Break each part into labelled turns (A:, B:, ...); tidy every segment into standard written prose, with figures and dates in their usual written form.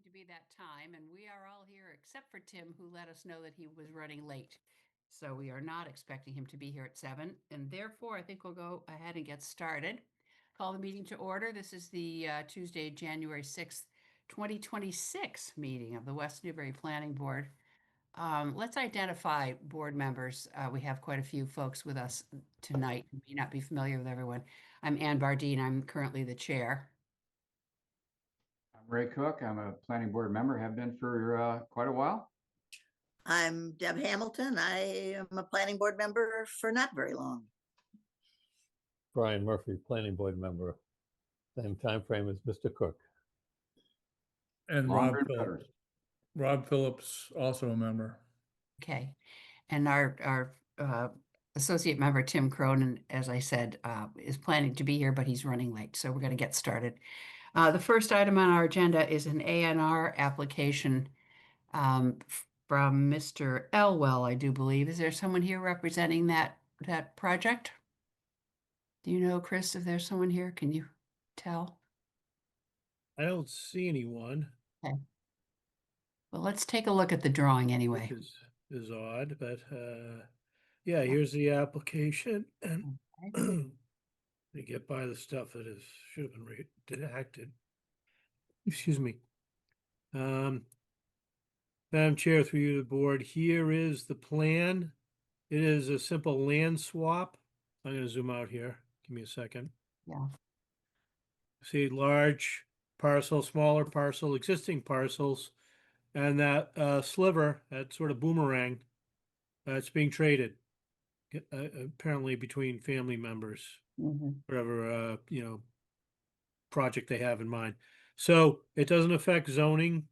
A: to be that time, and we are all here except for Tim, who let us know that he was running late. So we are not expecting him to be here at 7, and therefore I think we'll go ahead and get started. Call the meeting to order. This is the Tuesday, January 6th, 2026 meeting of the West Newbury Planning Board. Let's identify board members. We have quite a few folks with us tonight who may not be familiar with everyone. I'm Ann Bardine. I'm currently the chair.
B: I'm Ray Cook. I'm a planning board member, have been for quite a while.
C: I'm Deb Hamilton. I am a planning board member for not very long.
D: Brian Murphy, planning board member, same time frame as Mr. Cook.
E: And
B: Longer and better.
E: Rob Phillips, also a member.
A: Okay. And our associate member, Tim Cronin, as I said, is planning to be here, but he's running late. So we're going to get started. The first item on our agenda is an A&R application from Mr. Elwell, I do believe. Is there someone here representing that project? Do you know, Chris, if there's someone here? Can you tell?
F: I don't see anyone.
A: Okay. Well, let's take a look at the drawing anyway.
F: Which is odd, but yeah, here's the application, and they get by the stuff that should have been redacted. Excuse me. Madam Chair, through you to the board, here is the plan. It is a simple land swap. I'm going to zoom out here. Give me a second.
A: Yeah.
F: See, large parcel, smaller parcel, existing parcels, and that sliver, that sort of boomerang, it's being traded apparently between family members, whatever project they have in mind. So it doesn't affect zoning,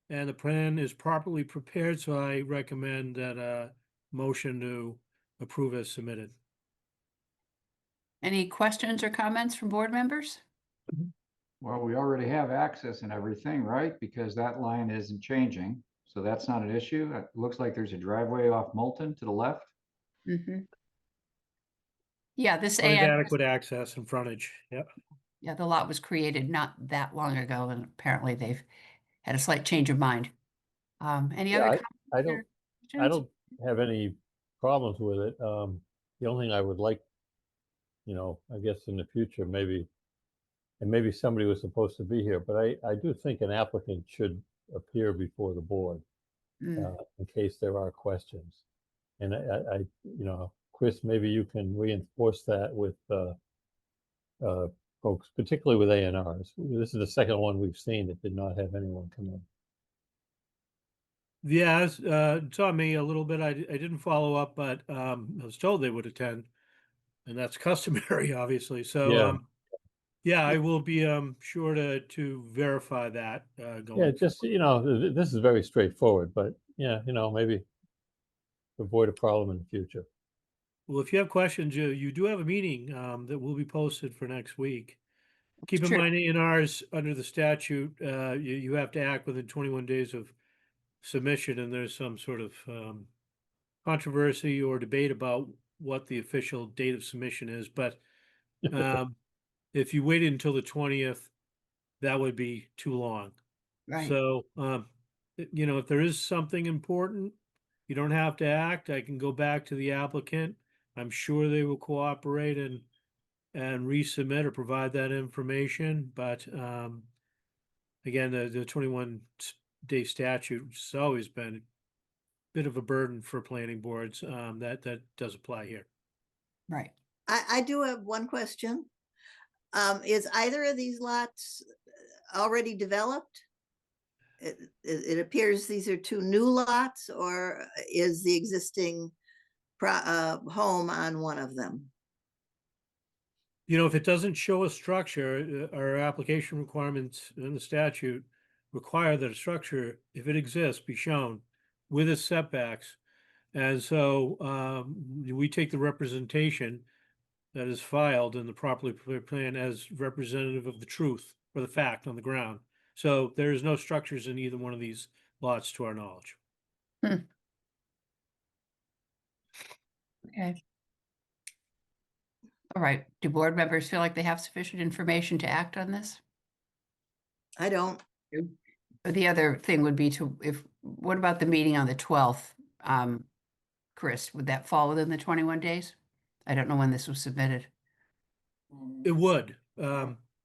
F: and the plan is properly prepared. So I recommend that motion to approve as submitted.
A: Any questions or comments from board members?
B: Well, we already have access and everything, right? Because that line isn't changing. So that's not an issue. It looks like there's a driveway off Moulton to the left.
A: Yeah, this
F: Adequate access and frontage. Yep.
A: Yeah, the lot was created not that long ago, and apparently they've had a slight change of mind. Any other comments?
D: I don't have any problems with it. The only thing I would like, I guess in the future, maybe somebody was supposed to be here, but I do think an applicant should appear before the board in case there are questions. And I Chris, maybe you can reinforce that with folks, particularly with A&Rs. This is the second one we've seen that did not have anyone come in.
F: Yeah, it taught me a little bit. I didn't follow up, but I was told they would attend, and that's customary, obviously. So yeah, I will be sure to verify that going.
D: Yeah, just this is very straightforward, but yeah, maybe avoid a problem in the future.
F: Well, if you have questions, you do have a meeting that will be posted for next week. Keep in mind, A&Rs under the statute, you have to act within 21 days of submission, and there's some sort of controversy or debate about what the official date of submission is. But if you waited until the 20th, that would be too long.
A: Right.
F: So, if there is something important, you don't have to act. I can go back to the applicant. I'm sure they will cooperate and resubmit or provide that information. But again, the 21-day statute has always been a bit of a burden for planning boards. That does apply here.
A: Right.
C: I do have one question. Is either of these lots already developed? It appears these are two new lots, or is the existing home on one of them?
F: If it doesn't show a structure, our application requirements in the statute require that a structure, if it exists, be shown with its setbacks. And so we take the representation that is filed in the properly prepared plan as representative of the truth or the fact on the ground. So there is no structures in either one of these lots to our knowledge.
A: Okay. All right. Do board members feel like they have sufficient information to act on this?
C: I don't.
A: the other thing would be what about the meeting on the 12th? Chris, would that fall within the 21 days? I don't know when this was submitted.
F: It would.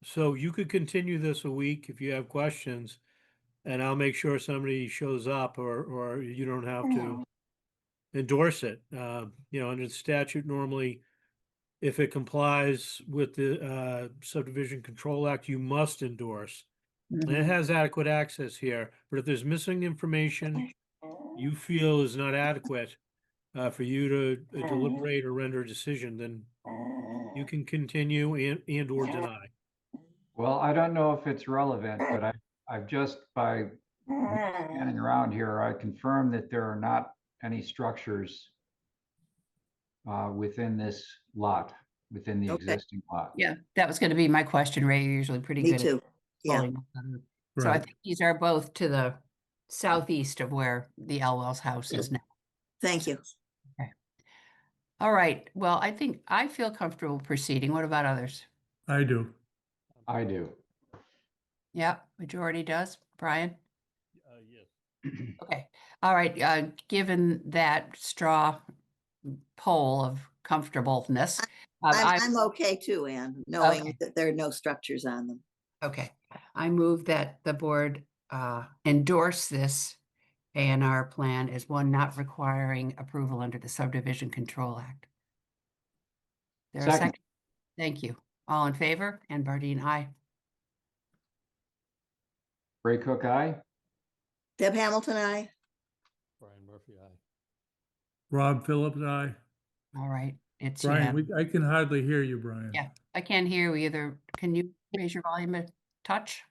F: So you could continue this a week if you have questions, and I'll make sure somebody shows up, or you don't have to endorse it. Under the statute, normally, if it complies with the Subdivision Control Act, you must endorse. And it
A: Mhm.
F: has adequate access here, but if there's missing information you feel is not adequate for you to deliberate or render a decision, then you can continue and or deny.
B: Well, I don't know if it's relevant, but I've just by standing around here, I confirm that there are not any structures within this lot, within the
C: Okay.
B: existing lot.
A: Yeah, that was going to be my question, Ray. You're usually pretty
C: Me
A: good at
C: too. Yeah,
A: pulling them. So I
E: Right.
A: think these are both to the southeast of where the Elwell's house is now.
C: thank you.
A: All right. Well, I feel comfortable proceeding. What about others?
E: I do.
B: I do.
A: Yeah, majority does. Brian?
D: Yes.
A: Okay. All right. Given that straw poll of comfortableness,
C: I'm okay too, Anne, knowing
A: Okay.
C: that there are no structures on them.
A: okay. I move that the board endorse this A&R plan as one not requiring approval under the Subdivision Control Act. There a
B: Second.
A: second? Thank you. All in favor? Ann Bardine, aye.
B: Ray Cook, aye.
C: Deb Hamilton, I.
D: Brian Murphy, aye.
E: Rob Phillips, aye.
A: All right. It's
E: Brian,
A: unanimous.
E: I can hardly hear you, Brian.
A: Yeah, I can't hear you either. Can you raise your volume a touch?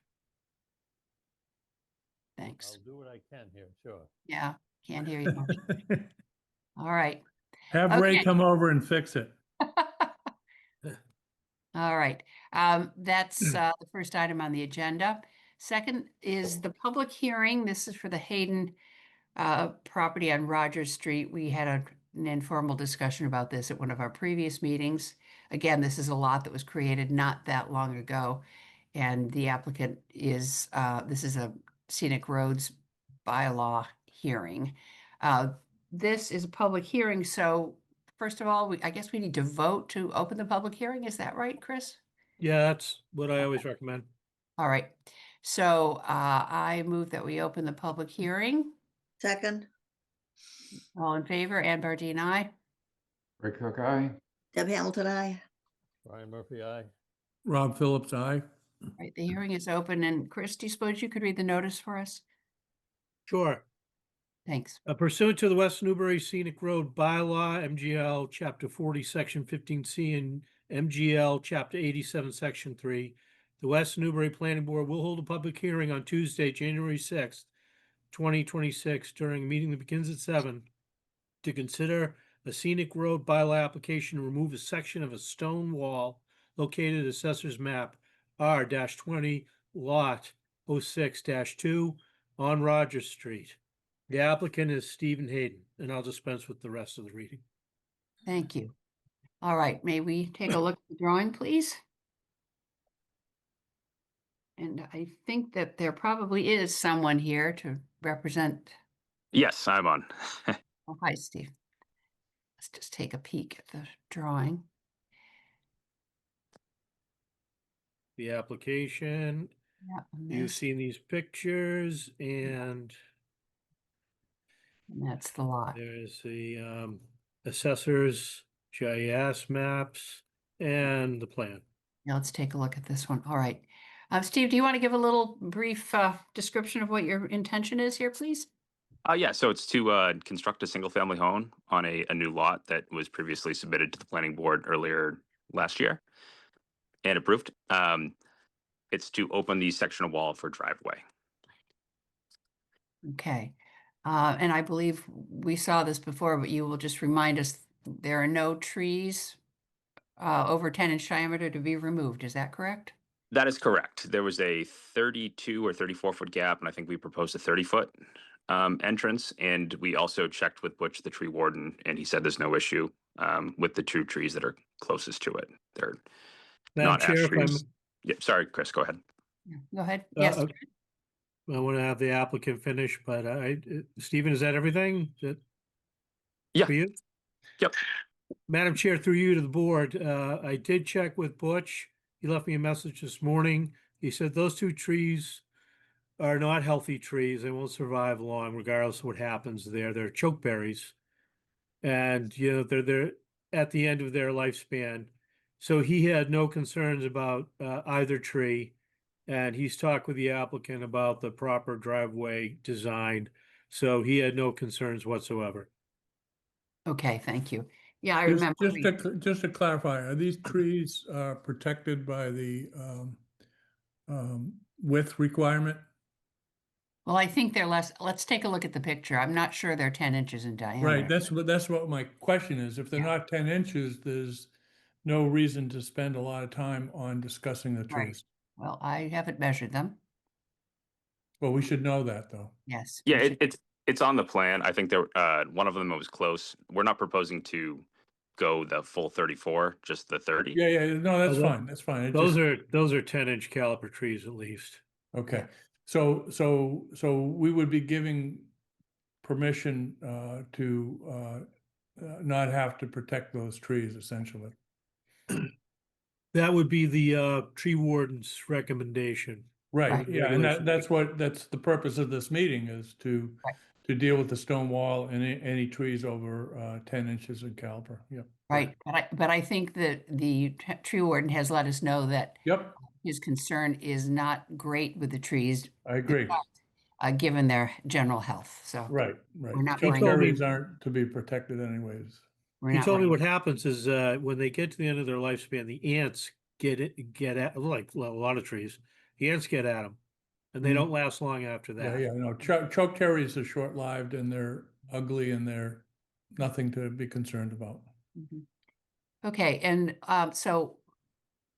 A: Thanks.
D: I'll do what I can here, sure.
A: Yeah, can't hear you much. All right.
E: Have Ray
A: Okay.
E: come over and fix it.
A: All right. That's the first item on the agenda. Second is the public hearing. This is for the Hayden property on Rogers Street. We had an informal discussion about this at one of our previous meetings. Again, this is a lot that was created not that long ago. And the applicant is, this is a scenic roads bylaw hearing. This is a public hearing, so first of all, I guess we need to vote to open the public hearing. Is that right, Chris?
F: Yeah, that's what I always recommend.
A: All right. So I move that we open the public hearing.
C: Second,
A: All in favor? Ann Bardine, aye.
B: Ray Cook, aye.
C: Deb Hamilton, I.
D: Brian Murphy, aye.
E: Rob Phillips, aye.
A: All right, the hearing is open. And Chris, do you suppose you could read the notice for us?
F: Sure.
A: Thanks.
F: Pursuant to the West Newbury Scenic Road Bylaw, MGL Chapter 40, Section 15C, and MGL Chapter 87, Section 3, the West Newbury Planning Board will hold a public hearing on Tuesday, January 6th, 2026, during a meeting that begins at 7, to consider a scenic road bylaw application to remove a section of a stone wall located at Assessor's Map R-20, Lot 06-2 on Rogers Street. The applicant is Stephen Hayden, and I'll dispense with the rest of the reading.
A: Thank you. All right, may we take a look at the drawing, please? And I think that there probably is someone here to represent.
G: Yes, I'm on.
A: Oh, hi, Steve. Let's just take a peek at the drawing.
F: The application,
A: Yeah, and
F: you've seen these pictures, and
A: that's the lot.
F: there's the assessor's GIS maps and the plan.
A: Now let's take a look at this one. All right. Steve, do you want to give a little brief description of what your intention is here, please?
G: Yeah, so it's to construct a single-family home on a new lot that was previously submitted to the planning board earlier last year and approved. It's to open the section of wall for driveway.
A: Okay. And I believe we saw this before, but you will just remind us there are no trees over 10-inch diameter to be removed. Is that correct?
G: That is correct. There was a 32 or 34-foot gap, and I think we proposed a 30-foot entrance. And we also checked with Butch, the tree warden, and he said there's no issue with the two trees that are closest to it. They're
F: Madam
G: not
F: Chair,
G: ash
F: if I'm,
G: trees. Yeah, sorry, Chris, go ahead.
A: Yeah, go ahead. Yes.
F: uh, I want to have the applicant finish, but Stephen, is that everything? Is that
G: Yeah.
F: for you?
G: Yep.
F: Madam Chair, through you to the board, I did check with Butch. He left me a message this morning. He said those two trees are not healthy trees. They won't survive long regardless of what happens there. They're chokeberries. And, you know, they're at the end of their lifespan. So he had no concerns about either tree. And he's talked with the applicant about the proper driveway design. So he had no concerns whatsoever.
A: Okay, thank you. Yeah, I
E: Just,
A: remember.
E: just to clarify, are these trees protected by the width requirement?
A: Well, I think they're less, let's take a look at the picture. I'm not sure they're 10 inches in diameter.
E: Right, that's what my question is. If they're
A: Yeah.
E: not 10 inches, there's no reason to spend a lot of time on discussing the
A: Right.
E: trees.
A: Well, I haven't measured them.
E: Well, we should know that, though.
A: Yes.
G: Yeah,
A: we should-
G: it's on the plan. I think there one of them was close. We're not proposing to go the full 34, just the 30.
E: Yeah, yeah, no, that's
F: Oh,
E: fine, that's fine. It
F: Those
E: just-
F: are 10-inch caliper trees at least.
E: Okay, so we would be giving permission to not have to protect those trees essentially.
F: That would be the tree warden's recommendation.
E: Right,
A: Right.
E: yeah, and
F: Regulation.
E: that's the purpose of this meeting is
A: Right.
E: to deal with the stone wall and any trees over 10 inches in caliber, yep.
A: Right, but I think that the tree warden has let us know that
E: Yep,
A: his concern is not great with the trees,
E: I agree,
A: given their general health. So
E: right.
A: We're not
E: Choke
A: worrying.
E: cherries aren't to be protected anyways.
A: we're
F: He
A: not
F: told me
A: worried.
F: what happens is when they get to the end of their lifespan, the ants get at, like a lot of trees, the ants get at them, and they
A: Mm.
F: don't last long after
E: Yeah,
F: that.
E: yeah, no, choke cherries are short-lived and they're ugly and they're nothing to be concerned about.
A: Mhm. Okay, and so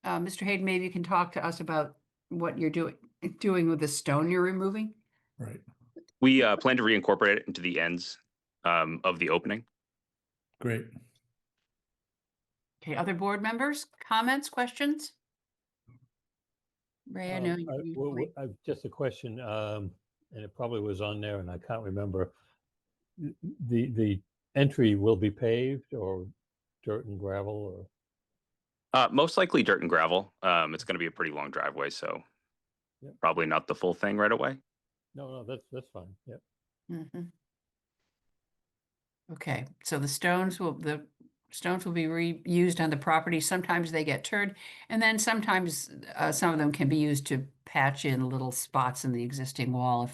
A: Mr. Hayden, maybe you can talk to us about what you're doing with the stone you're removing?
E: Right,
G: We plan to reincorporate it into the ends of the opening.
E: great.
A: Okay, other board members, comments, questions? Ray, I know you usually-
D: Just a question, and it probably was on there and I can't remember. The entry will be paved or dirt and gravel or?
G: Most likely dirt and gravel. It's going to be a pretty long driveway, so
D: Yep.
G: probably not the full thing right away.
D: No, that's fine, yep.
A: Mhm. Okay, so the stones will be reused on the property. Sometimes they get turned, and then sometimes some of them can be used to patch in little spots in the existing wall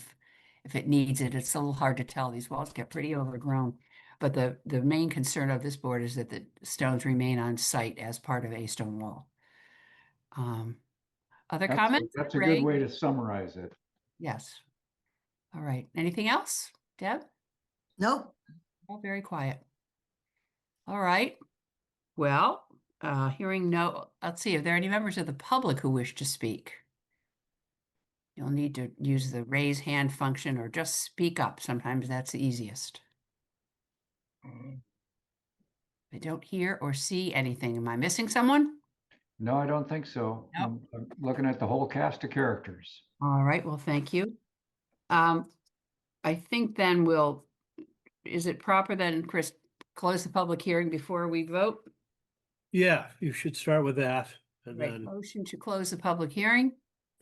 A: if it needs it. It's a little hard to tell. These walls get pretty overgrown. But the main concern of this board is that the stones remain on site as part of a stone wall. Other comments?
B: That's a
A: Ray?
B: good way to summarize it.
A: Yes. All right. Anything else? Deb?
C: Nope.
A: All very quiet. All right. Well, hearing let's see, are there any members of the public who wish to speak? You'll need to use the raise hand function or just speak up. Sometimes that's the easiest. I don't hear or see anything. Am I missing someone?
B: No, I don't think so.
A: Nope.
B: I'm looking at the whole cast of characters.
A: All right, well, thank you. I think then is it proper then, Chris, close the public hearing before we vote?
F: Yeah, you should start with that. And
A: Right,
F: then
A: motion to close the public hearing.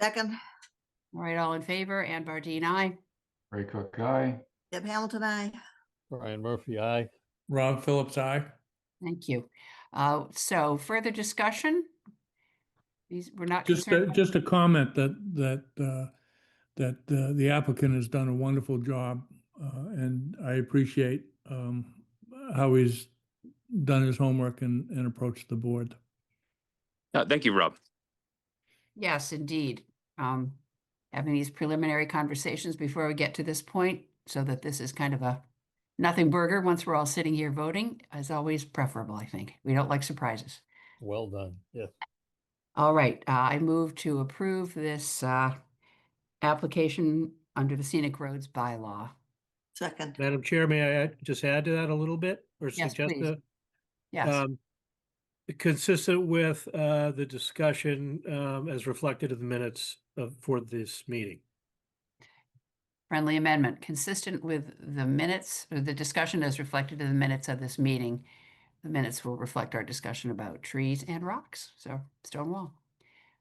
C: Second,
A: All right, all in favor, Ann Bardine, aye.
B: Ray Cook, aye.
C: Deb Hamilton, I.
D: Brian Murphy, aye.
E: Rob Phillips, aye.
A: Thank you. So further discussion? We're not
E: Just
A: concerned.
E: just a comment that the applicant has done a wonderful job, and I appreciate how he's done his homework and approached the board.
G: Thank you, Rob.
A: Yes, indeed. Having these preliminary conversations before we get to this point, so that this is kind of a nothing burger once we're all sitting here voting, is always preferable, I think. We don't like surprises.
D: Well done, yes.
A: All right, I move to approve this application under the scenic roads bylaw.
C: Second,
F: Madam Chair, may I just add to that a little bit or
A: Yes,
F: suggest
A: please.
F: a?
A: Yes,
F: Consistent with the discussion as reflected in the minutes for this meeting.
A: Friendly amendment, consistent with the minutes, or the discussion as reflected in the minutes of this meeting. The minutes will reflect our discussion about trees and rocks, so stone wall.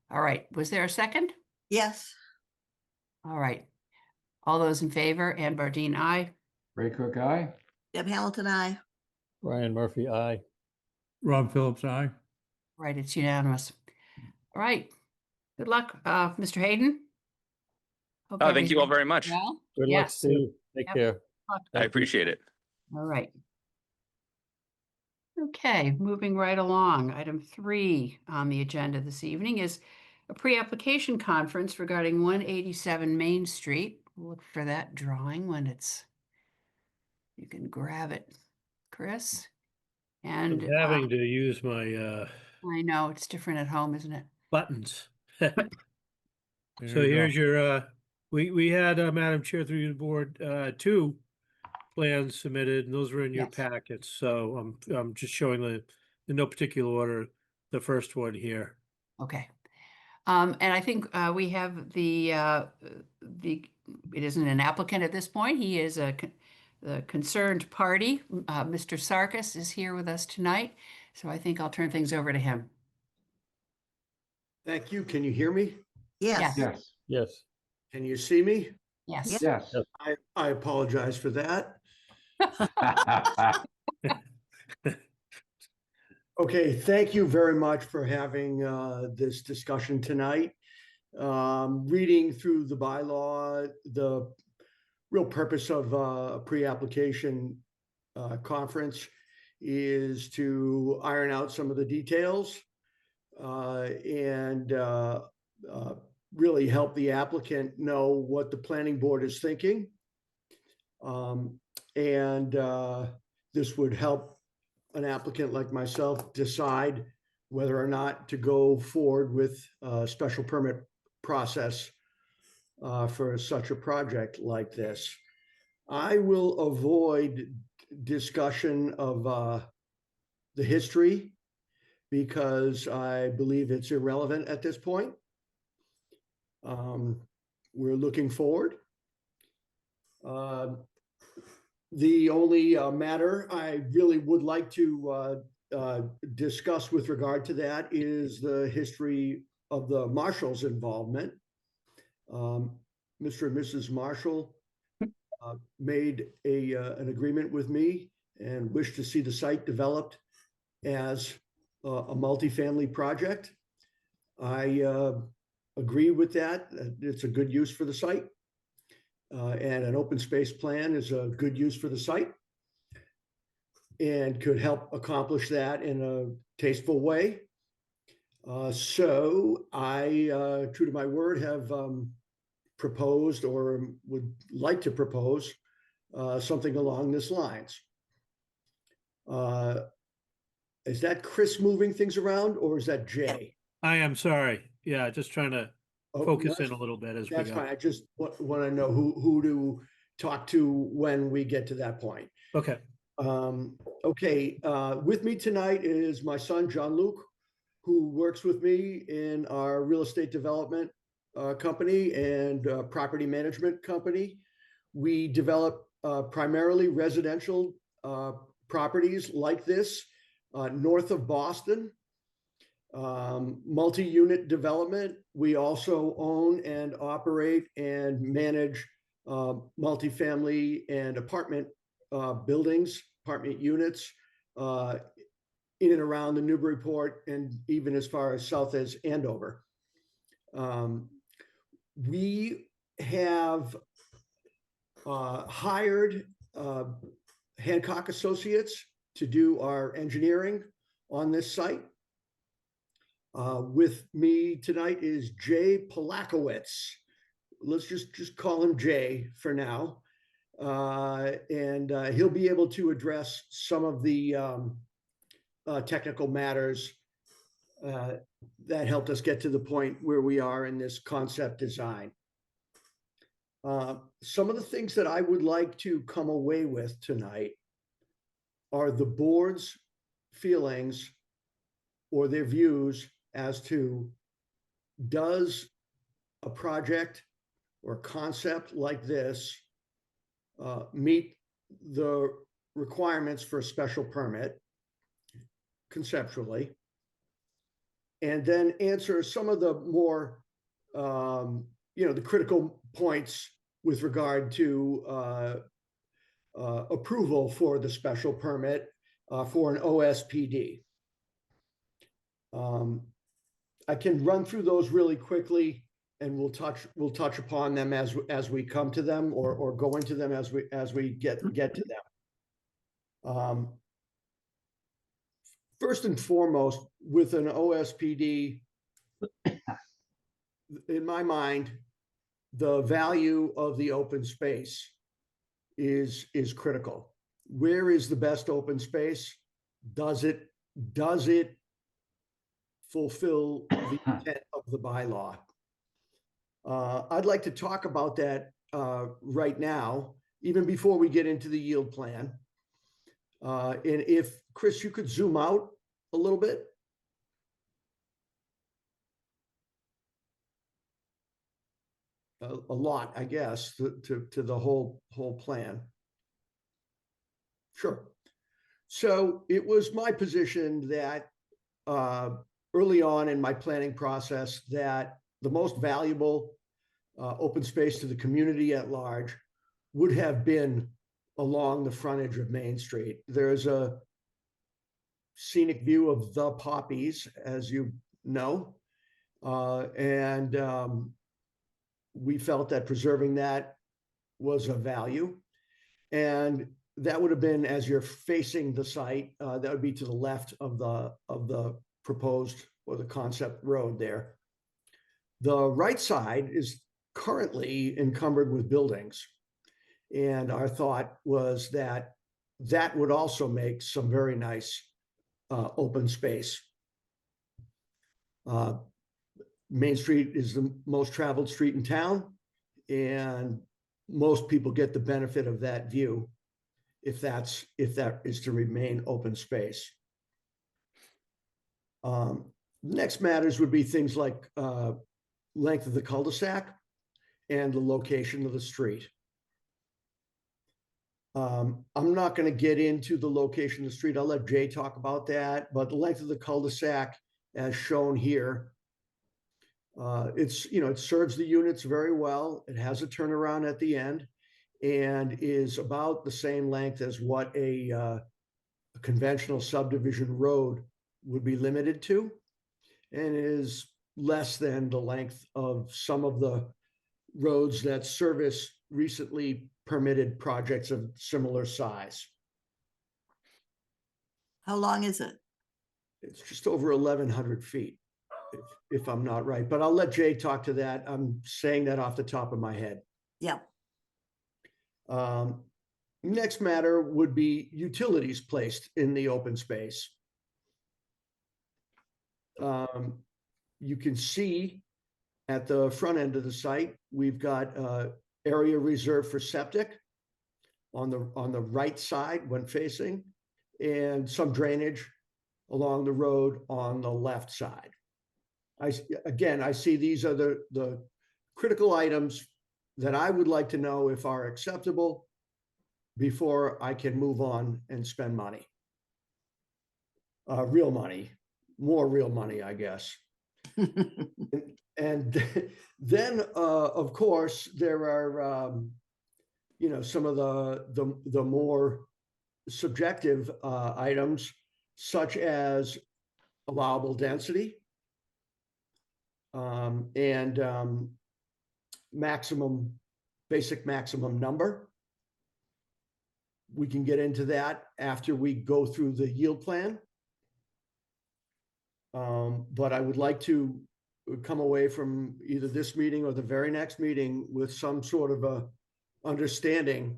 A: All right, was there a second?
C: Yes,
A: All right. All those in favor, Ann Bardine, aye.
B: Ray Cook, aye.
C: Deb Hamilton, I.
D: Brian Murphy, aye.
E: Rob Phillips, aye.
A: Right, it's unanimous. All right, good luck, Mr. Hayden. Hope
G: Oh, thank you all
A: everything
G: very much.
A: well.
D: Good luck,
A: Yes.
D: Steve. Take
A: Yep.
D: care.
G: I
D: Thank you.
G: appreciate it.
A: All right. Okay, moving right along. Item 3 on the agenda this evening is a pre-application conference regarding 187 Main Street. Look for that drawing when you can grab it, Chris.
F: I'm
A: And
F: having to use my
A: I know it's different at home, isn't it?
F: buttons.
E: There
F: So
E: you go.
F: here's your, we had, Madam Chair, through the board, 2 plans submitted, and those were in your
A: Yes.
F: packets. So I'm just showing the, in no particular order, the first one here.
A: Okay. And I think we have it isn't an applicant at this point. He is the concerned party. Mr. Sarkis is here with us tonight. So I think I'll turn things over to him.
H: Thank you. Can you hear me?
C: Yes.
B: Yes,
D: Yes.
H: Can you see me?
A: Yes.
B: yes.
H: I apologize for that. Okay, thank you very much for having this discussion tonight. Reading through the bylaw, the real purpose of a pre-application conference is to iron out some of the details and really help the applicant know what the planning board is thinking. This would help an applicant like myself decide whether or not to go forward with a special permit process for such a project like this. I will avoid discussion of the history because I believe it's irrelevant at this point. We're looking forward. The only matter I really would like to discuss with regard to that is the history of the Marshall's involvement. Mr. and Mrs. Marshall made an agreement with me and wished to see the site developed as a multifamily project. I agree with that. It's a good use for the site. And an open space plan is a good use for the site and could help accomplish that in a tasteful way. So I, true to my word, have proposed or would like to propose something along this lines. Is that Chris moving things around or is that Jay?
F: I am sorry. Yeah, just trying to
H: Oh,
F: focus
H: that's-
F: in a little bit as we
H: That's
F: go.
H: fine. I just want to know who to talk to when we get to that point.
F: Okay.
H: Okay, with me tonight is my son, John Luke, who works with me in our real estate development company and property management company. We develop primarily residential properties like this north of Boston. Multi-unit development. We also own and operate and manage multifamily and apartment buildings, apartment units in and around the Newbury port and even as far as south as Andover. We have hired Hancock Associates to do our engineering on this site. With me tonight is Jay Polakowitz. Let's just call him Jay for now. And he'll be able to address some of the technical matters that helped us get to the point where we are in this concept design. Some of the things that I would like to come away with tonight are the board's feelings or their views as to, does a project or concept like this meet the requirements for a special permit conceptually, and then answer some of the more, the critical points with regard to approval for the special permit for an OSPD. I can run through those really quickly, and we'll touch upon them as we come to them, or go into them as we get to them. First and foremost, with an OSPD, in my mind, the value of the open space is critical. Where is the best open space? Does it fulfill the intent of the bylaw? I'd like to talk about that right now, even before we get into the yield plan. And if, Chris, you could zoom out a little bit. A lot, I guess, to the whole plan. Sure. So it was my position that early on in my planning process, that the most valuable open space to the community at large would have been along the frontage of Main Street. There's a scenic view of the poppies, as you know, and we felt that preserving that was of value. And that would have been, as you're facing the site, that would be to the left of the proposed, or the concept road there. The right side is currently encumbered with buildings. And our thought was that that would also make some very nice open space. Main Street is the most traveled street in town, and most people get the benefit of that view if that is to remain open space. Next matters would be things like length of the cul-de-sac and the location of the street. I'm not going to get into the location of the street. I'll let Jay talk about that, but the length of the cul-de-sac, as shown here, it serves the units very well. It has a turnaround at the end, and is about the same length as what a conventional subdivision road would be limited to, and is less than the length of some of the roads that service recently permitted projects of similar size.
C: How long is it?
H: It's just over 1,100 feet, if I'm not right, but I'll let Jay talk to that. I'm saying that off the top of my head.
C: Yeah.
H: Next matter would be utilities placed in the open space. You can see at the front end of the site, we've got area reserved for septic on the right side when facing, and some drainage along the road on the left side. I see these are the critical items that I would like to know if are acceptable before I can move on and spend money. Real money, more real money, I guess. And then, of course, there are, some of the more subjective items, such as allowable density and basic maximum number. We can get into that after we go through the yield plan. But I would like to come away from either this meeting or the very next meeting with some sort of a understanding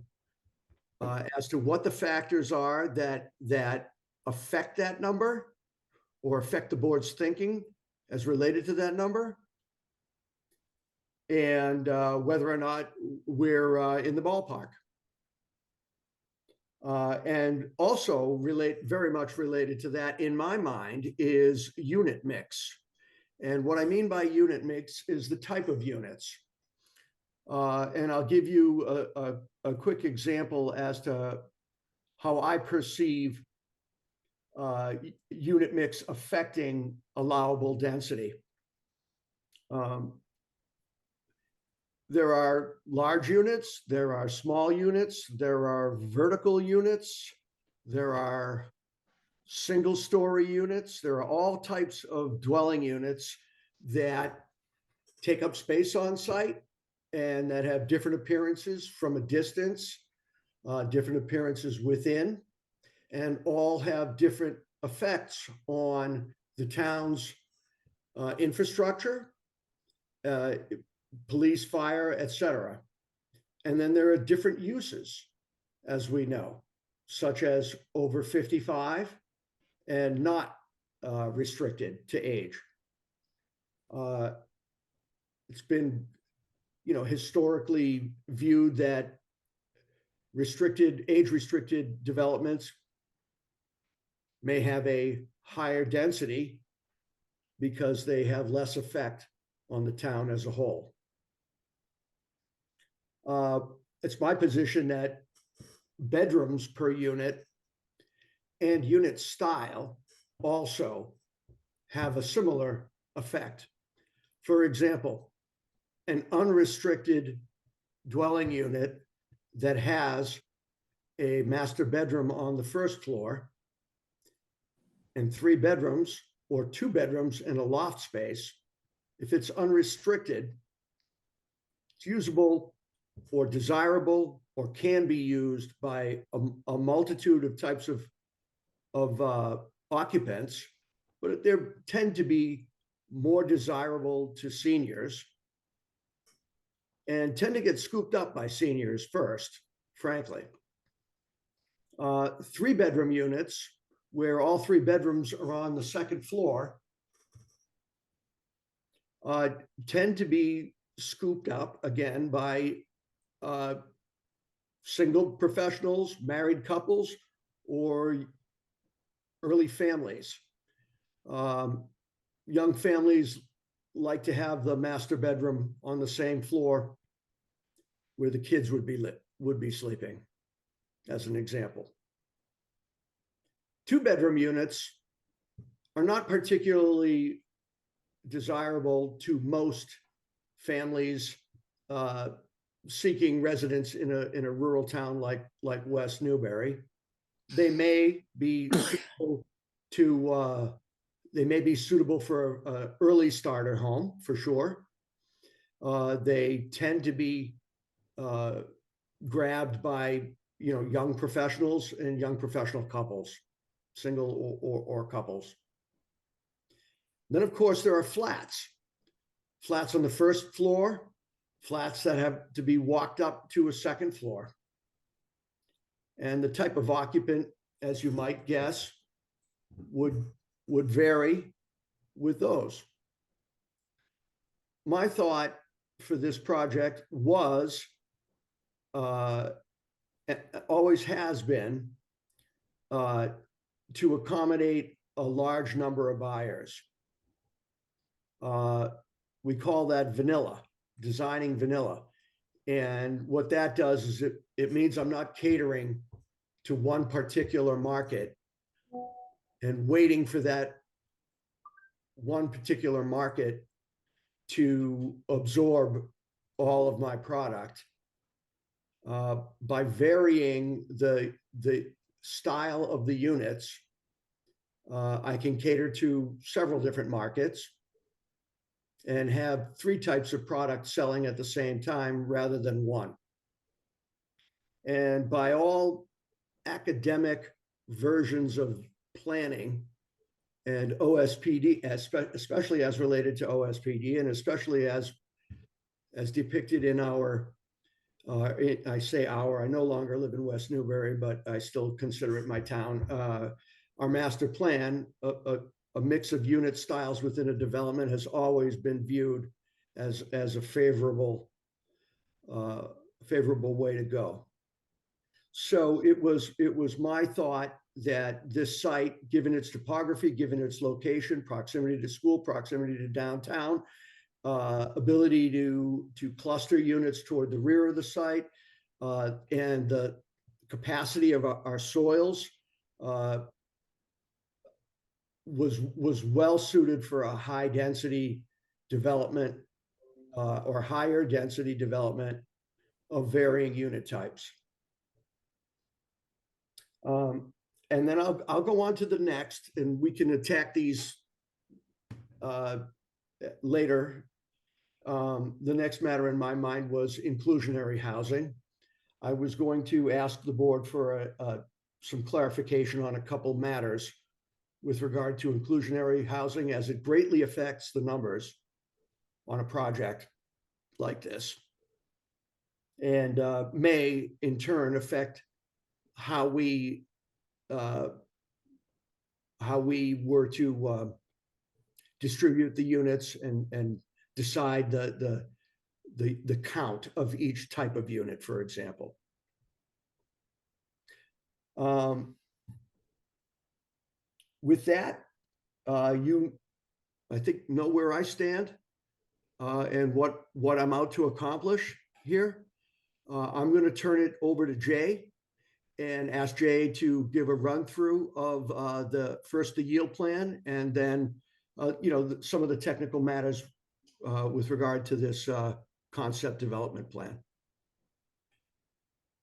H: as to what the factors are that affect that number, or affect the board's thinking as related to that number, and whether or not we're in the ballpark. And also very much related to that, in my mind, is unit mix. And what I mean by unit mix is the type of units. And I'll give you a quick example as to how I perceive unit mix affecting allowable density. There are large units, there are small units, there are vertical units, there are single-story units, there are all types of dwelling units that take up space on site and that have different appearances from a distance, different appearances within, and all have different effects on the town's infrastructure, police, fire, etc. And then there are different uses, as we know, such as over 55 and not restricted to age. It's been, historically viewed that age-restricted developments may have a higher density because they have less effect on the town as a whole. It's my position that bedrooms per unit and unit style also have a similar effect. For example, an unrestricted dwelling unit that has a master bedroom on the first floor and 3 bedrooms or 2 bedrooms and a loft space, if it's unrestricted, it's usable or desirable or can be used by a multitude of types of occupants, but they tend to be more desirable to seniors and tend to get scooped up by seniors first, frankly. 3-bedroom units where all 3 bedrooms are on the second floor tend to be scooped up again by single professionals, married couples, or early families. Young families like to have the master bedroom on the same floor where the kids would be sleeping, as an example. 2-bedroom units are not particularly desirable to most families seeking residence in a rural town like West Newbury. They may be suitable for an early starter home, for sure. They tend to be grabbed by young professionals and young professional couples, single or couples. Then, of course, there are flats on the first floor, flats that have to be walked up to a second floor. And the type of occupant, as you might guess, would vary with those. My thought for this project was, always has been, to accommodate a large number of buyers. We call that vanilla, designing vanilla. And what that does is it means I'm not catering to one particular market and waiting for that one particular market to absorb all of my product. By varying the style of the units, I can cater to several different markets and have 3 types of products selling at the same time rather than one. And by all academic versions of planning and OSPD, especially as related to OSPD, and especially as depicted in our, I say our, I no longer live in West Newbury, but I still consider it my town. Our master plan, a mix of unit styles within a development, has always been viewed as a favorable way to go. So it was my thought that this site, given its topography, given its location, proximity to school, proximity to downtown, ability to cluster units toward the rear of the site, and the capacity of our soils was well suited for a high density development or higher density development of varying unit types. And then I'll go on to the next, and we can attack these later. The next matter in my mind was inclusionary housing. I was going to ask the board for some clarification on a couple matters with regard to inclusionary housing, as it greatly affects the numbers on a project like this, and may in turn affect how we were to distribute the units and decide the count of each type of unit, for example. With that, you, I think, know where I stand and what I'm out to accomplish here. I'm going to turn it over to Jay and ask Jay to give a run through of the yield plan, and then some of the technical matters with regard to this concept development plan.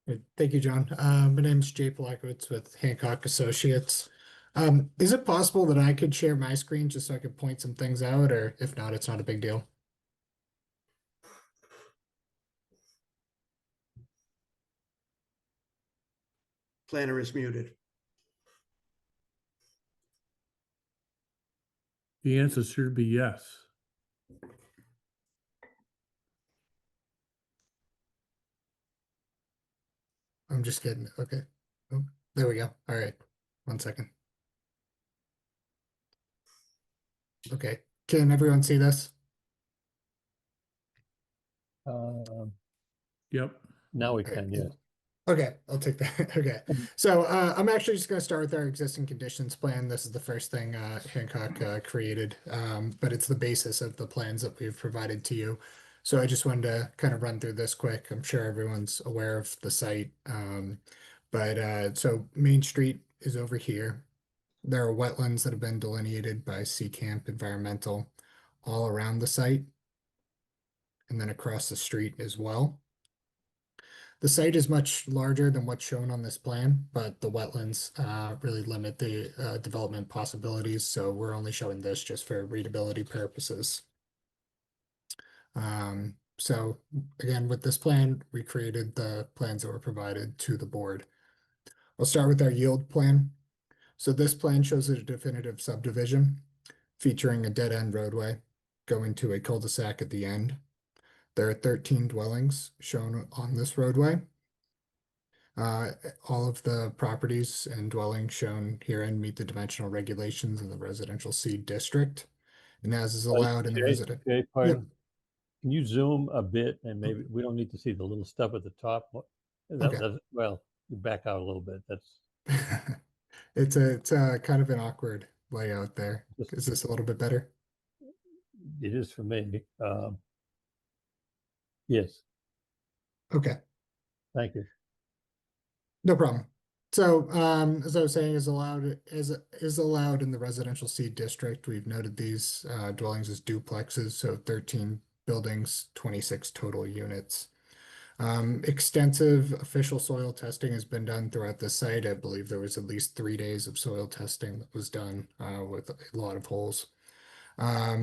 I: Great. Thank you, John. My name's Jay Polakowitz with Hancock Associates. Is it possible that I could share my screen just so I could point some things out, or if not, it's not a big deal?
H: Planner is muted.
E: The answer should be yes.
I: I'm just kidding. Okay. Oh, there we go. All right. 1 second. Okay. Can everyone see this?
E: Yep.
D: Now we
I: Okay.
D: can, yes.
I: Okay, I'll take that. Okay. So I'm actually just going to start with our existing conditions plan. This is the first thing Hancock created, but it's the basis of the plans that we've provided to you. So I just wanted to kind of run through this quick. I'm sure everyone's aware of the site. So Main Street is over here. There are wetlands that have been delineated by Camp Environmental all around the site, and then across the street as well. The site is much larger than what's shown on this plan, but the wetlands really limit the development possibilities, so we're only showing this just for readability purposes. So again, with this plan, we created the plans that were provided to the board. I'll start with our yield plan. So this plan shows a definitive subdivision featuring a dead-end roadway going to a cul-de-sac at the end. There are 13 dwellings shown on this roadway. All of the properties and dwellings shown herein meet the dimensional regulations in the residential C district, and as is allowed in the resident.
D: Jay, pardon. Can you zoom a bit, and maybe we don't need to see the little stuff at the top?
I: Okay.
D: Well, you back out a little bit. That's
I: It's a kind of an awkward layout there. Is this a little bit better?
D: it is for me. Yes,
I: Okay.
D: thank you.
I: No problem. So, as I was saying, is allowed in the residential C district. We've noted these dwellings as duplexes, so 13 buildings, 26 total units. Extensive official soil testing has been done throughout the site. I believe there was at least 3 days of soil testing that was done with a lot of holes.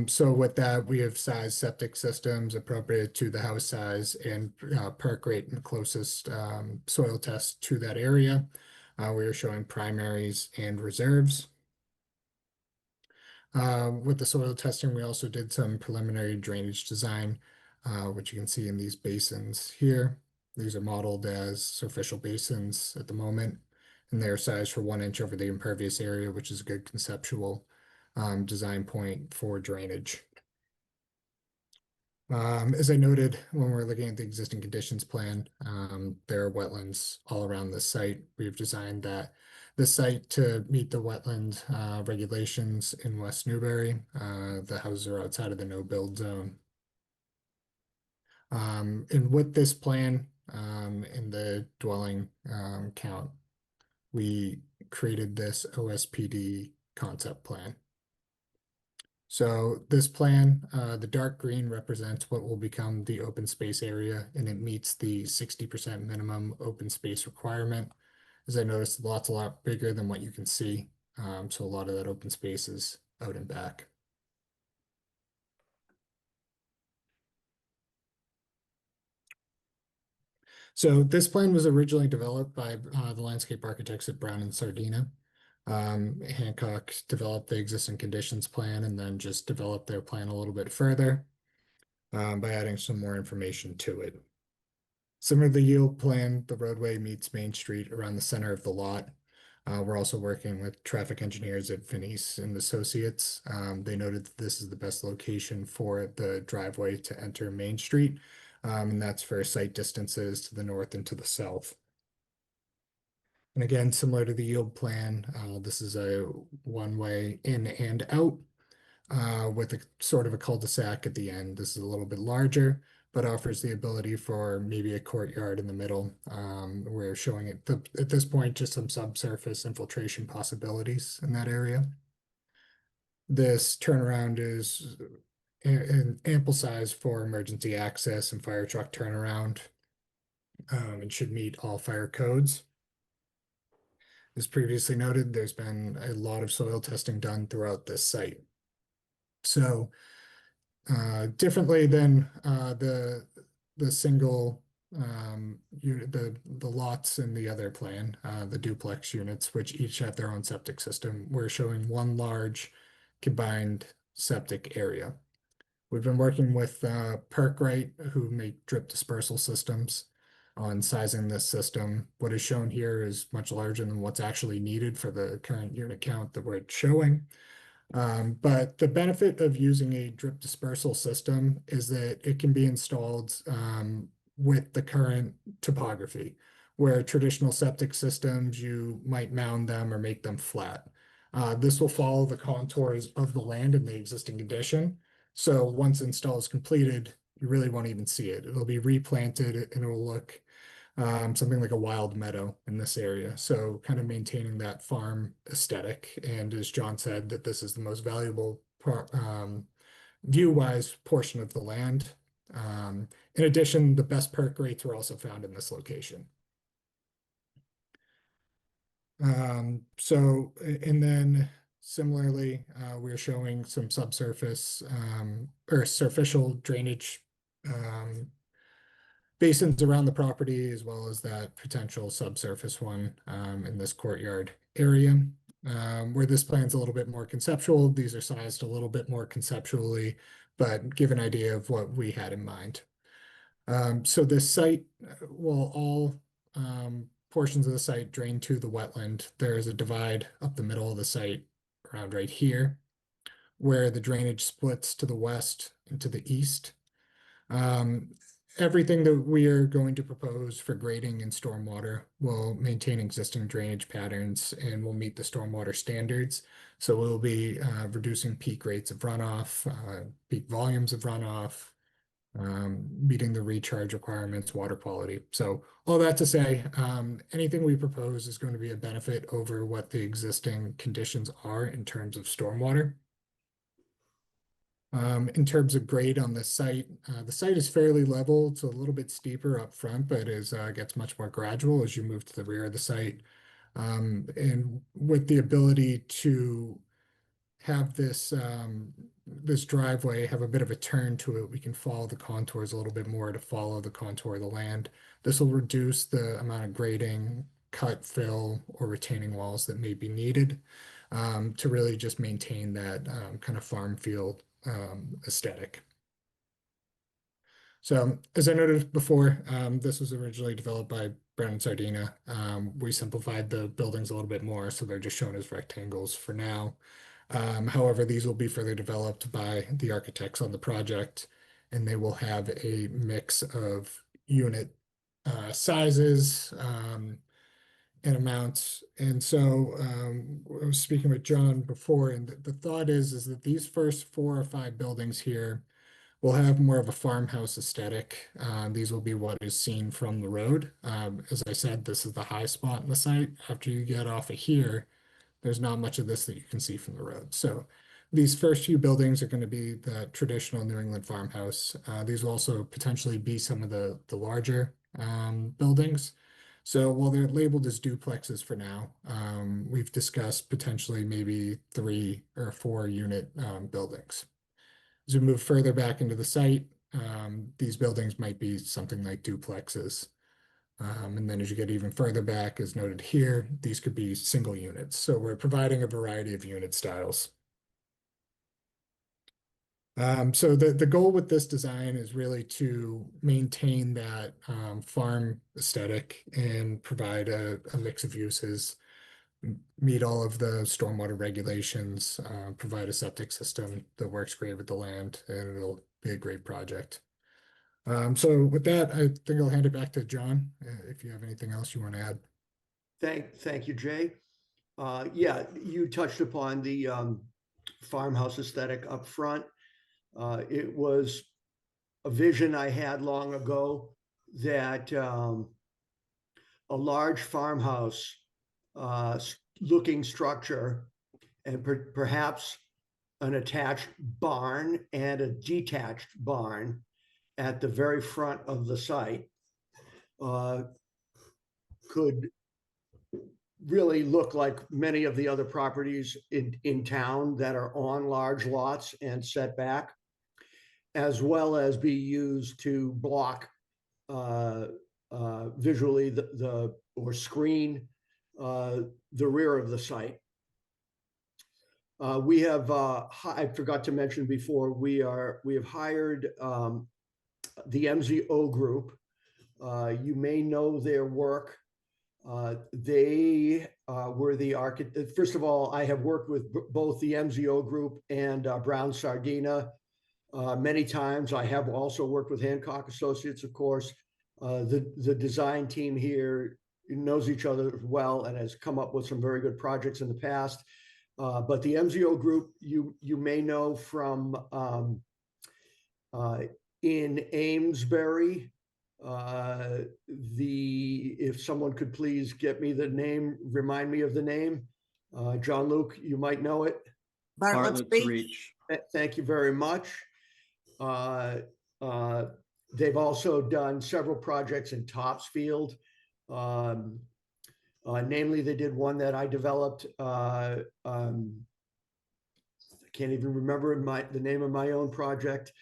I: So with that, we have sized septic systems appropriate to the house size and perk rate and closest soil test to that area. We are showing primaries and reserves. With the soil testing, we also did some preliminary drainage design, which you can see in these basins here. These are modeled as surficial basins at the moment, and they're sized for 1 inch over the impervious area, which is a good conceptual design point for drainage. As I noted, when we're looking at the existing conditions plan, there are wetlands all around the site. We've designed the site to meet the wetland regulations in West Newbury. The houses are outside of the no-build zone And with this plan, in the dwelling, count, we created this OSPD concept plan. So this plan, the dark green represents what will become the open space area, and it meets the 60% minimum open space requirement. As I noticed, the lot's a lot bigger than what you can see. So a lot of that open space is out and back. So this plan was originally developed by the landscape architects at Brown and Sardina. Hancock developed the existing conditions plan and then just developed their plan a little bit further by adding some more information to it. Similar to the yield plan, the roadway meets Main Street around the center of the lot. We're also working with traffic engineers at Finis and Associates. They noted that this is the best location for the driveway to enter Main Street, and that's for site distances to the north and to the south. And again, similar to the yield plan, this is a one-way in and out with a sort of a cul-de-sac at the end. This is a little bit larger, but offers the ability for maybe a courtyard in the middle. We're showing it at this point just some subsurface infiltration possibilities in that area. This turnaround is an ample size for emergency access and fire truck turnaround, and should meet all fire codes. As previously noted, there's been a lot of soil testing done throughout this site. So differently than the single unit, the lots in the other plan, the duplex units, which each have their own septic system, we're showing one large combined septic area. We've been working with Perkrite, who make drip dispersal systems, on sizing this system. What is shown here is much larger than what's actually needed for the current unit count that we're showing. But the benefit of using a drip dispersal system is that it can be installed with the current topography, where traditional septic systems, you might mound them or make them flat. This will follow the contours of the land in the existing condition. So once install is completed, you really won't even see it. It'll be replanted and it will look something like a wild meadow in this area. So kind of maintaining that farm aesthetic. And as John said, that this is the most valuable view-wise portion of the land. In addition, the best perk rates were also found in this location. And then similarly, we're showing some subsurface or superficial drainage basins around the property, as well as that potential subsurface one in this courtyard area. Where this plan's a little bit more conceptual, these are sized a little bit more conceptually, but give an idea of what we had in mind. So this site will all portions of the site drain to the wetland. There is a divide up the middle of the site around right here, where the drainage splits to the west and to the east. Everything that we are going to propose for grading and stormwater will maintain existing drainage patterns and will meet the stormwater standards. So we'll be reducing peak rates of runoff, peak volumes of runoff, meeting the recharge requirements, water quality. So all that to say, anything we propose is going to be a benefit over what the existing conditions are in terms of stormwater. In terms of grade on the site is fairly level. It's a little bit steeper up front, but gets much more gradual as you move to the rear of the site. And with the ability to have this driveway have a bit of a turn to it, we can follow the contours a little bit more to follow the contour of the land. This will reduce the amount of grading, cut, fill, or retaining walls that may be needed to really just maintain that kind of farm field aesthetic. So as I noted before, this was originally developed by Brown and Sardina. We simplified the buildings a little bit more, so they're just shown as rectangles for now. However, these will be further developed by the architects on the project, and they will have a mix of unit sizes and amounts. And so I was speaking with John before, and the thought is that these first 4 or 5 buildings here We'll have more of a farmhouse aesthetic. These will be what is seen from the road. As I said, this is the high spot in the site. After you get off of here, there's not much of this that you can see from the road. So these first few buildings are going to be the traditional New England farmhouse. These will also potentially be some of the larger buildings. So while they're labeled as duplexes for now, we've discussed potentially maybe 3 or 4 unit buildings. As we move further back into the site, these buildings might be something like duplexes. And then as you get even further back, as noted here, these could be single units. So we're providing a variety of unit styles. So the goal with this design is really to maintain that farm aesthetic and provide a mix of uses, meet all of the stormwater regulations, provide a septic system that works great with the land, and it'll be a great project. So with that, I think I'll hand it back to John, if you have anything else you want to add.
H: Thank you, Jay. Yeah, you touched upon the farmhouse aesthetic up front. It was a vision I had long ago that a large farmhouse looking structure and perhaps an attached barn and a detached barn at the very front of the site could really look like many of the other properties in town that are on large lots and set back, as well as be used to block visually or screen the rear of the site. We have, I forgot to mention before, we have hired the MZO group. You may know their work. They were the architect. First of all, I have worked with both the MZO group and Brown Sardina many times. I have also worked with Hancock Associates, of course. The design team here knows each other well and has come up with some very good projects in the past. But the MZO group, you may know from in Amesbury. If someone could please get me the name, remind me of the name. John Luke, you might know it.
C: Bartlett's Reach.
H: Thank you very much. They've also done several projects in Topsfield. Namely, they did one that I developed. I can't even remember the name of my own project.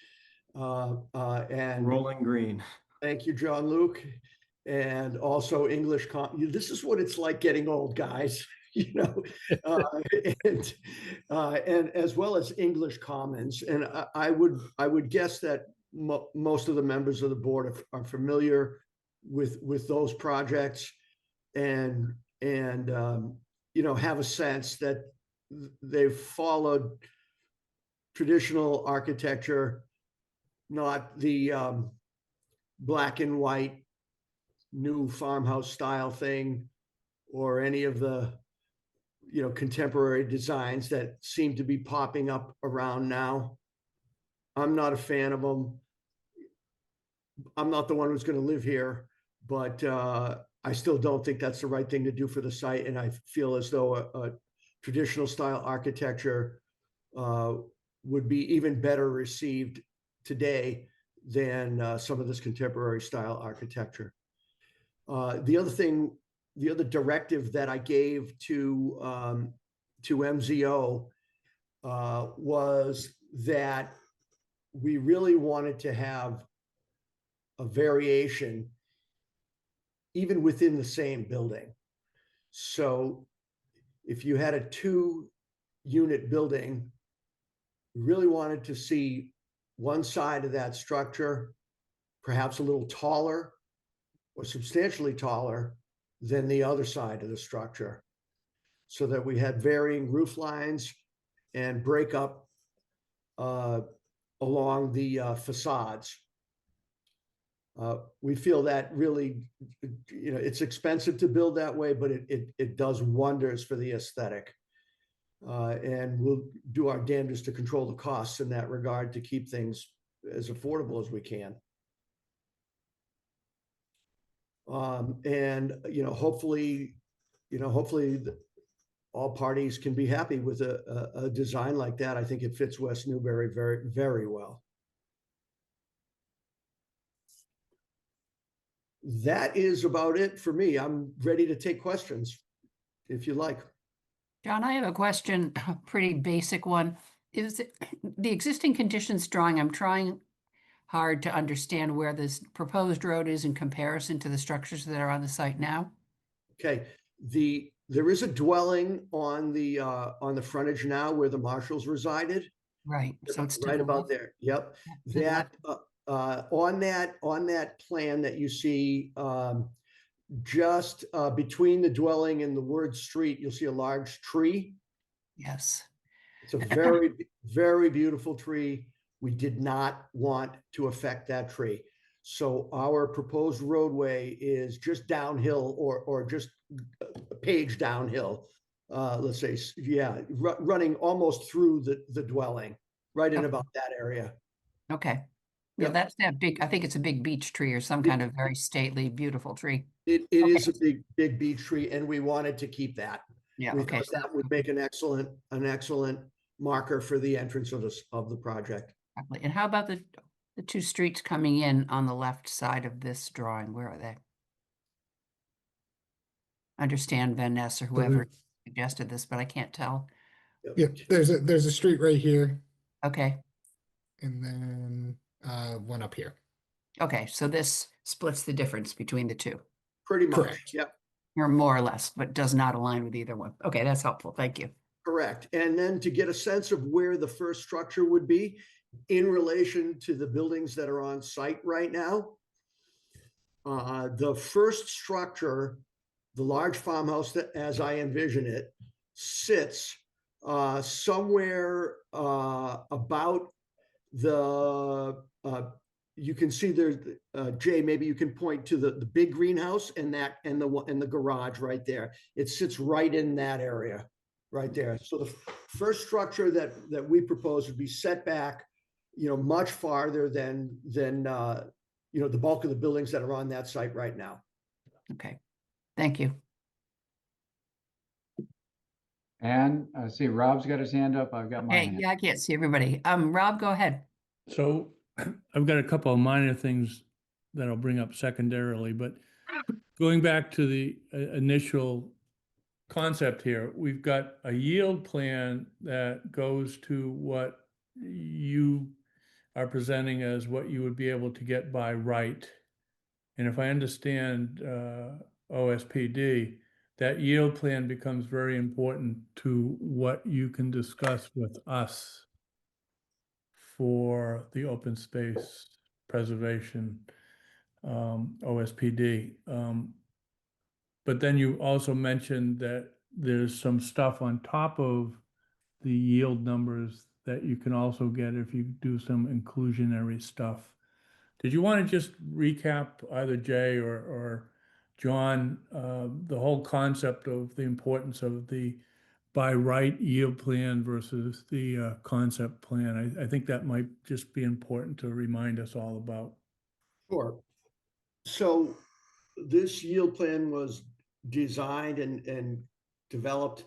H: And
J: Rolling Green.
H: Thank you, John Luke. And also English. This is what it's like getting old, guys. You know, and as well as English Commons. And I would guess that most of the members of the board are familiar with those projects, and you know, have a sense that they've followed traditional architecture, not the black and white new farmhouse style thing, or any of the, you know, contemporary designs that seem to be popping up around now. I'm not a fan of them. I'm not the one who's going to live here, but I still don't think that's the right thing to do for the site. And I feel as though a traditional style architecture would be even better received today than some of this contemporary style architecture. The other directive that I gave to MZO was that we really wanted to have a variation even within the same building. So if you had a 2-unit building, we really wanted to see one side of that structure perhaps a little taller or substantially taller than the other side of the structure, so that we had varying roof lines and breakup along the facades. We feel that really, you know, it's expensive to build that way, but it does wonders for the aesthetic. And we'll do our damnedest to control the costs in that regard to keep things as affordable as we can. And, hopefully, all parties can be happy with a design like that. I think it fits West Newbury very, very well. That is about it for me. I'm ready to take questions if you like.
A: John, I have a question, a pretty basic one. Is it the existing conditions drawing? I'm trying hard to understand where this proposed road is in comparison to the structures that are on the site now.
H: Okay, there is a dwelling on the frontage now where the Marshalls resided.
A: Right, so it's to
H: Right
A: the
H: about
A: left.
H: there. Yep.
A: To the left.
H: On that plan that you see, just between the dwelling and the word street, you'll see a large tree.
A: Yes,
H: It's a very, very beautiful tree. We did not want to affect that tree. So our proposed roadway is just downhill or just a page downhill. Let's say, yeah, running almost through the dwelling, right in
A: Okay.
H: about that area.
A: okay. Yeah,
H: Yep.
A: that's that big, I think it's a big beech tree or some kind of very stately, beautiful tree.
H: It
A: Okay.
H: is a big beech tree, and we wanted to keep that.
A: Yeah,
H: We
A: okay.
H: thought that would make an excellent marker for the entrance of the project.
A: Exactly. And how about the two streets coming in on the left side of this drawing? Where are they? Understand Van Ness or whoever suggested this, but I can't tell.
H: Yep.
I: Yeah, there's a street right here,
A: Okay,
I: and then one up here.
A: okay, so this splits the difference between the two,
H: Pretty much.
I: Correct.
H: Yep.
A: or more or less, but does not align with either one. Okay, that's helpful. Thank you.
H: Correct. And then to get a sense of where the first structure would be in relation to the buildings that are on site right now, the first structure, the large farmhouse that, as I envision it, sits somewhere about the, you can see there's, Jay, maybe you can point to the big greenhouse and the garage right there. It sits right in that area, right there. So the first structure that we propose would be set back, much farther than the bulk of the buildings that are on that site right now.
A: Okay, thank you.
B: And I see Rob's got his hand up. I've got my
A: Hey,
B: hand.
A: yeah, I can't see everybody. Rob, go ahead.
E: So I've got a couple of minor things that I'll bring up secondarily, but going back to the initial concept here, we've got a yield plan that goes to what you are presenting as what you would be able to get by right. And if I understand OSPD, that yield plan becomes very important to what you can discuss with us for the open space preservation, OSPD. But then you also mentioned that there's some stuff on top of the yield numbers that you can also get if you do some inclusionary stuff. Did you want to just recap, either Jay or John, the whole concept of the importance of the by right yield plan versus the concept plan? I think that might just be important to remind us all about.
H: Sure. So this yield plan was designed and developed,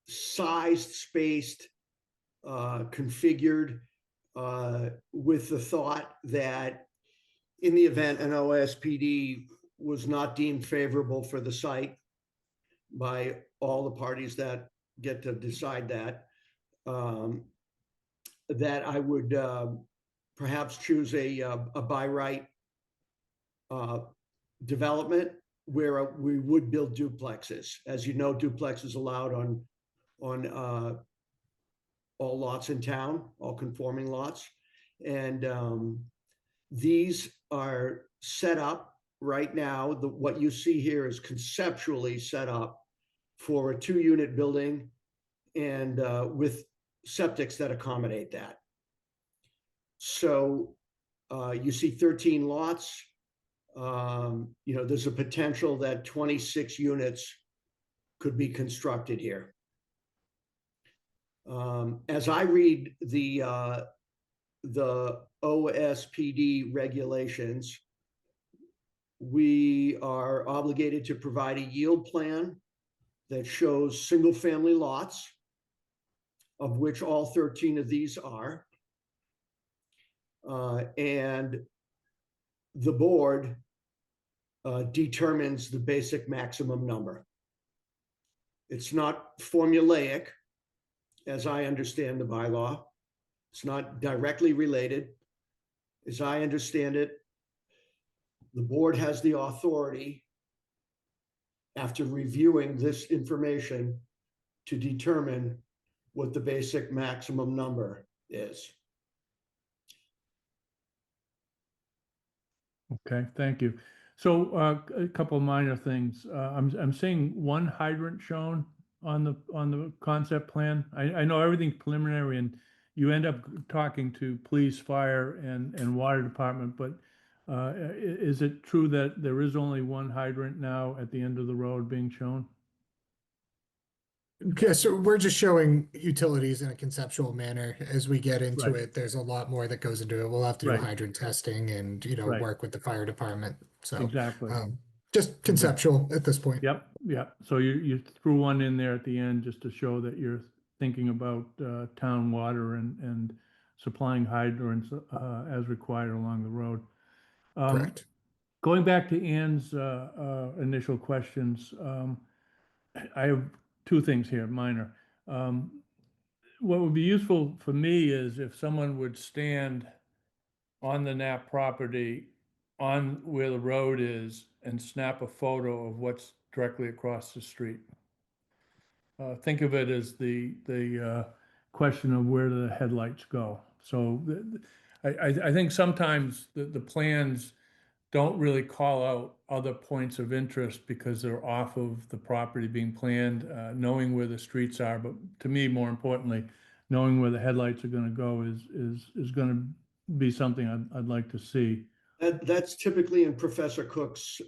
H: sized, spaced, configured, with the thought that in the event an OSPD was not deemed favorable for the site by all the parties that get to decide that, that I would perhaps choose a by right development where we would build duplexes. As you know, duplex is allowed on all lots in town, all conforming lots. And these are set up right now. What you see here is conceptually set up for a 2-unit building and with septics that accommodate that. So you see 13 lots. There's a potential that 26 units could be constructed here. As I read the OSPD regulations, we are obligated to provide a yield plan that shows single-family lots, of which all 13 of these are. And the board determines the basic maximum number. It's not formulaic, as I understand the bylaw. It's not directly related. As I understand it, the board has the authority, after reviewing this information, to determine what the basic maximum number is.
E: Okay, thank you. So a couple of minor things. I'm seeing one hydrant shown on the concept plan. I know everything's preliminary, and you end up talking to police, fire, and water department, but is it true that there is only one hydrant now at the end of the road being shown?
I: Okay, so we're just showing utilities in a conceptual manner. As we get into
E: Right.
I: it, there's a lot more that goes into it. We'll have to do
E: Right.
I: hydrant testing and,
E: Right.
I: work with the fire department. So
E: Exactly.
I: just conceptual at this point.
E: Yep, yep. So you threw one in there at the end just to show that you're thinking about town water and supplying hydrants as required along the road.
I: Correct.
E: Going back to Ann's initial questions, I have two things here, minor. What would be useful for me is if someone would stand on the Knapp property on where the road is and snap a photo of what's directly across the street. Think of it as the question of where do the headlights go. So I think sometimes the plans don't really call out other points of interest because they're off of the property being planned, knowing where the streets are. But to me, more importantly, knowing where the headlights are going to go is going to be something I'd like to see.
H: That's typically in Professor Cook's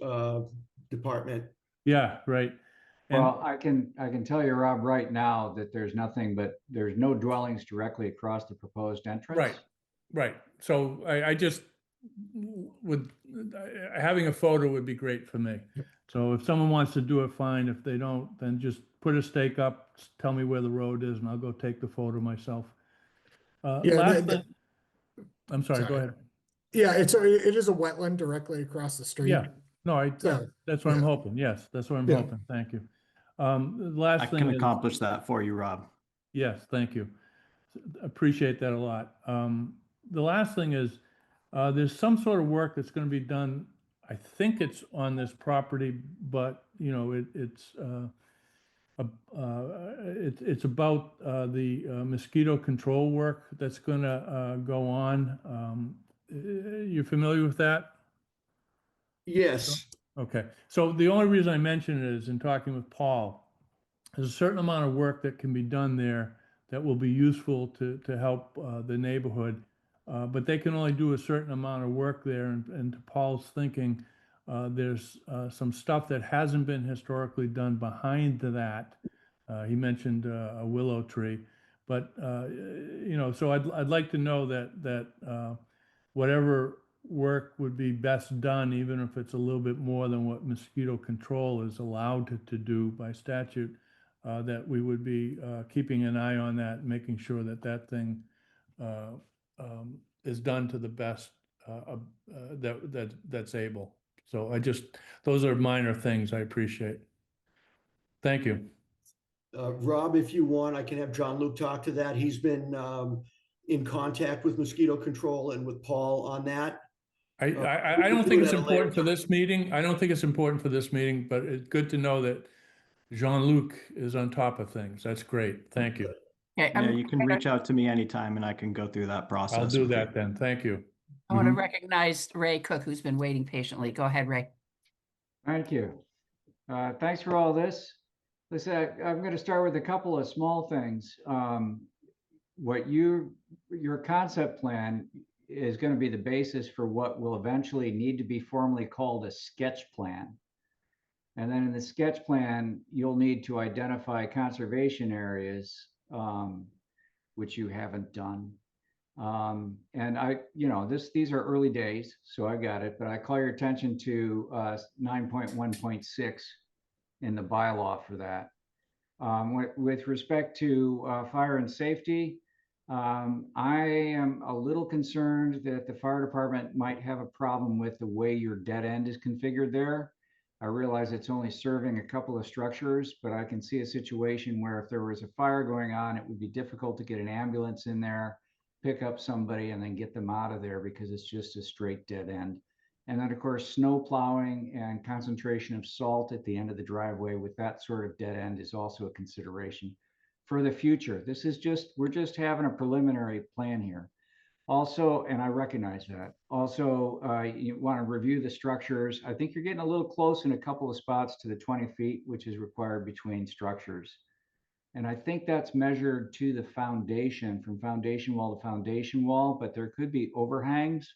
H: department.
E: Yeah, right. And
B: Well, I can tell you, Rob, right now that there's no dwellings directly across the proposed entrance.
E: right, right. So I just would, having a photo would be great for me. So if someone wants to do it, fine. If they don't, then just put a stake up, tell me where the road is, and I'll go take the photo myself.
I: Yeah,
E: Last thing, I'm sorry, go
I: sorry.
E: ahead.
I: Yeah, it is a wetland directly across the street.
E: Yeah, no,
I: So,
E: that's what I'm
I: yeah.
E: hoping. Yes, that's what I'm
I: Yeah.
E: hoping. Thank you. The last
J: I
E: thing
J: can
E: is,
J: accomplish that for you, Rob.
E: yes, thank you. Appreciate that a lot. The last thing is, there's some sort of work that's going to be done. I think it's on this property, but it's about the mosquito control work that's going to go on. You familiar with that?
H: Yes.
E: Okay. So the only reason I mention it is in talking with Paul, there's a certain amount of work that can be done there that will be useful to help the neighborhood. But they can only do a certain amount of work there. And to Paul's thinking, there's some stuff that hasn't been historically done behind that. He mentioned a willow tree. But, so I'd like to know that whatever work would be best done, even if it's a little bit more than what mosquito control is allowed to do by statute, that we would be keeping an eye on that, making sure that thing is done to the best that's able. So those are minor things I appreciate. Thank you.
H: Rob, if you want, I can have John Luke talk to that. He's been in contact with mosquito control and with Paul on that.
E: I don't think it's important for this meeting. I don't think it's important for this meeting, but it's good to know that Jean-Luc is on top of things. That's great. Thank you.
A: Okay,
J: Yeah, you can reach out to me anytime and I can go through that process.
E: I'll do
J: with you.
E: that then. Thank you.
A: I want to
B: Mhm.
A: recognize Ray Cook, who's been waiting patiently. Go ahead, Ray.
B: Thank you. Thanks for all this. Listen, I'm going to start with a couple of small things. Your concept plan is going to be the basis for what will eventually need to be formally called a sketch plan. And then in the sketch plan, you'll need to identify conservation areas which you haven't done. And these are early days, so I got it, but I call your attention to 9.1.6 in the bylaw for that. With respect to fire and safety, I am a little concerned that the fire department might have a problem with the way your dead end is configured there. I realize it's only serving a couple of structures, but I can see a situation where if there was a fire going on, it would be difficult to get an ambulance in there, pick up somebody, and then get them out of there because it's just a straight dead end. And then, of course, snow plowing and concentration of salt at the end of the driveway with that sort of dead end is also a consideration for the future. We're just having a preliminary plan here. Also, and I recognize that. Also, you want to review the structures. I think you're getting a little close in a couple of spots to the 20 feet, which is required between structures. And I think that's measured to the foundation, from foundation wall to foundation wall, but there could be overhangs.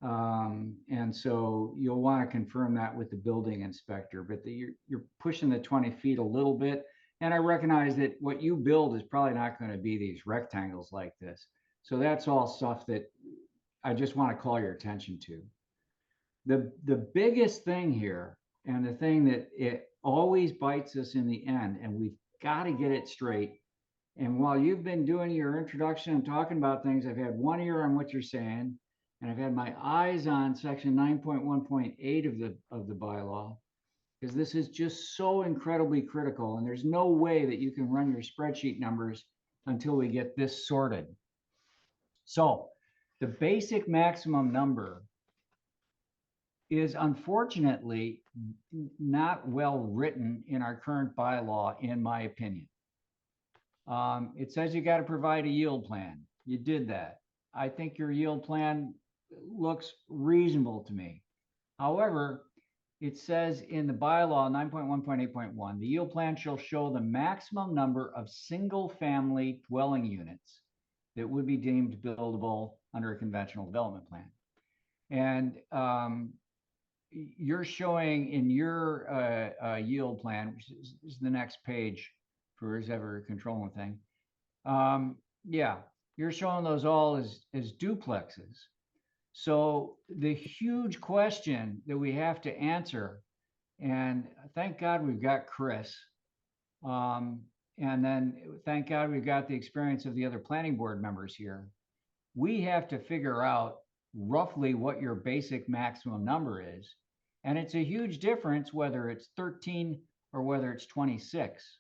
B: And so you'll want to confirm that with the building inspector, but you're pushing the 20 feet a little bit. And I recognize that what you build is probably not going to be these rectangles like this. So that's all stuff that I just want to call your attention to. The biggest thing here, and the thing that it always bites us in the end, and we've got to get it straight. And while you've been doing your introduction and talking about things, I've had one ear on what you're saying, and I've had my eyes on section 9.1.8 of the bylaw, because this is just so incredibly critical. And there's no way that you can run your spreadsheet numbers until we get this sorted. So the basic maximum number is unfortunately not well written in our current bylaw, in my opinion. It says you got to provide a yield plan. You did that. I think your yield plan looks reasonable to me. However, it says in the bylaw 9.1.8.1, the yield plan shall show the maximum number of single-family dwelling units that would be deemed buildable under a conventional development plan. And you're showing in your yield plan, which is the next page for who's ever controlling the thing. Yeah, you're showing those all as duplexes. So the huge question that we have to answer, and thank God we've got Chris, and then thank God we've got the experience of the other planning board members here. We have to figure out roughly what your basic maximum number is. And it's a huge difference whether it's 13 or whether it's 26.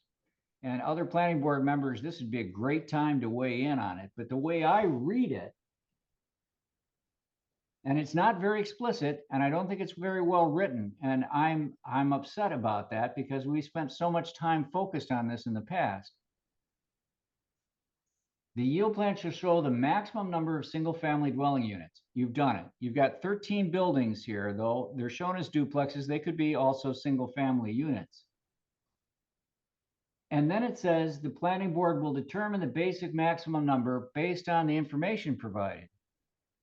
B: And other planning board members, this would be a great time to weigh in on it. But the way I read it, and it's not very explicit, and I don't think it's very well written. And I'm upset about that because we spent so much time focused on this in the past. The yield plan shall show the maximum number of single-family dwelling units. You've done it. You've got 13 buildings here, though they're shown as duplexes. They could be also single-family units. And then it says the planning board will determine the basic maximum number based on the information provided.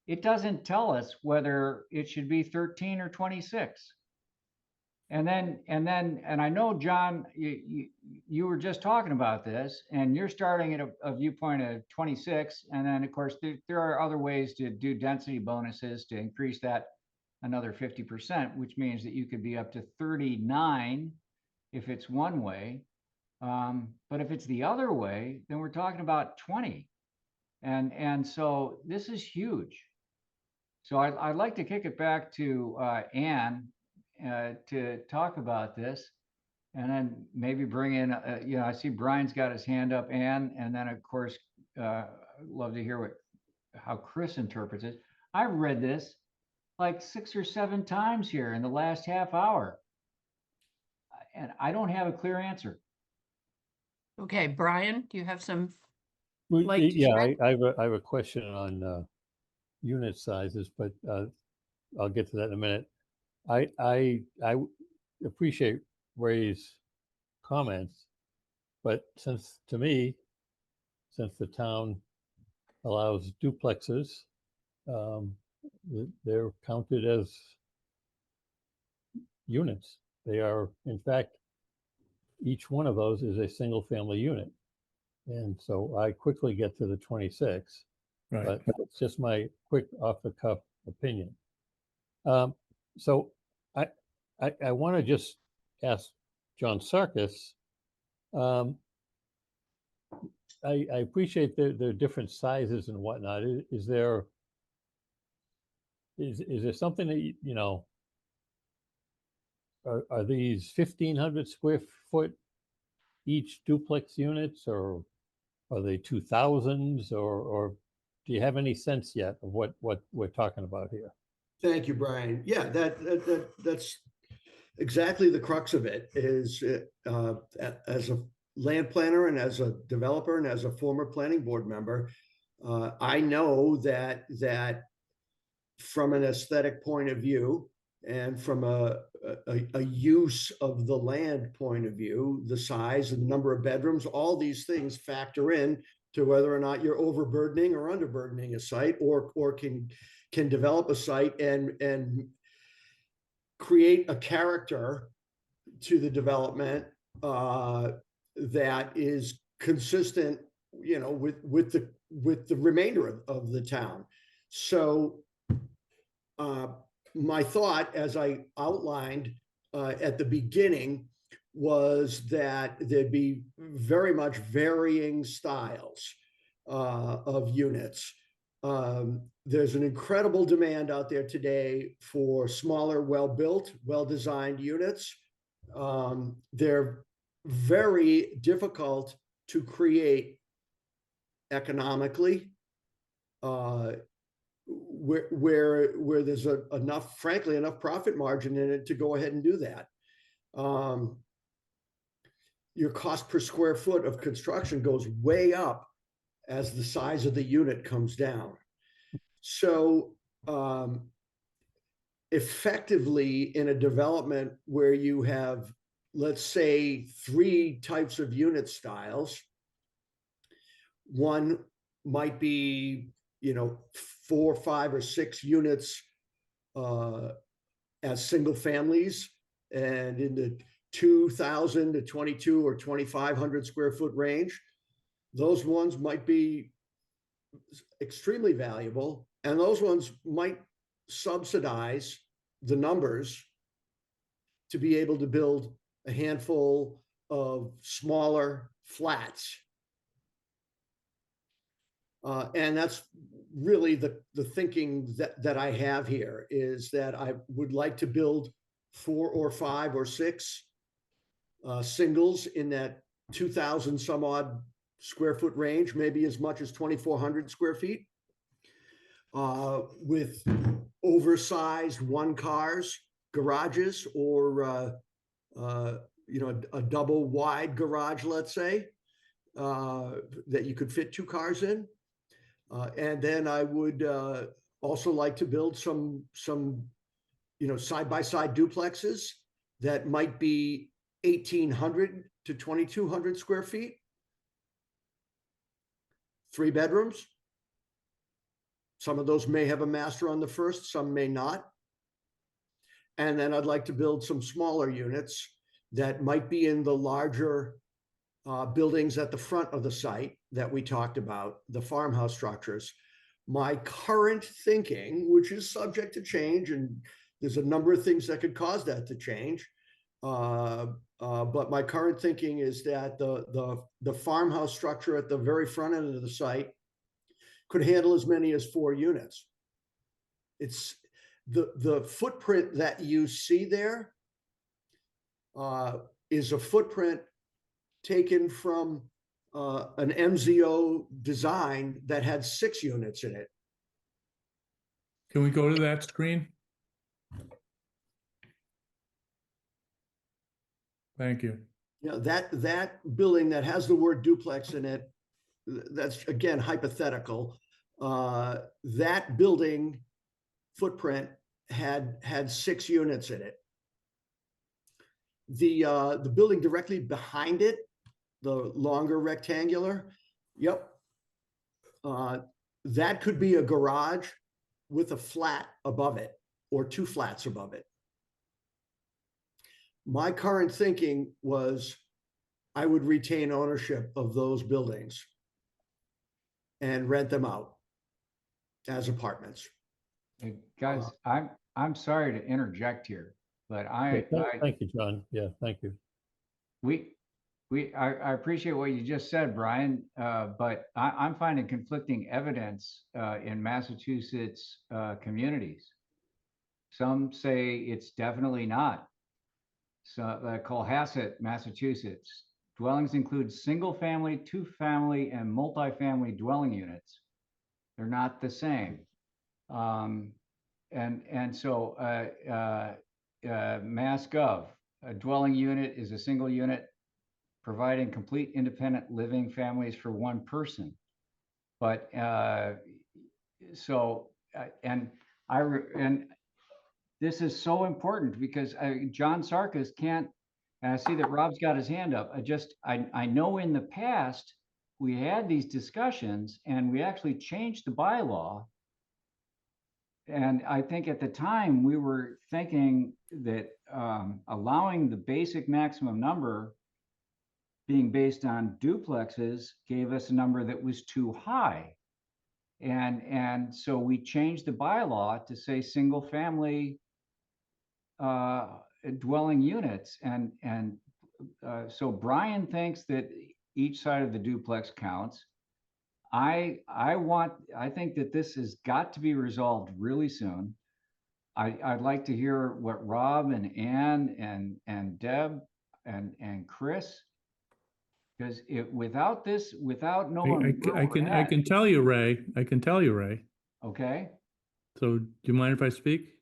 B: It doesn't tell us whether it should be 13 or 26. And I know, John, you were just talking about this, and you're starting at a viewpoint of 26. And then, of course, there are other ways to do density bonuses to increase that another 50%, which means that you could be up to 39 if it's one way. But if it's the other way, then we're talking about 20. And so this is huge. So I'd like to kick it back to Ann to talk about this, and then maybe bring in, I see Brian's got his hand up, Ann, and then of course, love to hear how Chris interprets it. I've read this like 6 or 7 times here in the last half hour, and I don't have a clear answer.
A: Okay, Brian, do you have some?
D: Well,
A: Like to
D: yeah,
A: share?
D: I have a question on unit sizes, but I'll get to that in a minute. I appreciate Ray's comments, but since the town allows duplexes, they're counted as units. They are, in fact, each one of those is a single family unit. And so I quickly get to the 26,
E: Right.
D: but it's just my quick off the cuff opinion. So I want to just ask John Sarkis. I appreciate the different sizes and whatnot. Is there something that you know? Are these 1,500 square foot each duplex units, or are they 2,000s, or do you have any sense yet of what we're talking about here?
H: Thank you, Brian. Yeah, that's exactly the crux of it. Is as a land planner and as a developer and as a former planning board member, I know that from an aesthetic point of view and from a use of the land point of view, the size and the number of bedrooms, all these things factor in to whether or not you're overburdening or underburdening a site, or can develop a site and create a character to the development that is consistent, you know, with the remainder of the town. So my thought, as I outlined at the beginning, was that there'd be very much varying styles of units. There's an incredible demand out there today for smaller, well-built, well-designed units. They're very difficult to create economically, where there's enough, frankly, enough profit margin in it to go ahead and do that. Your cost per square foot of construction goes way up as the size of the unit comes down. So effectively, in a development where you have, let's say, 3 types of unit styles, one might be, you know, 4, 5, or 6 units as single families, and in the 2,000 to 22 or 2,500 square foot range, those ones might be extremely valuable, and those ones might subsidize the numbers to be able to build a handful of smaller flats. And that's really the thinking that I have here, is that I would like to build 4 or 5 or 6 singles in that 2,000 some odd square foot range, maybe as much as 2,400 square feet, with oversized 1-cars garages, or you know, a double wide garage, let's say, that you could fit 2 cars in. And then I would also like to build some you know, side-by-side duplexes that might be 1,800 to 2,200 square feet, 3 bedrooms. Some of those may have a master on the first, some may not. And then I'd like to build some smaller units that might be in the larger buildings at the front of the site that we talked about, the farmhouse structures. My current thinking, which is subject to change, and there's a number of things that could cause that to change, but my current thinking is that the farmhouse structure at the very front end of the site could handle as many as 4 units. It's the footprint that you see there is a footprint taken from an MZO design that had 6 units in it.
E: Can we go to that screen? Thank you.
H: You know, that building that has the word duplex in it, that's again hypothetical. That building footprint had 6 units in it. The building directly behind it, the longer rectangular, yep, that could be a garage with a flat above it, or 2 flats above it. My current thinking was, I would retain ownership of those buildings and rent them out as apartments.
B: Hey, guys, I'm sorry to interject here, but
D: Thank you, John. Yeah, thank you.
B: I appreciate what you just said, Brian, but I'm finding conflicting evidence in Massachusetts communities. Some say it's definitely not. So Cohasset, Massachusetts, dwellings include single family, two family, and multifamily dwelling units. They're not the same. And so MassGov, a dwelling unit is a single unit providing complete independent living families for one person. But and this is so important because John Sarkis can't, and I see that Rob's got his hand up. I know in the past we had these discussions and we actually changed the bylaw. And I think at the time we were thinking that allowing the basic maximum number being based on duplexes gave us a number that was too high. And so we changed the bylaw to say single family dwelling units. And so Brian thinks that each side of the duplex counts. I think that this has got to be resolved really soon. I'd like to hear what Rob and Ann and Deb and Chris, because without this, without knowing where we're
E: I
B: at,
E: can tell you, Ray. I can tell you, Ray.
B: okay?
E: So do you mind if I speak?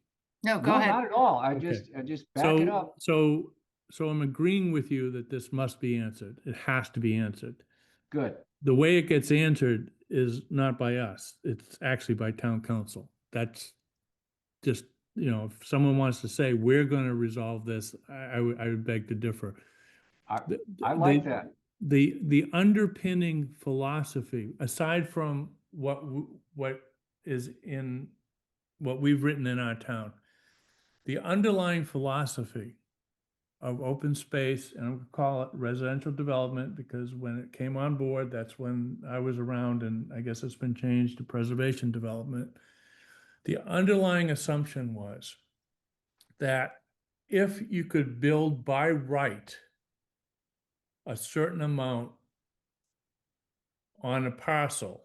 A: No, go
B: No,
A: ahead.
B: not at all. I
E: Okay.
B: just back it up.
E: So I'm agreeing with you that this must be answered. It has to be answered.
B: Good.
E: The way it gets answered is not by us. It's actually by town council. That's just, if someone wants to say, we're going to resolve this, I would beg to differ.
B: I like that.
E: The underpinning philosophy, aside from what is in what we've written in our town, the underlying philosophy of open space, and I'm going to call it residential development because when it came on board, that's when I was around, and I guess it's been changed to preservation development. The underlying assumption was that if you could build by right a certain amount on a parcel,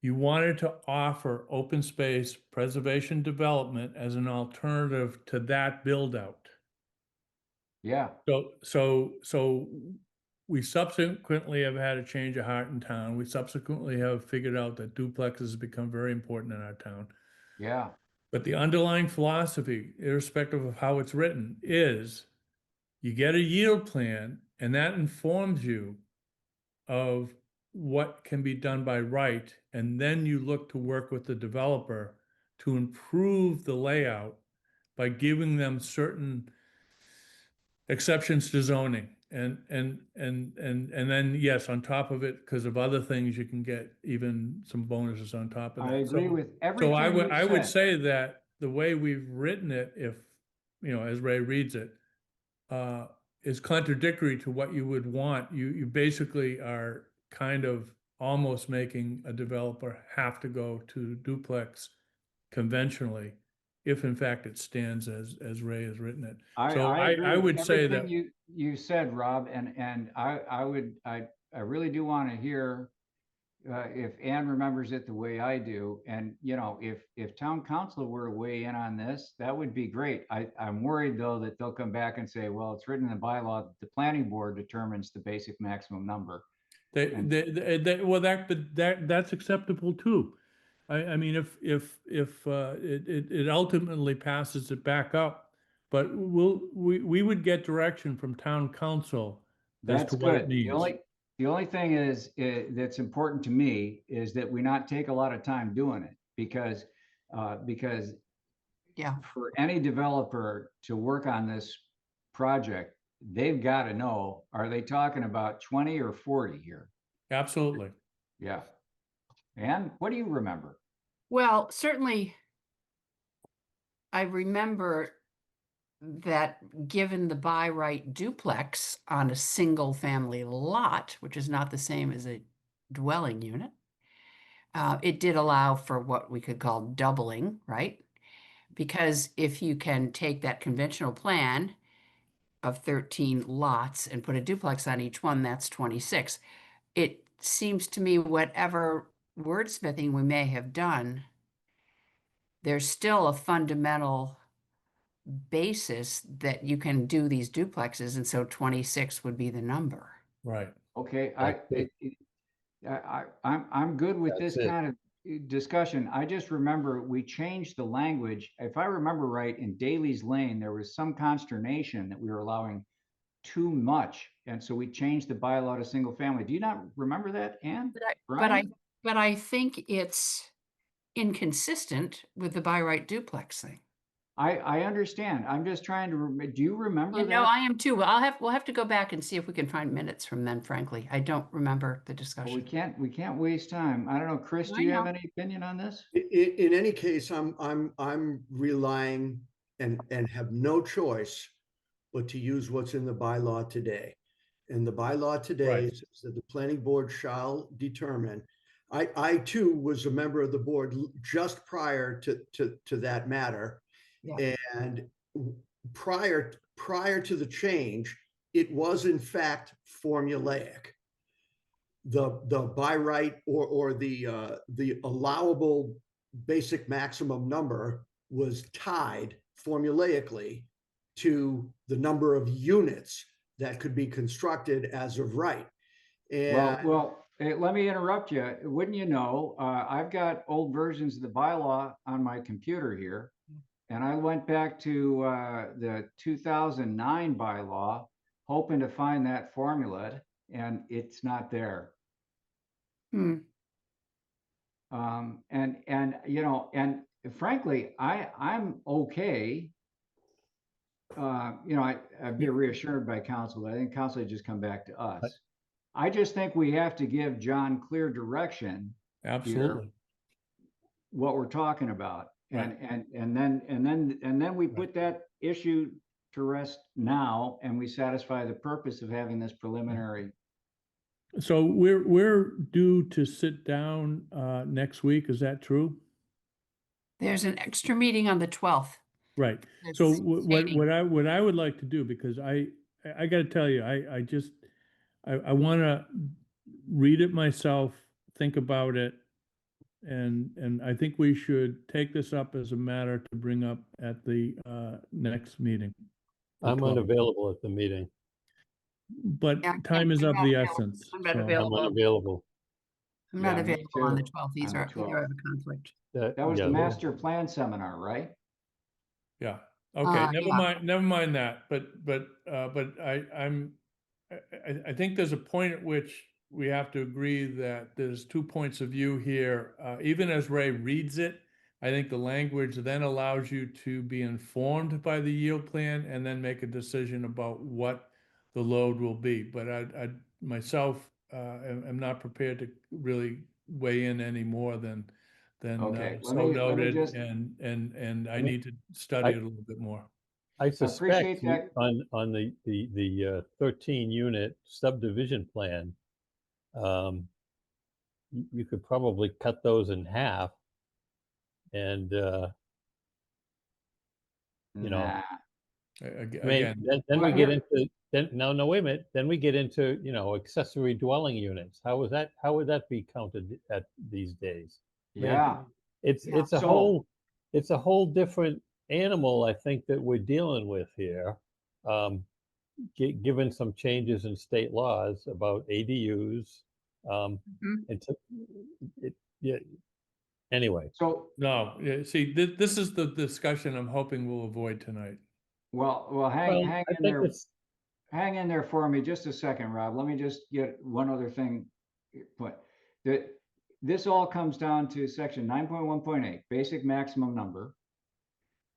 E: you wanted to offer open space preservation development as an alternative to that build out.
B: Yeah.
E: So we subsequently have had a change of heart in town. We subsequently have figured out that duplexes have become very important in our town.
B: Yeah.
E: But the underlying philosophy, irrespective of how it's written, is you get a yield plan and that informs you of what can be done by right. And then you look to work with the developer to improve the layout by giving them certain exceptions to zoning. And then, yes, on top of it, because of other things, you can get even some bonuses on top of that.
B: I agree with
E: So
B: everything
E: I
B: you
E: would
B: said.
E: say that the way we've written it, if, as Ray reads it, is contradictory to what you would want. You basically are kind of almost making a developer have to go to duplex conventionally, if in fact it stands as Ray has written it. So
B: I agree
E: I
B: with
E: would say that
B: everything you said, Rob, and I really do want to hear if Ann remembers it the way I do. And if town council were to weigh in on this, that would be great. I'm worried though that they'll come back and say, well, it's written in the bylaw that the planning board determines the basic maximum number.
E: well, that's acceptable too. I mean, if it ultimately passes it back up, but we would get direction from town council as
B: That's
E: to what it
B: good.
E: needs.
B: The only thing is that's important to me is that we not take a lot of time doing it because
A: Yeah.
B: for any developer to work on this project, they've got to know, are they talking about 20 or 40 here?
E: Absolutely.
B: Yeah. And what do you remember?
A: Well, certainly I remember that given the by right duplex on a single family lot, which is not the same as a dwelling unit, it did allow for what we could call doubling, right? Because if you can take that conventional plan of 13 lots and put a duplex on each one, that's 26. It seems to me whatever wordsmithing we may have done, there's still a fundamental basis that you can do these duplexes, and so 26 would be the number.
E: Right.
B: Okay,
D: That's it.
B: I'm good with
D: That's
B: this
D: it.
B: kind of discussion. I just remember we changed the language. If I remember right, in Daly's Lane, there was some consternation that we were allowing too much. And so we changed the bylaw to single family. Do you not remember that, Ann? Brian?
A: But I think it's inconsistent with the by right duplex thing.
B: I understand. I'm just trying to, do you remember
A: Yeah, no,
B: that?
A: I am too. We'll have to go back and see if we can find minutes from then, frankly. I don't remember the
B: Well, we
A: discussion.
B: can't waste time. I don't know, Chris, do
A: I
B: you have
A: know.
B: any opinion on this?
H: In any case, I'm relying and have no choice but to use what's in the bylaw today. And the bylaw today
E: Right.
H: says that the planning board shall determine. I too was a member of the board just prior to that matter.
A: Yeah.
H: And prior to the change, it was in fact formulaic. The by right or the allowable basic maximum number was tied formulaically to the number of units that could be constructed as of right.
B: Well, let me interrupt you. Wouldn't you know, I've got old versions of the bylaw on my computer here. And I went back to the 2009 bylaw, hoping to find that formula, and it's not there.
A: Hmm.
B: And you know, and frankly, I'm okay. You know, I'd be reassured by council, but I think council had just come back to us. I just think we have to give John clear direction here,
E: Absolutely.
B: what we're talking about.
E: Right.
B: And then we put that issue to rest now, and we satisfy the purpose of having this preliminary.
E: So we're due to sit down next week. Is that true?
A: There's an extra meeting on the 12th.
E: Right.
A: That's
E: So
A: stating-
E: what I would like to do, because I got to tell you, I want to read it myself, think about it, and I think we should take this up as a matter to bring up at the next meeting. the
D: I'm
E: 12th.
D: unavailable at the meeting.
E: But
A: Yeah,
E: time is
A: I'm
E: of
A: not
E: the
A: available.
E: essence.
A: I'm not
E: so-
D: I'm
A: available.
D: unavailable.
A: I'm not
B: Yeah, me
A: available on the
B: too,
A: 12th.
B: on the
A: Either I
B: 12th.
A: have a conflict.
B: That was
D: yeah,
B: the master plan seminar, right?
E: Yeah, okay,
A: Yeah.
E: never mind that, but I think there's a point at which we have to agree that there's 2 points of view here. Even as Ray reads it, I think the language then allows you to be informed by the yield plan and then make a decision about what the load will be. But I myself am not prepared to really weigh in any more than
B: Okay, let
E: so
B: me
E: noted,
B: just-
E: and I
D: me-
E: need to study it a little bit more.
D: I suspect
B: appreciate that.
D: on the 13 unit subdivision plan, you could probably cut those in half. And you know,
B: Nah.
D: I mean,
E: Again,
D: then we
B: Well,
D: get
B: here-
D: into no, wait a minute. Then we get into, you know, accessory dwelling units. How would that be counted at these days? Man,
B: Yeah,
D: It's
A: Yeah.
D: it's a whole different animal, I think, that we're dealing with here. Given some changes in state laws about ADUs,
A: Mhm.
D: yeah. Anyway,
B: so,
E: no, yeah, see, this is the discussion I'm hoping we'll avoid tonight.
B: well, hang
D: I
B: in
D: think
B: there.
D: it's
B: Hang in there for me just a second, Rob. Let me just get one other thing put. This all comes down to section 9.1.8, basic maximum number.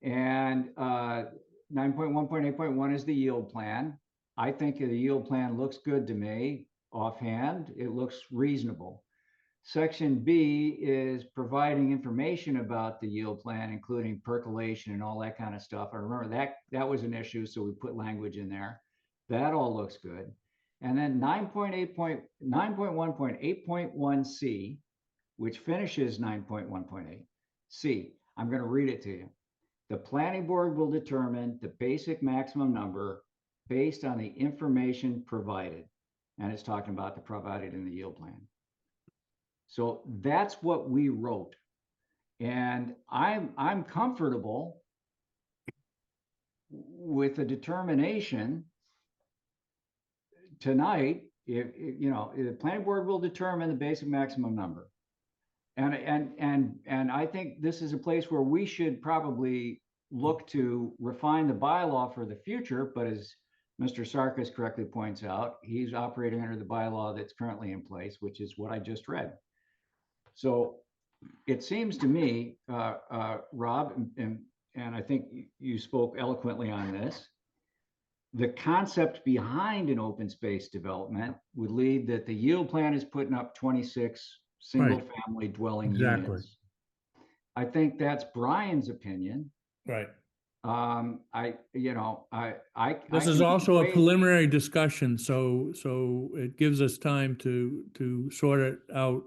B: And 9.1.8.1 is the yield plan. I think the yield plan looks good to me offhand. It looks reasonable. Section B is providing information about the yield plan, including percolation and all that kind of stuff. I remember that was an issue, so we put language in there. That all looks good. And then 9.1.8.1C, which finishes 9.1.8 C. I'm going to read it to you. The planning board will determine the basic maximum number based on the information provided. And it's talking about the provided in the yield plan. So that's what we wrote. And I'm comfortable with the determination tonight, if the planning board will determine the basic maximum number. And I think this is a place where we should probably look to refine the bylaw for the future, but as Mr. Sarkis correctly points out, he's operating under the bylaw that's currently in place, which is what I just read. So it seems to me, Rob, and I think you spoke eloquently on this, the concept behind an open space development would lead that the yield plan is putting up 26 single family dwelling
E: Exactly.
B: units. I think that's Brian's opinion.
E: Right.
B: This
E: This is also a preliminary discussion, so it gives us time to sort it out.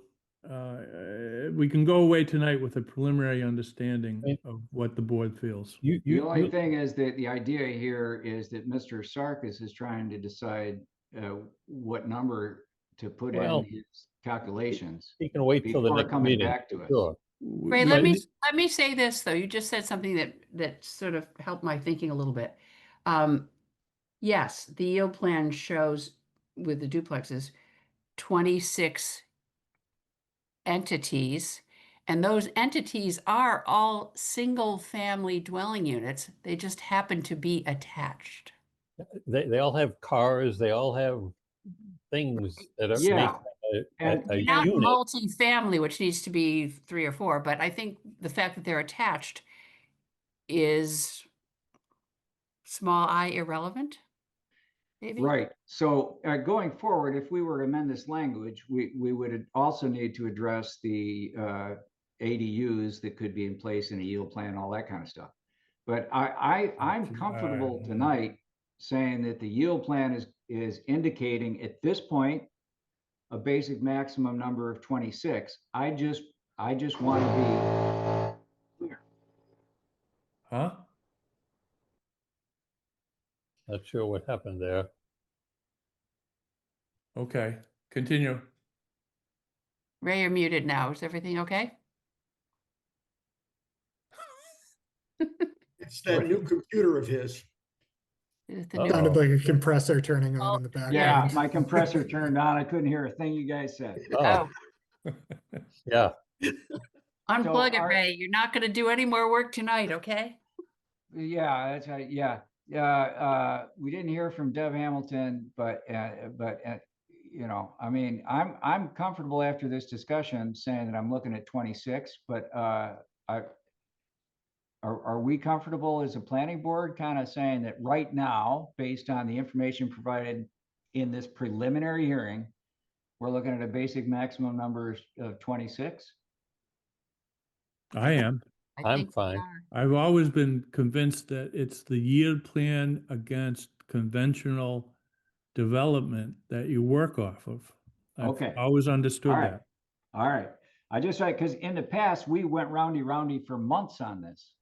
E: We can go away tonight with a preliminary understanding of what the board feels.
B: The only thing is that the idea here is that Mr. Sarkis is trying to decide what number to put in his calculations.
D: He can wait till the
B: before
D: next
B: coming
D: meeting.
B: back to us.
D: Sure.
A: Ray, let me say this though. You just said something that sort of helped my thinking a little bit. Yes, the yield plan shows with the duplexes 26 entities, and those entities are all single family dwelling units. They just happen to be attached.
D: They all have cars, they all have things that are
B: Yeah.
D: make a
A: Not
D: unit.
A: multi-family, which needs to be 3 or 4, but I think the fact that they're attached is small I irrelevant. Maybe?
B: Right. So going forward, if we were to amend this language, we would also need to address the ADUs that could be in place in a yield plan, all that kind of stuff. But I'm comfortable tonight saying that the yield plan is indicating at this point a basic maximum number of 26. I just want to be clear.
E: Huh?
D: Not sure what happened there.
E: Okay, continue.
A: Ray, you're muted now. Is everything okay?
H: It's that new computer of his.
A: Is it the new-
I: Sounded like a compressor turning on in the
B: Yeah,
I: background.
B: my compressor turned on. I couldn't hear a thing you guys said.
D: Oh, yeah.
A: Unplug it,
B: our-
A: Ray. You're not going to do any more work tonight, okay?
B: Yeah, that's right. Yeah. We didn't hear from Deb Hamilton, but I mean, I'm comfortable after this discussion saying that I'm looking at 26, but are we comfortable as a planning board kind of saying that right now, based on the information provided in this preliminary hearing, we're looking at a basic maximum number of 26?
E: I am.
A: I
D: I'm
A: think we
D: fine.
A: are.
E: I've always been convinced that it's the yield plan against conventional development that you work off of. I've
B: Okay.
E: always understood
B: All right.
E: that.
B: All right. I just like, because in the past, we went roundy for months on this.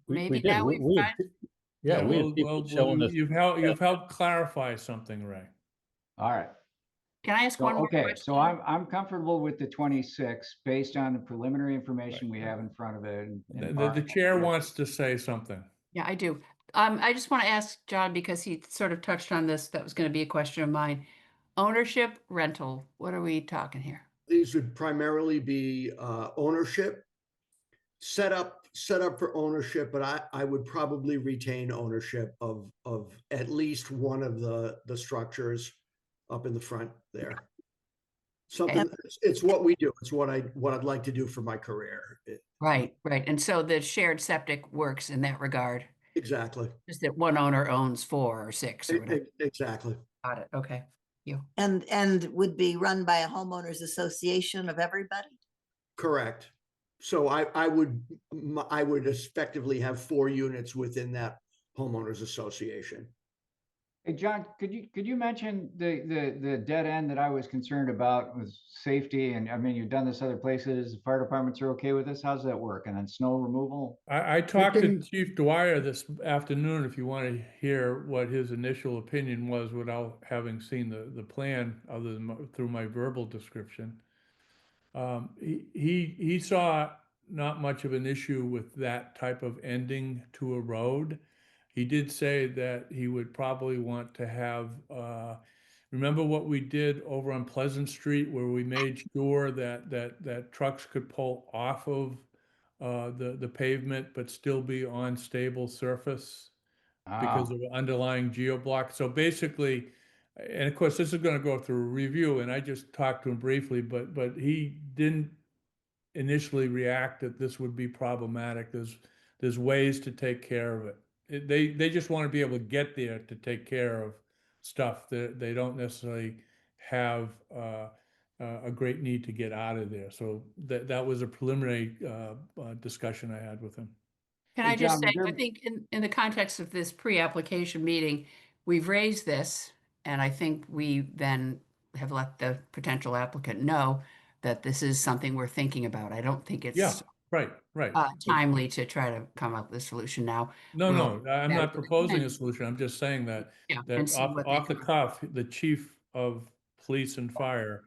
A: Maybe
D: did.
A: now we've
D: we had-
A: got-
D: Yeah, we had people showing us.
E: You've helped clarify something, Ray.
B: All right.
A: Can I ask
B: So,
A: one more
B: okay,
A: question?
B: so I'm comfortable with the 26 based on the preliminary information we have in front of it.
E: The chair wants to say something.
A: Yeah, I do. I just want to ask John, because he sort of touched on this, that was going to be a question of mine. Ownership, rental, what are we talking here?
H: These would primarily be ownership, set up for ownership, but I would probably retain ownership of at least one of the structures up in the front there. Something, it's what we do. It's what I'd like to do for my career.
A: Right. And so the shared septic works in that regard.
H: Exactly.
A: Just that one owner owns 4 or 6 or whatever.
H: Exactly.
A: Got it. Okay. You.
C: And would be run by a homeowners association of everybody?
H: Correct. So I would effectively have 4 units within that homeowners association.
B: Hey, John, could you mention the dead end that I was concerned about with safety? And I mean, you've done this other places, the fire departments are okay with this? How's that work? And then snow removal?
E: I talked to
I: can-
E: Chief Dwyer this afternoon, if you want to hear what his initial opinion was without having seen the plan, other than through my verbal description. He saw not much of an issue with that type of ending to a road. He did say that he would probably want to have, remember what we did over on Pleasant Street where we made sure that trucks could pull off of the pavement but still be on stable surface because
B: Ah,
E: of underlying geoblock. So basically, and of course, this is going to go through a review, and I just talked to him briefly, but he didn't initially react that this would be problematic. There's ways to take care of it. They just want to be able to get there to take care of stuff that they don't necessarily have a great need to get out of there. So that was a preliminary discussion I had with him.
A: Can
B: Hey,
A: I just
B: John,
A: say, I think in the context of this pre-application meeting, we've raised this, and I think we then have let the potential applicant know that this is something we're thinking about. I don't think
E: Yeah,
A: it's
E: right.
A: timely to try to come up with a solution now.
E: No,
A: We'll
E: no, I'm
A: chat
E: not
A: with
E: proposing
A: him
E: a solution. I'm just saying that,
A: Yeah,
E: that
A: and see what they
E: off the
A: come up
E: cuff, the chief of police and fire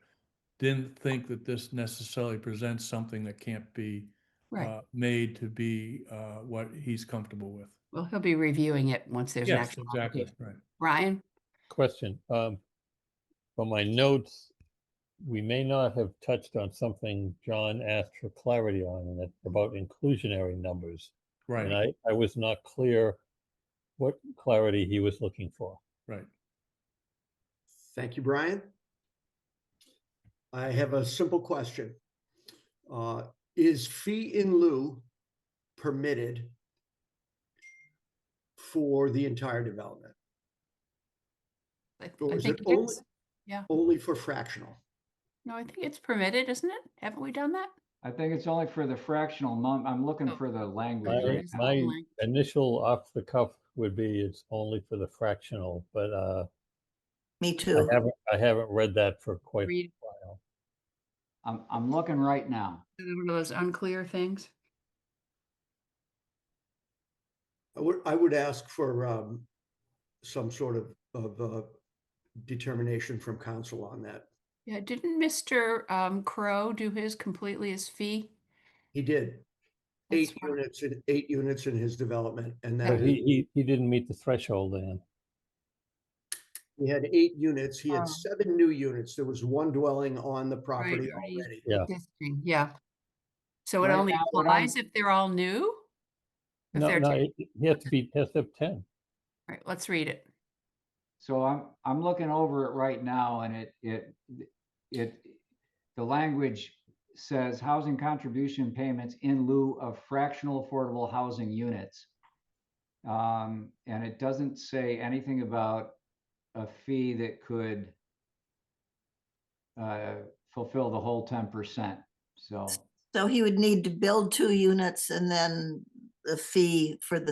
E: didn't think that this necessarily presents something that can't be
A: Right.
E: made to be what he's comfortable with.
A: Well, he'll be reviewing it once there's an
E: Yes,
A: actual
E: exactly,
A: application.
E: right.
A: Ryan?
D: Question, from my notes, we may not have touched on something John asked for clarity on, and that's about inclusionary numbers. And
E: Right,
D: I was not clear what clarity he was looking for.
E: right.
H: Thank you, Brian. I have a simple question. Is fee in lieu permitted for the entire development? Or
A: I
H: is
A: think
H: it
A: it
H: only,
A: is. Yeah.
H: only for fractional?
A: No, I think it's permitted, isn't it? Haven't we done that?
B: I think it's only for the fractional. I'm looking
A: Oh.
B: for the language
A: there
D: My,
B: right
A: is
B: now.
D: my
A: only.
D: initial off the cuff would be it's only for the fractional, but
C: Me too.
D: I haven't read that for quite a
A: Read
D: while.
B: I'm looking right now.
A: one of those unclear things.
H: I would ask for some sort of determination from council on that.
A: Yeah, didn't Mr. Crow do his completely as fee?
H: He did
A: That's
H: 8 units in his development, and
A: Yeah.
H: that
D: But he didn't meet the threshold then.
H: he had 8 units. He had
A: Oh.
H: 7 new units. There was 1 dwelling on the property
A: already
H: already.
D: Yeah.
A: existing, yeah. So it
B: Right
A: only
B: now, what
A: applies
B: I'm-
A: if they're all new? If
D: No,
A: they're
D: no,
A: 10?
D: he has to have 10.
A: Right, let's read it.
B: So I'm looking over it right now, and the language says housing contribution payments in lieu of fractional affordable housing units. And it doesn't say anything about a fee that could fulfill the whole 10%.
C: So he would need to build 2 units and then the fee for the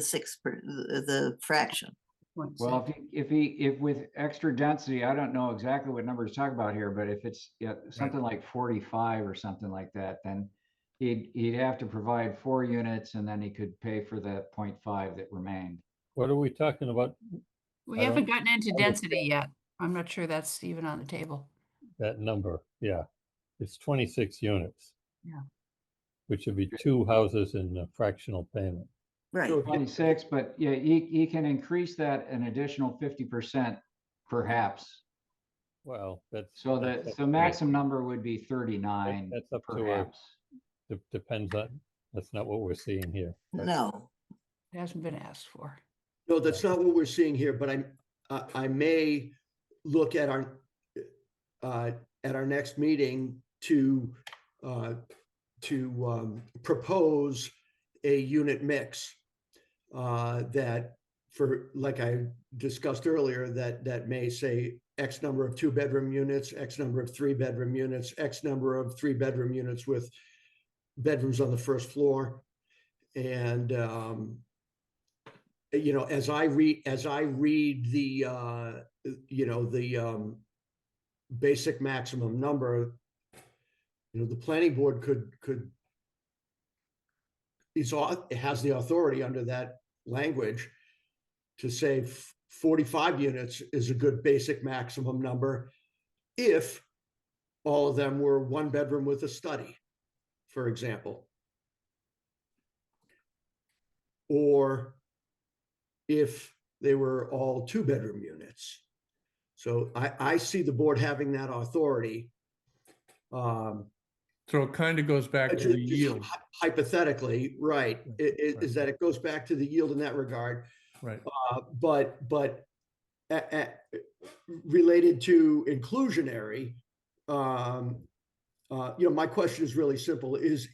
C: the fraction.
B: Well, if with extra density, I don't know exactly what number he's talking about here, but if it's something like 45 or something like that, then he'd have to provide 4 units, and then he could pay for the 0.5 that remained.
D: What are we talking about?
A: We
D: I don't
A: haven't gotten into
D: understand.
A: density yet. I'm not sure that's even on the table.
D: That number, yeah. It's 26 units.
A: Yeah.
D: Which would be 2 houses in a fractional payment.
C: Right.
H: So
B: 26, but yeah, he can increase that an additional 50% perhaps.
D: Well, that's.
B: So
D: that's
B: the
D: up to-
B: maximum number would be 39
D: That's up to a,
B: perhaps.
D: depends on, that's not what we're seeing here. but-
C: No.
A: It hasn't been asked for.
H: No, that's not what we're seeing here, but I may look at our next meeting to propose a unit mix that for, like I discussed earlier, that may say X number of 2-bedroom units, X number of 3-bedroom units, X number of 3-bedroom units with bedrooms on the first floor. And, you know, as I read the, you know, the basic maximum number, you know, the planning board it has the authority under that language to say 45 units is a good basic maximum number if all of them were 1-bedroom with a study, for example. Or if they were all 2-bedroom units. So I see the board having that authority.
E: So it kind of goes back to the yield.
H: Hypothetically, right, is
E: Right.
H: that it goes back to the yield in that regard.
E: Right.
H: But related to inclusionary, you know, my question is really simple: is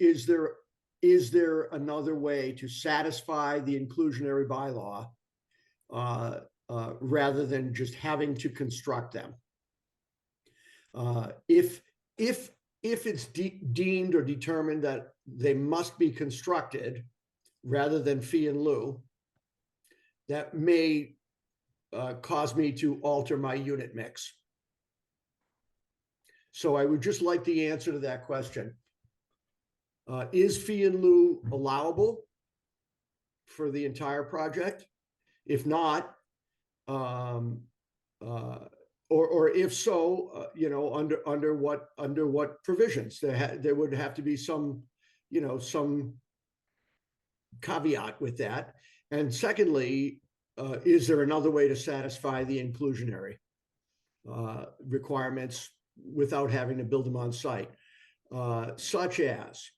H: there another way to satisfy the inclusionary bylaw rather than just having to construct them? If it's deemed or determined that they must be constructed rather than fee in lieu, that may cause me to alter my unit mix. So I would just like the answer to that question. Is fee in lieu allowable for the entire project? If not, or if so, you know, under what provisions? There would have to be some, you know, some caveat with that. And secondly, is there another way to satisfy the inclusionary requirements without having to build them on site? Such as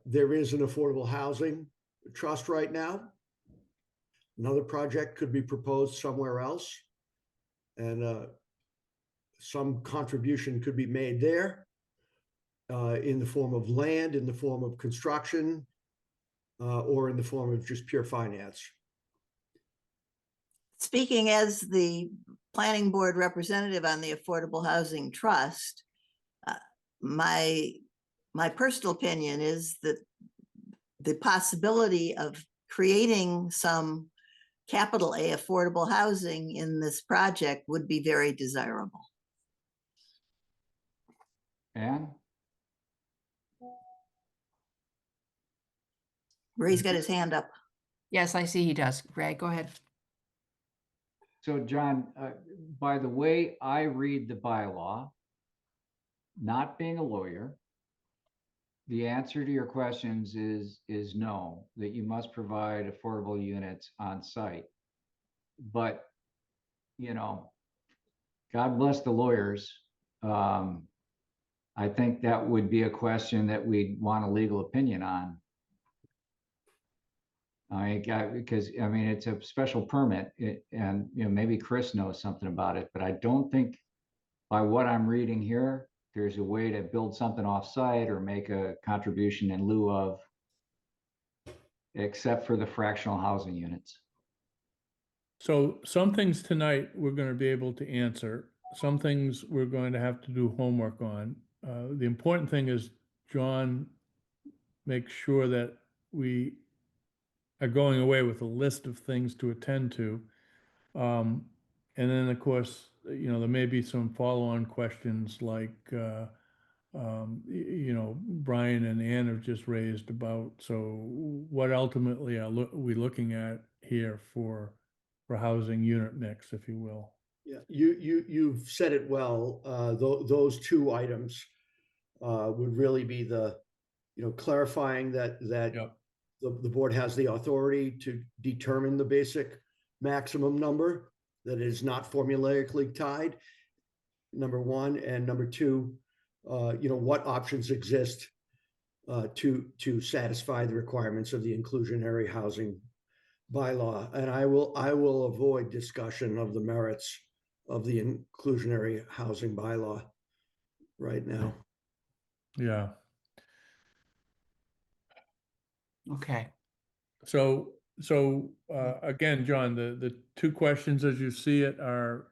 H: there is an affordable housing trust right now. Another project could be proposed somewhere else, and some contribution could be made there in the form of land, in the form of construction, or in the form of just pure finance.
C: Speaking as the planning board representative on the Affordable Housing Trust, my personal opinion is that the possibility of creating some capital A affordable housing in this project would be very desirable.
B: Anne?
C: Ray's got his hand up.
A: Yes, I see he does. Ray, go ahead.
B: So John, by the way I read the bylaw, not being a lawyer, the answer to your questions is no, that you must provide affordable units on site. But, you know, God bless the lawyers. I think that would be a question that we'd want a legal opinion on. Because I mean, it's a special permit, and you know, maybe Chris knows something about it, but I don't think by what I'm reading here, there's a way to build something off-site or make a contribution in lieu of, except for the fractional housing units.
E: So some things tonight we're going to be able to answer. Some things we're going to have to do homework on. The important thing is John makes sure that we are going away with a list of things to attend to. And then, of course, you know, there may be some follow-on questions like, you know, Brian and Ann have just raised about, so what ultimately are we looking at here for housing unit mix, if you will?
H: Yeah, you've said it well. Those two items would really be the, you know, clarifying that
E: Yep.
H: the board has the authority to determine the basic maximum number, that is not formulaically tied, number one, and number two, you know, what options exist to satisfy the requirements of the inclusionary housing bylaw. And I will avoid discussion of the merits of the inclusionary housing bylaw right now.
E: Yeah.
A: Okay.
E: So So, again, John, the two questions as you see it are,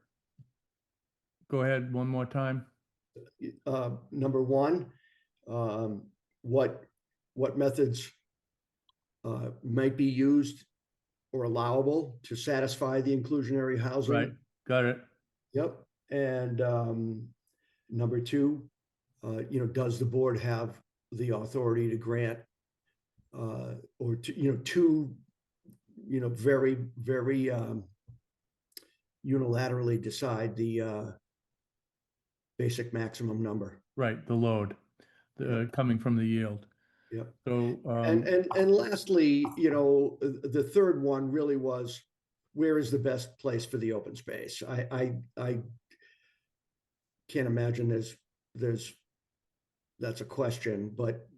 E: go ahead one more time.
H: Number one, um, what methods might be used or allowable to satisfy the inclusionary housing?
E: Right, got it.
H: Yep. And number two, does the board have the authority to grant or to, two, very, very unilaterally decide the basic maximum number?
E: Right, the load, coming from the yield.
H: Yep.
E: So,
H: And lastly, the third one really was, where is the best place for the open space? I can't imagine that's a question, but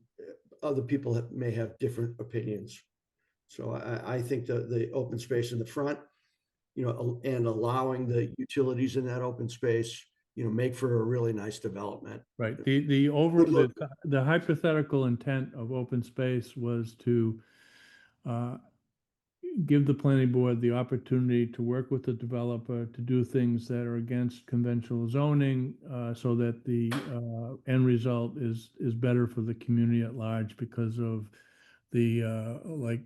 H: other people may have different opinions. So I think the open space in the front, and allowing the utilities in that open space, make for a really nice development.
E: right, the hypothetical intent of open space was to give the planning board the opportunity to work with the developer to do things that are against conventional zoning, so that the end result is better for the community at large because of the like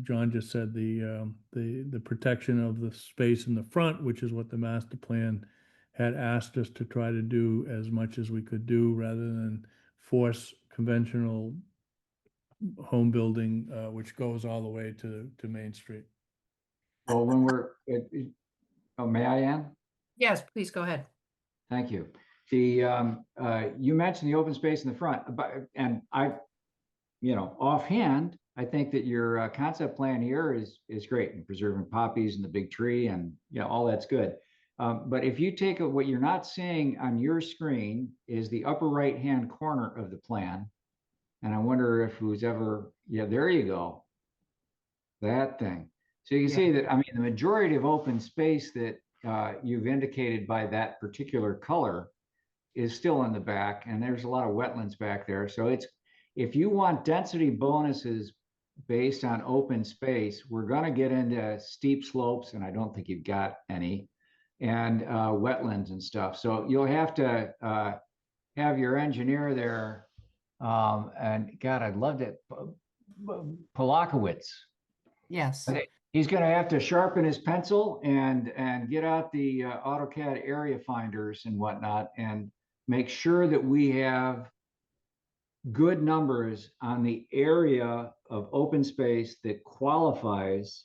E: John just said, the protection of the space in the front, which is what the master plan had asked us to try to do as much as we could do, rather than force conventional home building, which goes all the way to Main Street.
B: Well, when oh, may I, Ann?
A: Yes, please go ahead.
B: Thank you. You mentioned the open space in the front, and offhand, I think that your concept plan here is great, and preserving poppies and the big tree, and all that's good. But if you take what you're not seeing on your screen is the upper right-hand corner of the plan, and I wonder if who's ever, there you go, that thing. So you can see that, I mean, the majority of open space that you've indicated by that particular color is still in the back, and there's a lot of wetlands back there. So if you want density bonuses based on open space, we're going to get into steep slopes, and I don't think you've got any, and wetlands and stuff. So you'll have to have your engineer there, and God, I'd love to, Polakowitz.
A: Yes.
B: He's going to have to sharpen his pencil and get out the AutoCAD area finders and whatnot, and make sure that we have good numbers on the area of open space that qualifies,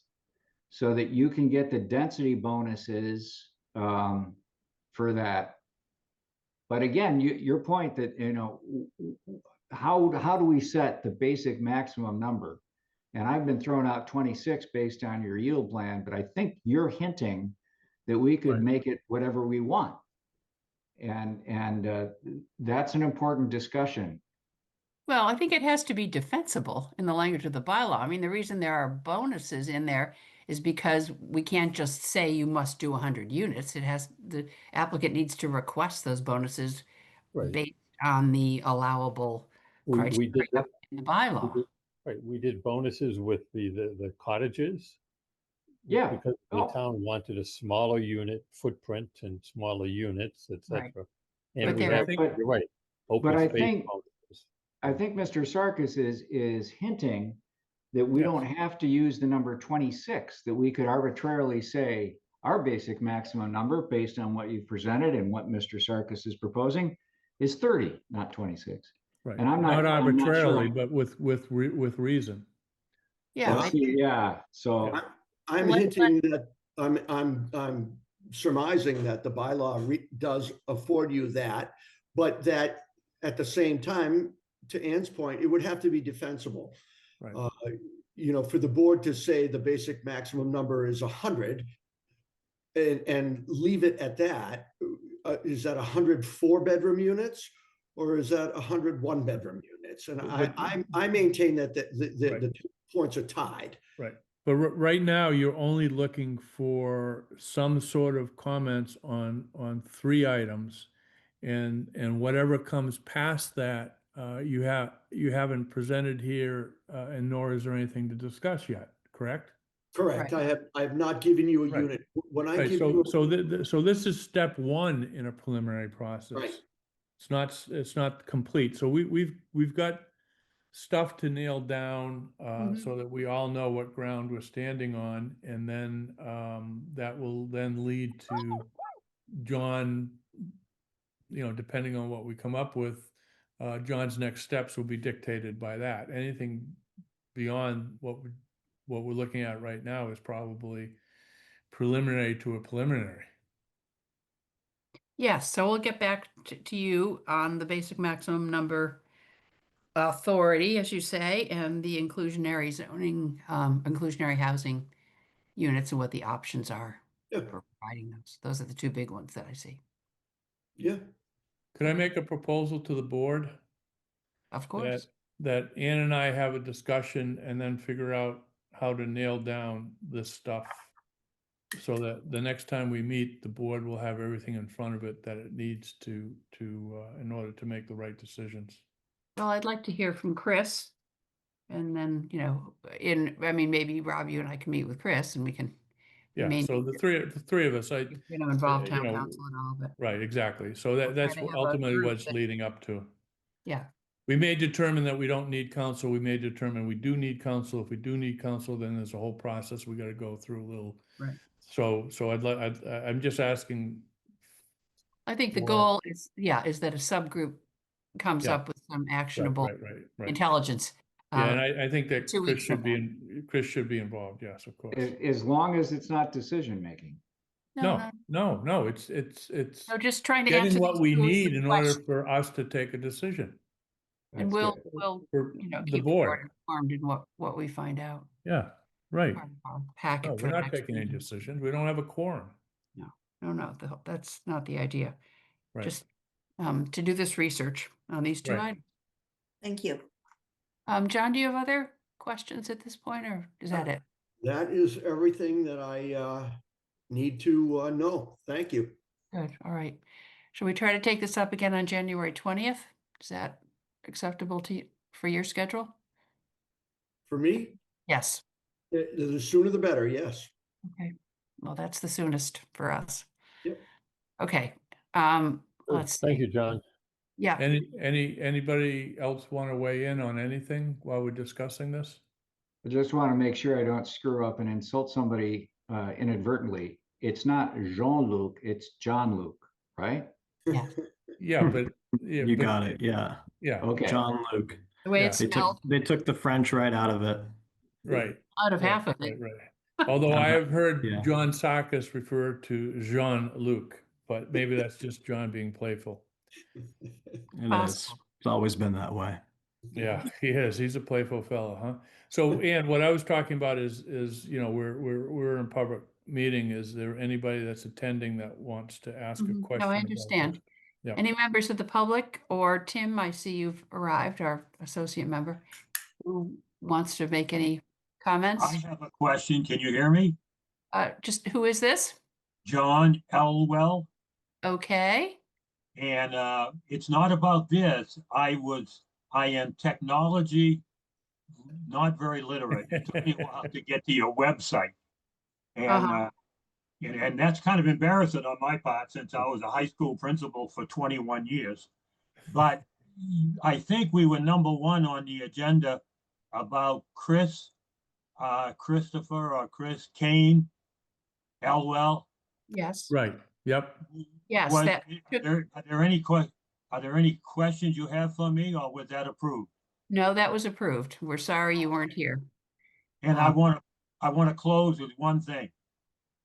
B: so that you can get the density bonuses for that. But again, your point that, how do we set the basic maximum number? And I've been throwing out 26 based on your yield plan, but I think you're hinting that we could make it whatever we want. And that's an important discussion.
A: Well, I think it has to be defensible in the language of the bylaw. I mean, the reason there are bonuses in there is because we can't just say you must do 100 units. The applicant needs to request those bonuses based on the allowable criteria in the bylaw.
D: Right, we did bonuses with the cottages.
B: Yeah.
D: Because the town wanted a smaller unit footprint and smaller units, etc. And
A: But
D: we have, you're right.
B: But I
D: space
B: think,
D: bonuses.
B: I think Mr. Sarkis is hinting that we don't have to use the number 26, that we could arbitrarily say our basic maximum number based on what you've presented and what Mr. Sarkis is proposing is 30, not 26.
E: Right.
B: And I'm not
E: arbitrarily,
B: sure.
E: but with reason.
A: Yeah.
B: Yeah. So
H: I'm hinting that I'm surmising that the bylaw does afford you that, but that at the same time, to Ann's point, it would have to be defensible.
E: Right.
H: For the board to say the basic maximum number is 100 and leave it at that, is that 100 4-bedroom units, or is that 100 1-bedroom units? And I maintain that the 2 points are tied.
E: Right. But right now, you're only looking for some sort of comments on 3 items, and whatever comes past that, you haven't presented here, and nor is there anything to discuss yet, correct?
H: Correct.
A: Right.
H: I have not given you a
E: Right.
H: unit. When I
E: Right,
H: give you,
E: so this is step one in a preliminary process.
H: Right.
E: It's not complete. So we've got stuff to nail down,
A: Mhm.
E: so that we all know what ground we're standing on. And then, that will then lead to John, depending on what we come up with, John's next steps will be dictated by that. Anything beyond what we're looking at right now is probably preliminary to a preliminary.
A: Yes, so we'll get back to you on the basic maximum number authority, as you say, and the inclusionary zoning, inclusionary housing units and what the options are
H: yeah,
A: for providing those. Those are the two big ones that I see.
H: yeah,
E: Could I make a proposal to the board
A: Of
E: that,
A: course.
E: that Ann and I have a discussion and then figure out how to nail down this stuff? So that the next time we meet, the board will have everything in front of it that it needs to, in order to make the right decisions.
A: Well, I'd like to hear from Chris. And then, maybe Rob, you and I can meet with Chris and we can, we
E: Yeah,
A: may
E: so
A: need
E: the
A: to,
E: three of us,
A: involve
E: you
A: town
E: know,
A: council and all, but
E: right, exactly. So
A: We'll
E: that's
A: try to have a
E: ultimately
A: group
E: what it's
A: that-
E: leading up to.
A: yeah,
E: We may determine that we don't need counsel. We may determine we do need counsel. If we do need counsel, then there's a whole process we gotta go through a little.
A: right.
E: So I'm just asking,
A: I think the
E: Or-
A: goal is that a subgroup comes
E: Yeah.
A: up with some
E: right,
A: actionable
E: right.
A: intelligence.
E: Yeah, and I think that
A: 2
E: Chris
A: weeks
E: should
A: from
E: be,
A: now.
E: Chris should be involved, yes, of course.
B: As long as it's not decision-making.
E: No, it's
A: No, just trying to
E: getting
A: answer
E: what
A: these
E: we
A: 2 or
E: need
A: 3
E: in order
A: questions.
E: for us to take a decision.
A: And
B: That's
A: we'll,
B: good.
E: For
A: keep
E: the
A: the
E: board.
A: board informed in what we find out.
E: Yeah, right.
A: Part of our
E: No,
A: Packet for
E: we're
A: the
E: not
A: next
E: taking any
A: meeting.
E: decisions. We don't have a quorum.
A: No, that's not the idea.
E: Right.
A: Just to do this research on these 2
E: Right.
A: items.
C: Thank you.
A: John, do you have other questions at this point, or is that it?
H: that is everything that I need to know. Thank you.
A: Good, all right. Shall we try to take this up again on January 20th? Is that acceptable to you for your schedule?
H: For me,
A: Yes.
H: the sooner the better, yes.
A: Okay, well, that's the soonest for us.
H: Yep.
A: Okay, let's
D: Thank
A: see.
D: you, John.
A: Yeah,
E: Anybody else want to weigh in on anything while we're discussing this?
B: I just want to make sure I don't screw up and insult somebody inadvertently. It's not Jean-Luc, it's John-Luc, right?
A: yeah.
E: Yeah, but. yeah,
J: You
E: but-
J: got it. Yeah.
E: Yeah,
B: Okay.
J: John Luke.
A: The way
E: Yeah.
A: it's
J: They took
A: spelled
J: they took the French right out of it.
E: right.
A: out of
E: right,
A: half of
E: right,
A: it.
E: right. Although I have heard
J: Yeah.
E: John Sarkis refer to Jean-Luc, but maybe that's just John being playful.
J: It is.
A: Possible.
J: It's always been that way.
E: Yeah, he is. He's a playful fellow, huh? So, Ann, what I was talking about is, we're in public meeting. Is there anybody that's attending that wants to ask a
A: Mhm.
E: question?
A: No, I
E: about
A: understand.
E: this? Yeah.
A: Any members of the public, or Tim, I see you've arrived, our associate member, who wants to make any comments?
K: I have a question. Can you hear me?
A: Just who is this?
K: John Elwell.
A: Okay,
K: And it's not about this. I am technology not very literate. It took me a while to get to your website. And,
A: Uh-huh.
K: and that's kind of embarrassing on my part since I was a high school principal for 21 years. But I think we were number 1 on the agenda about Christopher or Chris Kane Elwell.
A: yes,
E: Right, yep.
A: yes,
K: Was,
A: that,
K: are there any questions you have for me, or was that approved?
A: no, that was approved. We're sorry you weren't here.
K: And I want to close with one thing.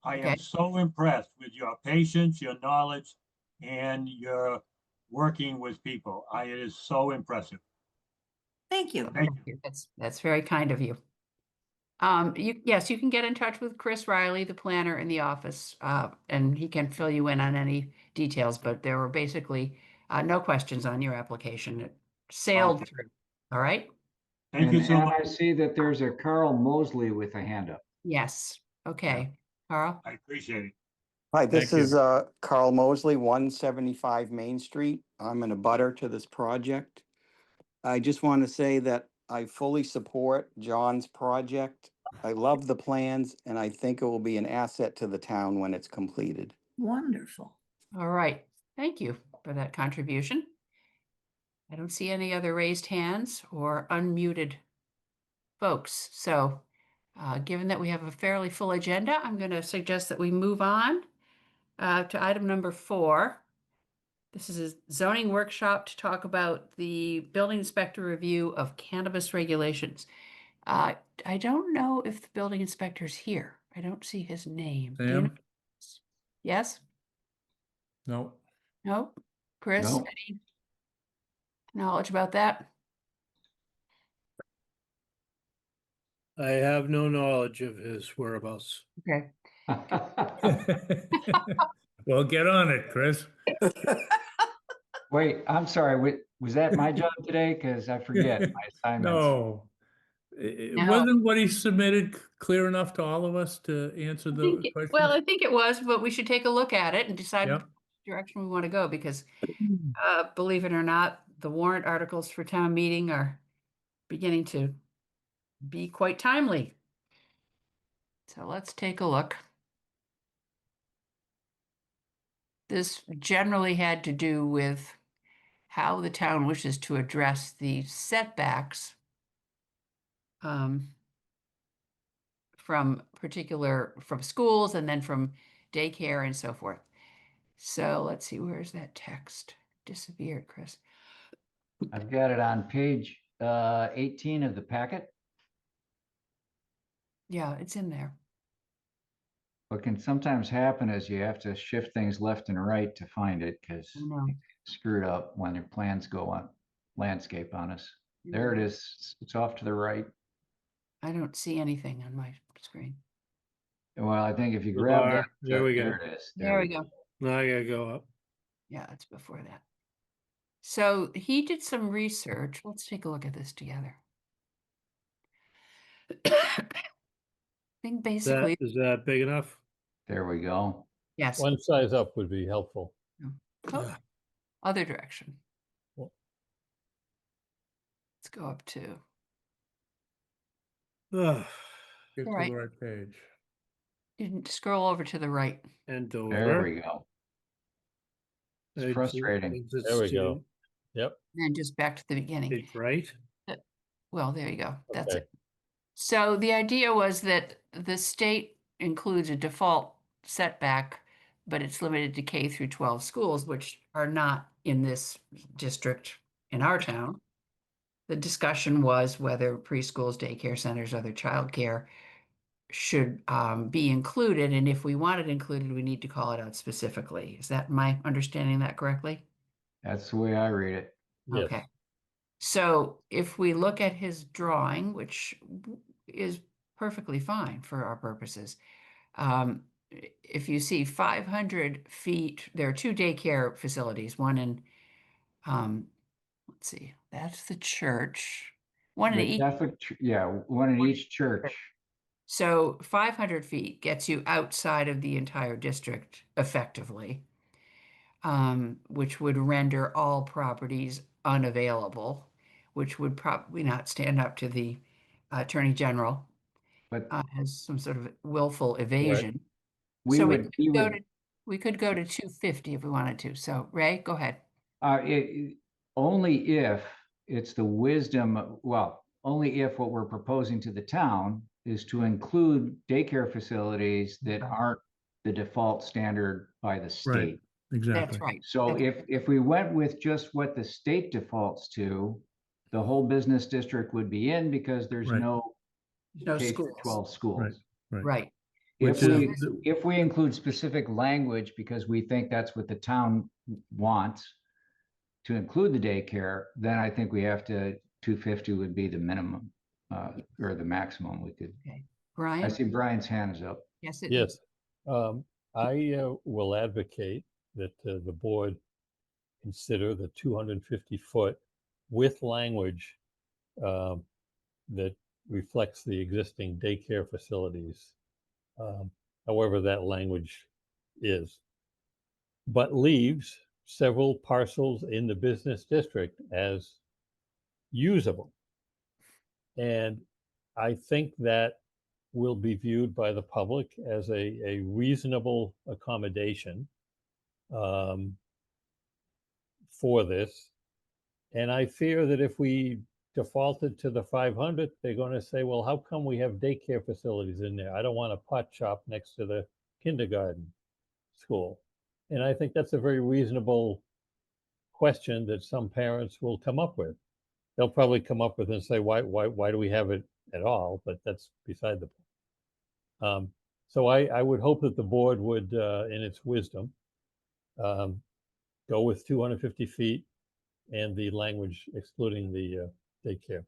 K: I
A: Okay.
K: am so impressed with your patience, your knowledge, and your working with people. It is so impressive.
C: Thank you.
K: Thank you.
A: That's very kind of you. Yes, you can get in touch with Chris Riley, the planner in the office, and he can fill you in on any details, but there were basically no questions on your application. It sailed
K: Okay.
A: through. All right?
K: Thank you
B: And
K: so
B: I
K: much.
B: see that there's a Carl Mosley with a hand up.
A: Yes. Okay. Carl?
K: I appreciate it.
L: Hi, this
E: Thank you.
L: is Carl Mosley, 175 Main Street. I'm an abutter to this project. I just want to say that I fully support John's project. I love the plans and I think it will be an asset to the town when it's completed.
C: Wonderful.
A: All right, thank you for that contribution. I don't see any other raised hands or unmuted folks. So given that we have a fairly full agenda, I'm going to suggest that we move on to item number 4. This is a zoning workshop to talk about the building inspector review of cannabis regulations. I don't know if the building inspector's here. I don't see his name. Do you know?
E: Sam?
A: Yes?
E: No.
A: No? Chris,
B: No.
A: any knowledge about that?
F: I have no knowledge of his whereabouts.
A: Okay.
E: Well, get on it, Chris.
B: Wait, I'm sorry. Was that my job today? Because I forget my assignments.
E: No.
A: No.
E: Wasn't what he submitted clear enough to all of us to answer the question?
A: Well, I think it was, but we should take a look at it and decide
E: Yep.
A: which direction we want to go because believe it or not, the warrant articles for town meeting are beginning to be quite timely. So let's take a look. This generally had to do with how the town wishes to address the setbacks from schools and then from daycare and so forth. So let's see, where's that text? Disappeared, Chris.
B: I've got it on page 18 of the packet.
A: Yeah, it's in there.
B: What can sometimes happen is you have to shift things left and right to find it because
A: I know.
B: screwed up when your plans go on landscape on us. There it is. It's off to the right.
A: I don't see anything on my screen.
B: Well, I think if you
F: The
B: grab that,
F: bar, there we go.
B: there it is.
A: There we go.
F: Now I gotta go up.
A: Yeah, it's before that. So he did some research. Let's take a look at this together. I think basically,
F: Is that big enough?
B: There we go.
A: yes.
D: One size up would be helpful.
A: Oh, other direction.
D: Well-
A: Let's go up to,
F: Ugh,
E: Get to
A: All right.
E: the right page.
A: you can scroll over to the right.
F: and
B: There
F: over.
B: we go. It's
F: It's-
B: frustrating.
F: it's
D: There we
F: to
D: go. Yep.
A: And just back to the beginning.
F: Page right.
A: Well, there you go. That's
D: Okay.
A: it. So the idea was that the state includes a default setback, but it's limited to K through 12 schools, which are not in this district in our town. The discussion was whether preschools, daycare centers, other childcare should be included. And if we want it included, we need to call it out specifically. Is that my understanding that correctly?
B: That's the way I read it.
D: Yes.
A: Okay. So if we look at his drawing, which is perfectly fine for our purposes, if you see 500 feet, there are 2 daycare facilities, one in, let's see, that's the church, one in
B: The
A: each.
B: Catholic, yeah, one in each church.
A: So 500 feet gets you outside of the entire district effectively, which would render all properties unavailable, which would probably not stand up to the Attorney General
B: But
A: as some sort of willful evasion.
B: we
A: So
B: would,
A: we could go to 250 if we wanted to. So Ray, go ahead.
B: only if it's the wisdom, well, only if what we're proposing to the town is to include daycare facilities that aren't the default standard by the state.
E: Exactly.
A: That's right.
B: So if we went with just what the state defaults to, the whole business district would be in because there's
E: Right.
B: no
A: No
B: K through
A: schools.
B: 12 schools.
A: Right.
B: If
E: Which
B: we,
E: is,
B: if we include specific language because we think that's what the town wants to include the daycare, then I think we have to, 250 would be the minimum, or the maximum we could. I
A: Brian?
B: see Brian's hand is up.
A: Yes, it
D: Yes.
A: is.
D: I will advocate that the board consider the 250 foot with language that reflects the existing daycare facilities, however that language is, but leaves several parcels in the business district as usable. And I think that will be viewed by the public as a reasonable accommodation for this. And I fear that if we defaulted to the 500, they're going to say, well, how come we have daycare facilities in there? I don't want a pot shop next to the kindergarten school. And I think that's a very reasonable question that some parents will come up with. They'll probably come up with and say, why do we have it at all? But that's beside the point. So I would hope that the board would, in its wisdom, go with 250 feet and the language excluding the daycare.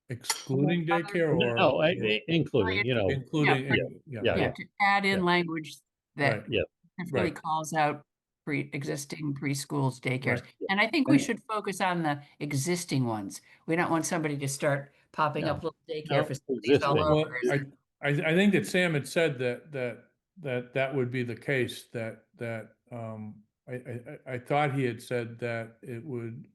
E: Excluding daycare or?
D: No, including,
E: Including,
D: yeah.
A: Yeah, to add in
D: Yeah.
A: language that
E: Right.
D: Yeah.
A: specifically
E: Right.
A: calls out existing preschools, daycares.
E: Right.
A: And I think we
B: And-
A: should focus on the existing ones. We don't want somebody to start popping up
D: No.
A: little daycare
E: No,
A: facilities all
D: existing.
E: Well,
A: over.
E: I think that Sam had said that would be the case, I thought he had said that it would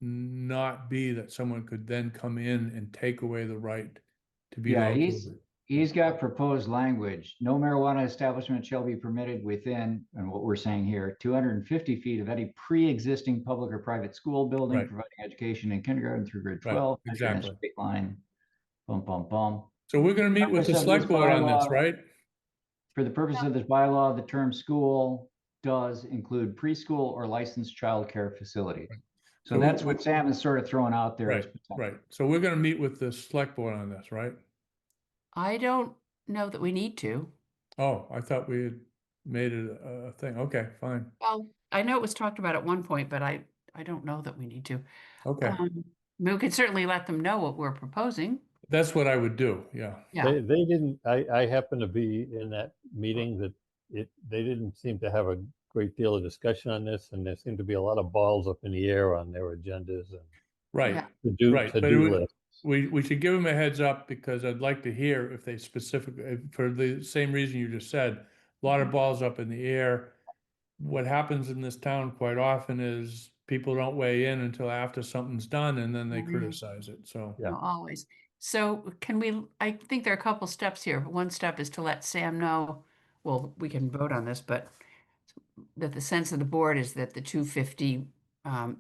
E: not be that someone could then come in and take away the right to be
B: Yeah,
E: located.
B: he's got proposed language. No marijuana establishment shall be permitted within, and what we're saying here, 250 feet of any pre-existing public or private school building
E: Right.
B: providing education in kindergarten through grade
E: Right,
B: 12. measured in a
E: exactly.
B: Straight line, bum, bum, bum.
E: So we're gonna meet with the
B: Purpose of
E: select
B: this
E: board on this,
B: bylaw-
E: right?
B: For the purpose of this bylaw, the term school does include preschool or licensed childcare facilities. So
E: So
B: that's
E: we-
B: what Sam is sort of throwing out there. as
E: Right,
B: potential.
E: right. So we're gonna meet with the select board on this, right?
A: I don't know that we need to.
E: Oh, I thought we had made it a thing. Okay, fine.
A: Well, I know it was talked about at one point, but I don't know that we need to.
E: Okay,
A: We could certainly let them know what we're proposing.
E: that's what I would do, yeah.
A: Yeah.
D: They didn't, I happened to be in that meeting that they didn't seem to have a great deal of discussion on this, and there seemed to be a lot of balls up in the air on their agendas and
E: Right,
A: Yeah.
E: right. But it
D: to-do
E: would-
D: list.
E: we should give them a heads up because I'd like to hear if they for the same reason you just said, a lot of balls up in the air. What happens in this town quite often is people don't weigh in until after something's done and then they
A: Oh, yeah.
E: criticize it, so.
D: Yeah.
A: No, always. So can we, I think there are a couple steps here. One step is to let Sam know, well, we can vote on this, but that the sense of the board is that the 250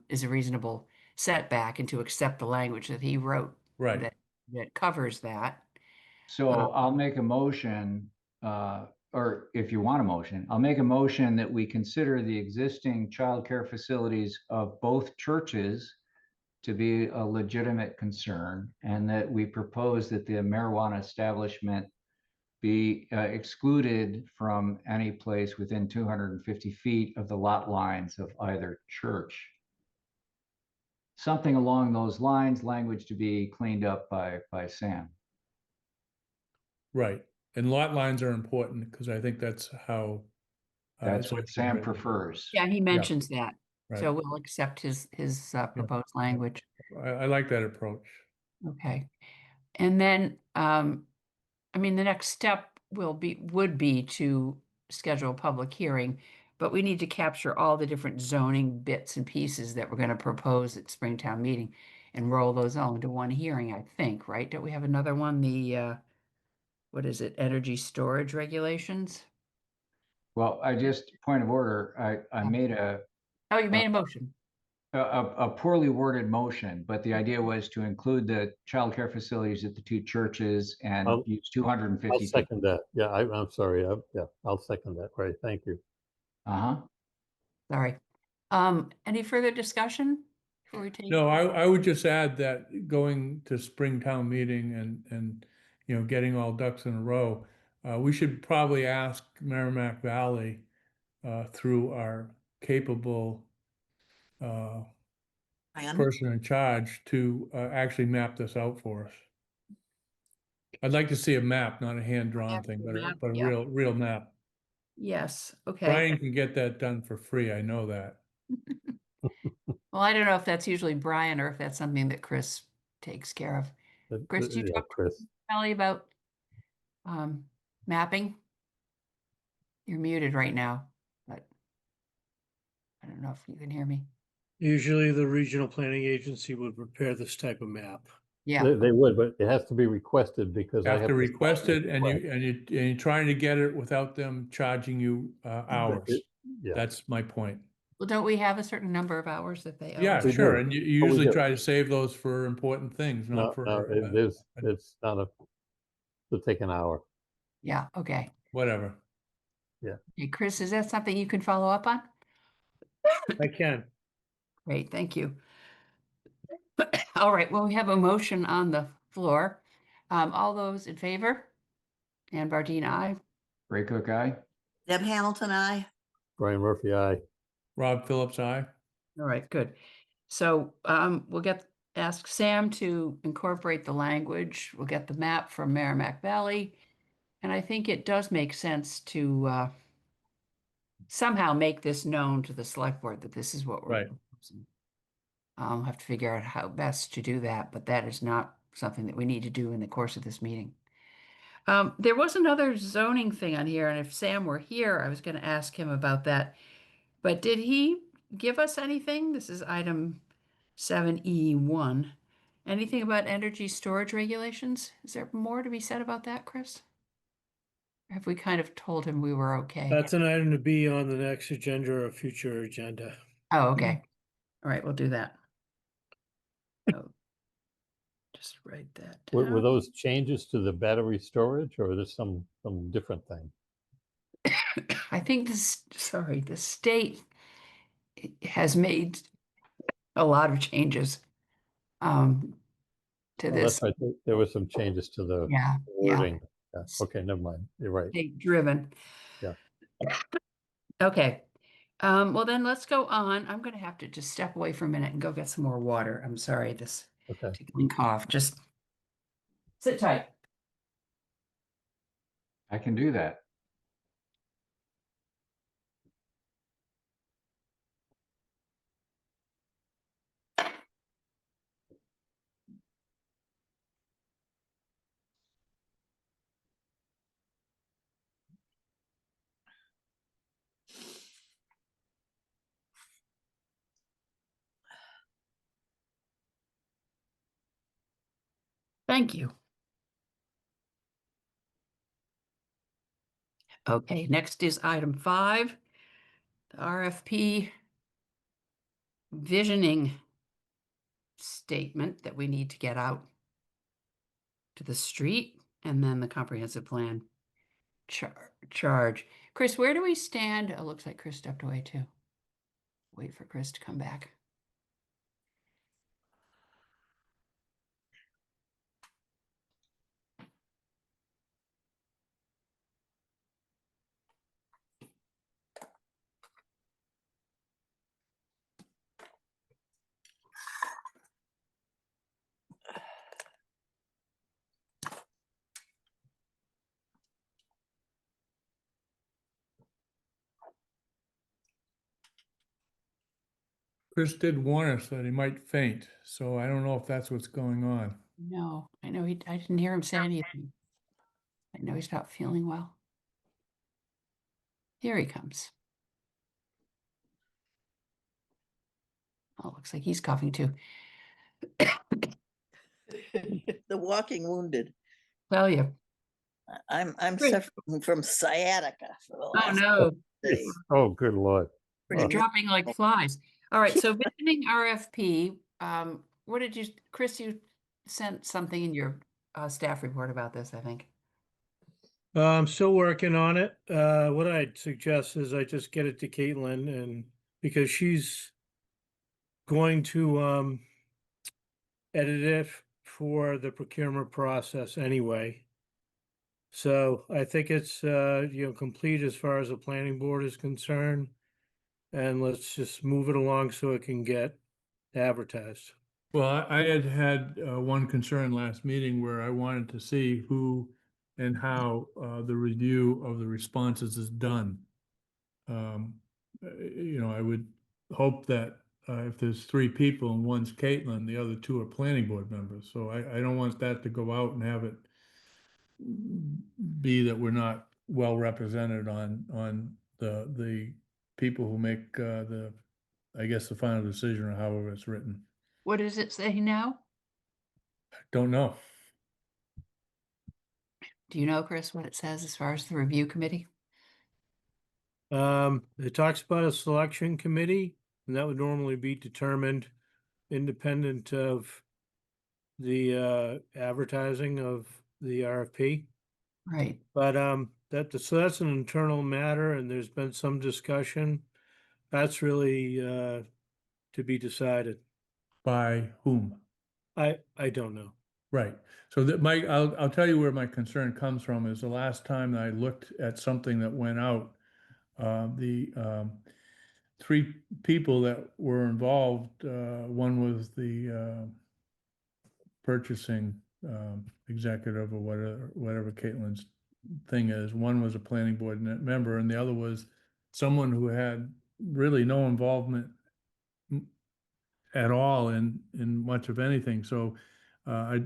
A: is a reasonable setback and to accept the language that he wrote
E: Right,
A: that covers that.
B: So I'll make a motion, or if you want a motion, I'll make a motion that we consider the existing childcare facilities of both churches to be a legitimate concern, and that we propose that the marijuana establishment be excluded from any place within 250 feet of the lot lines of either church. Something along those lines, language to be cleaned up by Sam.
E: right. And lot lines are important because I think that's how.
B: That's
E: it's
B: what
E: actually
B: Sam
E: written.
B: prefers.
A: Yeah, he mentions that.
E: Right.
A: So we'll accept his proposed language.
E: I like that approach.
A: Okay. And then, I mean, the next step would be to schedule a public hearing, but we need to capture all the different zoning bits and pieces that we're going to propose at Springtown meeting and roll those all into one hearing, I think, right? Don't we have another one, the, what is it, energy storage regulations?
B: Well, point of order, I made
A: Oh, you made a motion.
B: a poorly worded motion, but the idea was to include the childcare facilities at the two churches and
D: I'll-
B: use
D: I'll
B: 250 feet.
D: second that. Yeah, I'm sorry. Yeah, I'll second that. Right, thank you.
B: Uh-huh.
A: Sorry. Any further discussion before we take?
E: No, I would just add that going to Springtown meeting and, getting all ducks in a row, we should probably ask Merrimack Valley, through our capable,
C: Plan.
E: person in charge to, actually map this out for us. I'd like to see a map, not a hand-drawn thing, but
A: Map,
E: a
A: yeah.
E: real map.
A: Yes, okay.
E: Brian can get that done for free, I know that.
A: Well, I don't know if that's usually Brian or if that's something that Chris takes care of. Chris, do you
D: Yeah,
A: talk to
D: Chris.
A: Kelly about mapping? You're muted right now, but I don't know if you can hear me.
F: Usually the regional planning agency would prepare this type of map.
A: Yeah,
D: They would, but it has to be requested because I
E: Have to
D: sign
E: request
D: the
E: it and
D: request.
E: you're trying to get it without them charging you hours.
D: Yeah,
E: That's my point.
A: well, don't we have a certain number of hours that they owe
E: Yeah,
A: us?
D: We
E: sure.
D: do.
E: And you
D: Oh, we
E: usually
D: do.
E: try to save those for important things,
D: no,
E: not for
D: no, it is, it's not a, to take an hour.
A: Yeah, okay.
E: whatever.
A: Hey, Chris, is that something you can follow up on?
F: I can.
A: Great, thank you. All right, well, we have a motion on the floor. All those in favor? Ann Bardine, aye.
B: Ray Cook, aye.
C: Deb Hamilton, I.
D: Brian Murphy, aye.
E: Rob Phillips, aye.
A: All right, good. So we'll ask Sam to incorporate the language. We'll get the map from Merrimack Valley. And I think it does make sense to somehow make this known to the select board that this is what we're
E: Right.
A: proposing. I'll have to figure out how best to do that, but that is not something that we need to do in the course of this meeting. There was another zoning thing on here, and if Sam were here, I was going to ask him about that. But did he give us anything? This is item 7E1. Anything about energy storage regulations? Is there more to be said about that, Chris? Or have we kind of told him we were okay?
F: That's an item to be on the next agenda or future agenda.
A: Oh, okay. All right, we'll do that. So just write that
D: Were
A: down.
D: those changes to the battery storage or is this some different thing?
A: I think the state has made a lot of changes to
D: Oh,
A: this.
D: that's right. There were some changes to the
A: Yeah,
D: wording. Yeah. Okay, never mind. You're right.
A: state driven.
D: Yeah.
A: Okay. Well, then let's go on. I'm going to have to just step away for a minute and go get some more water. I'm sorry, this
D: Okay.
A: tickling cough. Just sit tight.
B: I can do that.
A: Thank you. Okay, next is item 5, the RFP visioning statement that we need to get out to the street, and then the comprehensive plan charge. Chris, where do we stand? Oh, looks like Chris stepped away too. Wait for Chris to come back.
E: Chris did warn us that he might faint, so I don't know if that's what's going on.
A: No, I know I didn't hear him say anything. I know he's not feeling well. Here he comes. Oh, looks like he's coughing too.
C: The walking wounded.
A: Tell you.
C: I'm
A: Great.
C: suffering from sciatica for the
A: Oh
C: last
A: no,
C: days.
D: Oh, good Lord.
A: we're
C: Pretty
A: dropping like flies. All right, so visiting RFP. What did you, Chris? You sent something in your staff report about this, I think.
F: I'm still working on it. What I'd suggest is I just get it to Caitlin and because she's going to edit it for the procurement process anyway. So I think it's complete as far as the planning board is concerned. And let's just move it along so it can get advertised.
E: Well, I had one concern last meeting where I wanted to see who and how the review of the responses is done. I would hope that if there's 3 people and one's Caitlin, the other 2 are planning board members. So I don't want that to go out and have it be that we're not well represented on the people who make I guess the final decision or however it's written.
A: What does it say now?
E: Don't know.
A: Do you know, Chris, what it says as far as the review committee?
F: It talks about a selection committee, and that would normally be determined independent of the advertising of the RFP.
A: Right.
F: But so that's an internal matter, and there's been some discussion. That's really to be decided.
E: By whom?
F: I don't know.
E: Right. So that I'll tell you where my concern comes from is the last time I looked at something that went out, the three people that were involved, one was the purchasing executive or whatever Caitlin's thing is. One was a planning board member, and the other was someone who had really no involvement at all in much of anything. So I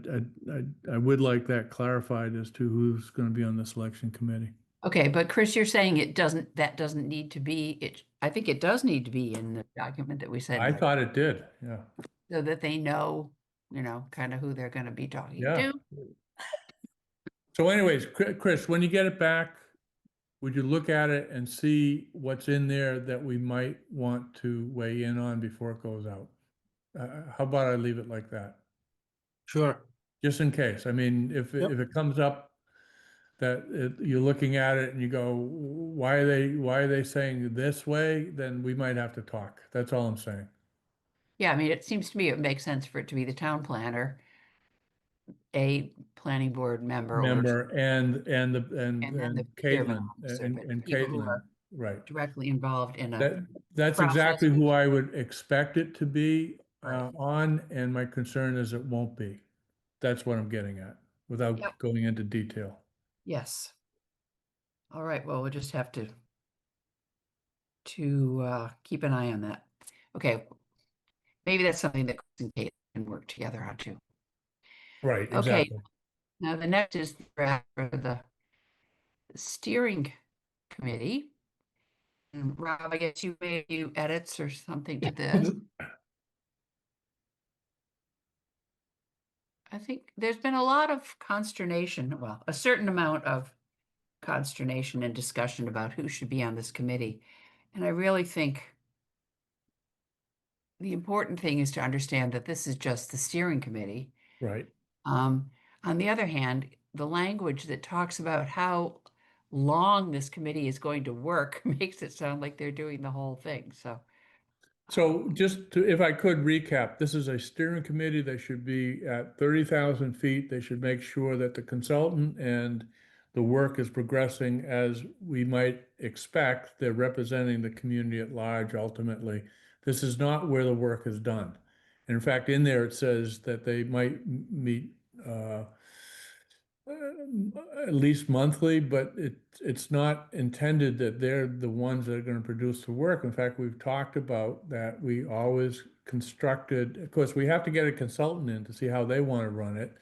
E: would like that clarified as to who's going to be on the selection committee.
A: Okay, but Chris, you're saying that doesn't need to be, I think it does need to be in the document that we said.
E: I thought it did, yeah.
A: So that they know, kind of who they're going to be talking
E: Yeah.
A: to.
E: So anyways, Chris, when you get it back, would you look at it and see what's in there that we might want to weigh in on before it goes out? How about I leave it like that?
F: Sure.
E: Just in case. I mean, if
F: Yep.
E: it comes up that you're looking at it and you go, why are they saying this way? Then we might have to talk. That's all I'm saying.
A: Yeah, I mean, it seems to me it makes sense for it to be the town planner, a planning board member,
E: And
A: and then the procurement
E: Caitlin
A: officer, but
E: and
A: people who
E: Caitlin,
A: are
E: right.
A: directly involved in
E: That's
A: process.
E: exactly who I would expect it to be
A: Right.
E: on, and my concern is it won't be. That's what I'm getting at, without
A: Yep.
E: going into detail.
A: Yes. All right, well, we'll just have to keep an eye on that. Okay. Maybe that's something that Chris and Kate can work together on too.
E: Right,
A: Okay.
E: exactly.
A: Now the next is the draft for the steering committee. And Rob, I guess you made a few edits or something to this. I think there's been a lot of consternation, well, a certain amount of consternation and discussion about who should be on this committee. And I really think the important thing is to understand that this is just the steering committee.
E: Right.
A: On the other hand, the language that talks about how long this committee is going to work makes it sound like they're doing the whole thing.
E: So just to, if I could recap, this is a steering committee that should be at 30,000 feet. They should make sure that the consultant and the work is progressing as we might expect. They're representing the community at large ultimately. This is not where the work is done. And in fact, in there it says that they might meet at least monthly, but it's not intended that they're the ones that are going to produce the work. In fact, we've talked about that we always constructed, of course, we have to get a consultant in to see how they want to run it,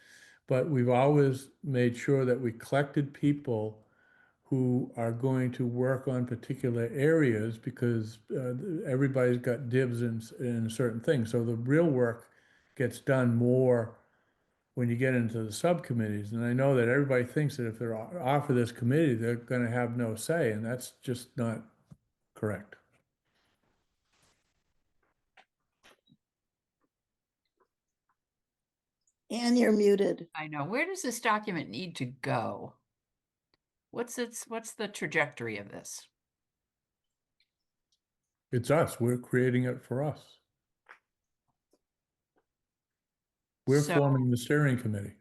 E: but we've always made sure that we collected people who are going to work on particular areas because everybody's got dibs in certain things. So the real work gets done more when you get into the subcommittees. And I know that everybody thinks that if they're off of this committee, they're going to have no say, and that's just not correct.
C: And you're muted.
A: I know. Where does this document need to go? What's the trajectory of this?
E: It's us. We're creating it for us. We're
A: So-
E: forming the steering committee.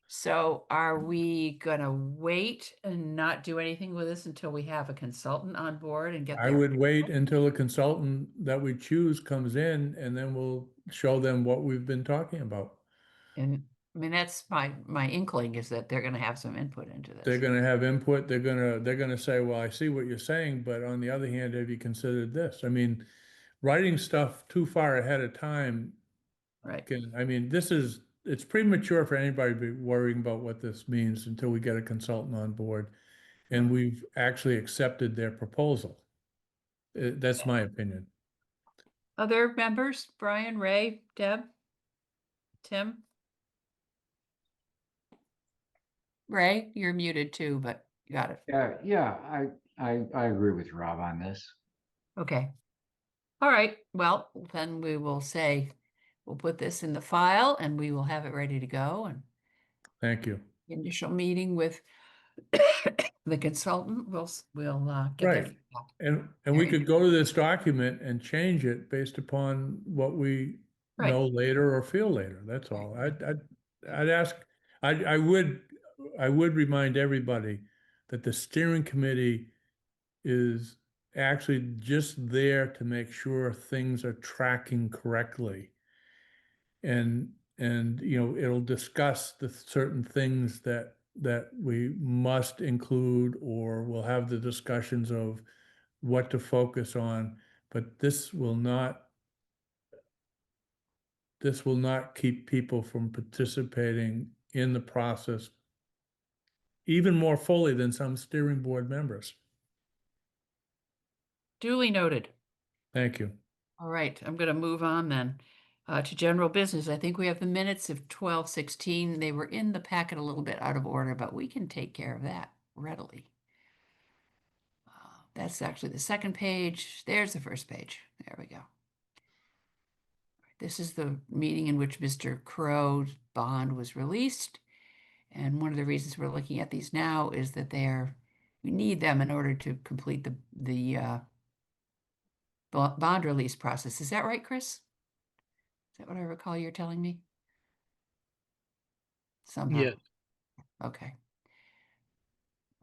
A: So are we gonna wait and not do anything with this until we have a consultant on board and get
E: I
A: their?
E: would wait until a consultant that we choose comes in, and then we'll show them what we've been talking about.
A: And I mean, that's my inkling is that they're gonna have some input into
E: They're
A: this.
E: going to have input. They're going to say, well, I see what you're saying, but on the other hand, have you considered this? I mean, writing stuff too far ahead of time
A: Right.
E: I mean, it's premature for anybody to be worrying about what this means until we get a consultant on board and we've actually accepted their proposal. That's my opinion.
A: Other members, Brian, Ray, Deb, Tim? Ray, you're muted too, but you got it.
B: Yeah, I agree with Rob on this.
A: Okay. All right. Well, then we will say, we'll put this in the file and we will have it ready to go. And
E: Thank you.
A: initial meeting with the consultant, we'll get their
E: Right.
A: feedback.
E: And we could go to this document and change it based upon what we
A: Right.
E: know later or feel later. That's all. I'd ask, I would remind everybody that the steering committee is actually just there to make sure things are tracking correctly. And it'll discuss the certain things that we must include, or we'll have the discussions of what to focus on, but this will not keep people from participating in the process even more fully than some steering board members.
A: Duly noted.
E: Thank you.
A: All right, I'm going to move on then to general business. I think we have the minutes of 12/16. They were in the packet a little bit out of order, but we can take care of that readily. That's actually the second page. There's the first page. There we go. This is the meeting in which Mr. Crow's bond was released. And one of the reasons we're looking at these now is that we need them in order to complete the bond release process. Is that right, Chris? Is that what I recall you're telling me? Somehow.
F: Yes.
A: Okay.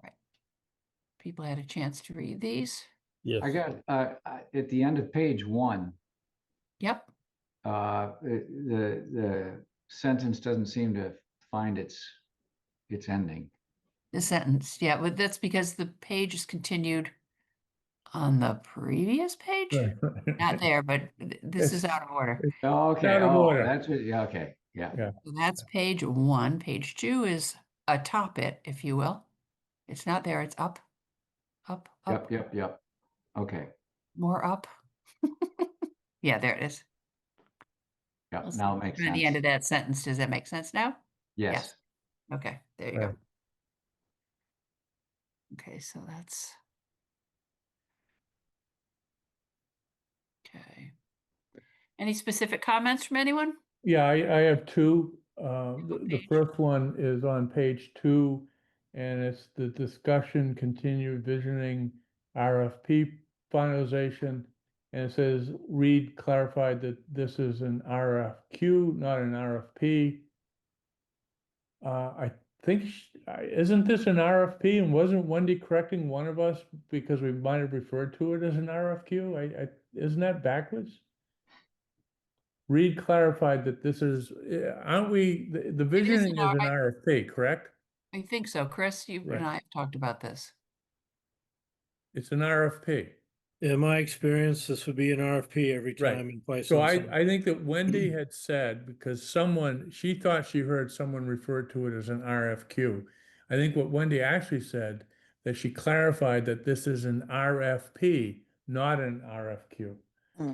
A: Right. People had a chance to read these.
D: Yes.
B: I got, at the end of page 1,
A: Yep.
B: the sentence doesn't seem to find its ending.
A: The sentence. Yeah, but that's because the page is continued on the previous page. Not there, but this is out of order.
B: Oh, okay.
E: Out of
B: Oh,
E: order.
B: that's it. Yeah, okay. Yeah.
A: So that's page 1. Page 2 is atop it, if you will. It's not there. It's up, up, up,
B: Yep. Okay.
A: more up. Yeah, there it is.
B: Yeah,
A: Let's
B: now
A: see.
B: it makes
A: At
B: sense.
A: the end of that sentence, does that make sense now?
B: Yes.
A: Okay, there you
E: Right.
A: go. Okay, so that's okay. Any specific comments from anyone?
E: Yeah, I have two. The
A: page?
E: first one is on page 2, and it's the discussion continued visioning RFP finalization. And it says, Reed clarified that this is an RFQ, not an RFP. I think, isn't this an RFP? And wasn't Wendy correcting one of us because we might have referred to it as an RFQ? Isn't that backwards? Reed clarified that this is, aren't we, the visioning is an RFP, correct?
A: I think so. Chris, you
E: Right.
A: and I have talked about this.
E: It's an RFP.
F: In my experience, this would be an RFP every
E: Right.
F: time in place.
E: So I think that Wendy had said, because she thought she heard someone refer to it as an RFQ. I think what Wendy actually said, that she clarified that this is an RFP, not an RFQ.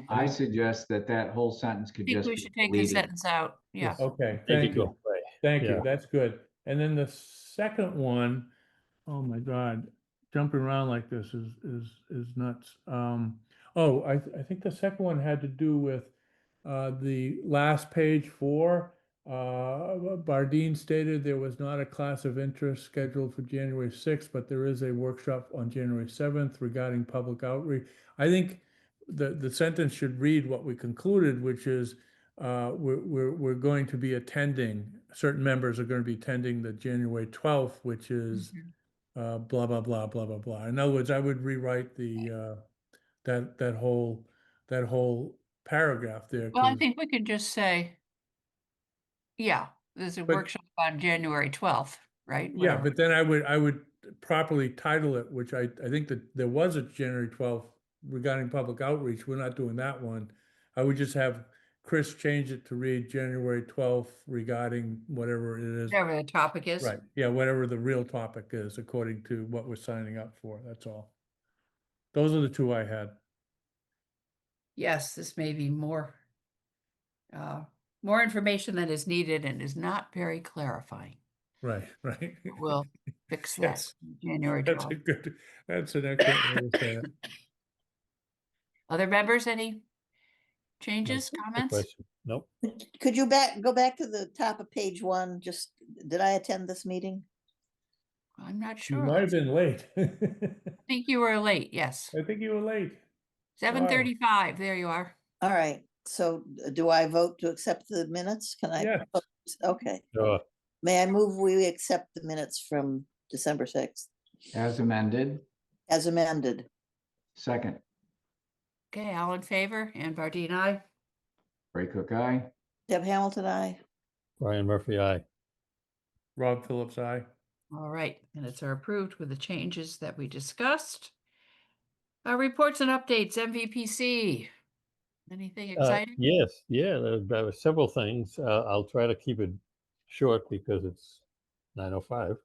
B: I suggest that whole sentence
A: I
B: could
A: think
B: just
A: we
B: be
A: should take the
B: deleted.
A: sentence out. Yeah.
F: Yes.
E: Okay,
D: Maybe
E: thank you.
D: go away.
E: Thank you,
D: Yeah.
E: that's good. And then the second one, oh my God, jumping around like this is nuts. I think the second one had to do with the last page 4. Bardeen stated there was not a class of interest scheduled for January 6th, but there is a workshop on January 7th regarding public outreach. I think the sentence should read what we concluded, which is we're going to be attending, certain members are going to be attending the January 12th, which is
A: Mhm.
E: blah, blah, blah, blah, blah, blah. In other words, I would rewrite the that whole paragraph there.
A: Well, I
E: 'cause-
A: think we could just say, yeah, there's a
E: But-
A: workshop on January 12th, right?
E: Yeah,
A: Whatever.
E: but then I would properly title it, which I think that there was a January 12th regarding public outreach. We're not doing that one. I would just have Chris change it to read January 12th regarding whatever it is.
A: Whatever the topic is.
E: Right, yeah, whatever the real topic is, according to what we're signing up for, that's all. Those are the two I had.
A: Yes, this may be more information than is needed and is not very clarifying.
E: Right, right.
A: We'll fix that
E: Yes,
A: January
E: that's
A: 12th.
E: that's an excellent way to say it.
A: Other members, any
D: No,
A: changes,
D: good
A: comments?
D: question. Nope.
C: Could you go back to the top of page 1? Just, did I attend this meeting?
A: I'm not
E: You
A: sure.
E: might have been late.
A: I think you were late, yes.
E: I think you were late.
A: 7:35, there you are.
C: All right, so do I vote to accept the minutes? Can I?
E: Yes.
C: Okay,
D: Sure.
C: may I move we accept the minutes from December 6th
B: As amended,
C: as amended?
B: second,
A: Okay, all in favor? Ann Bardine, aye.
B: Ray Cook, aye.
C: Deb Hamilton, I.
D: Brian Murphy, aye.
E: Rob Phillips, aye.
A: All right, minutes are approved with the changes that we discussed. Reports and updates, MVPC. Anything exciting?
D: Yes, yeah, there were several things. I'll try to keep it short because it's 9:05.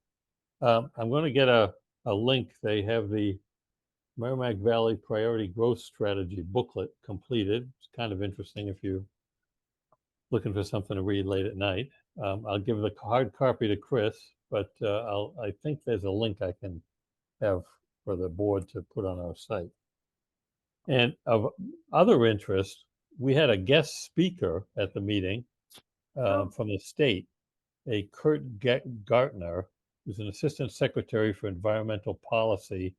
D: I'm going to get a link. They have the Merrimack Valley Priority Growth Strategy booklet completed. It's kind of interesting if you're looking for something to read late at night. I'll give the hard copy to Chris, but I think there's a link I can have for the board to put on our site. And of other interest, we had a guest speaker at the meeting from the state, a Kurt Gartner, who's an assistant secretary for environmental policy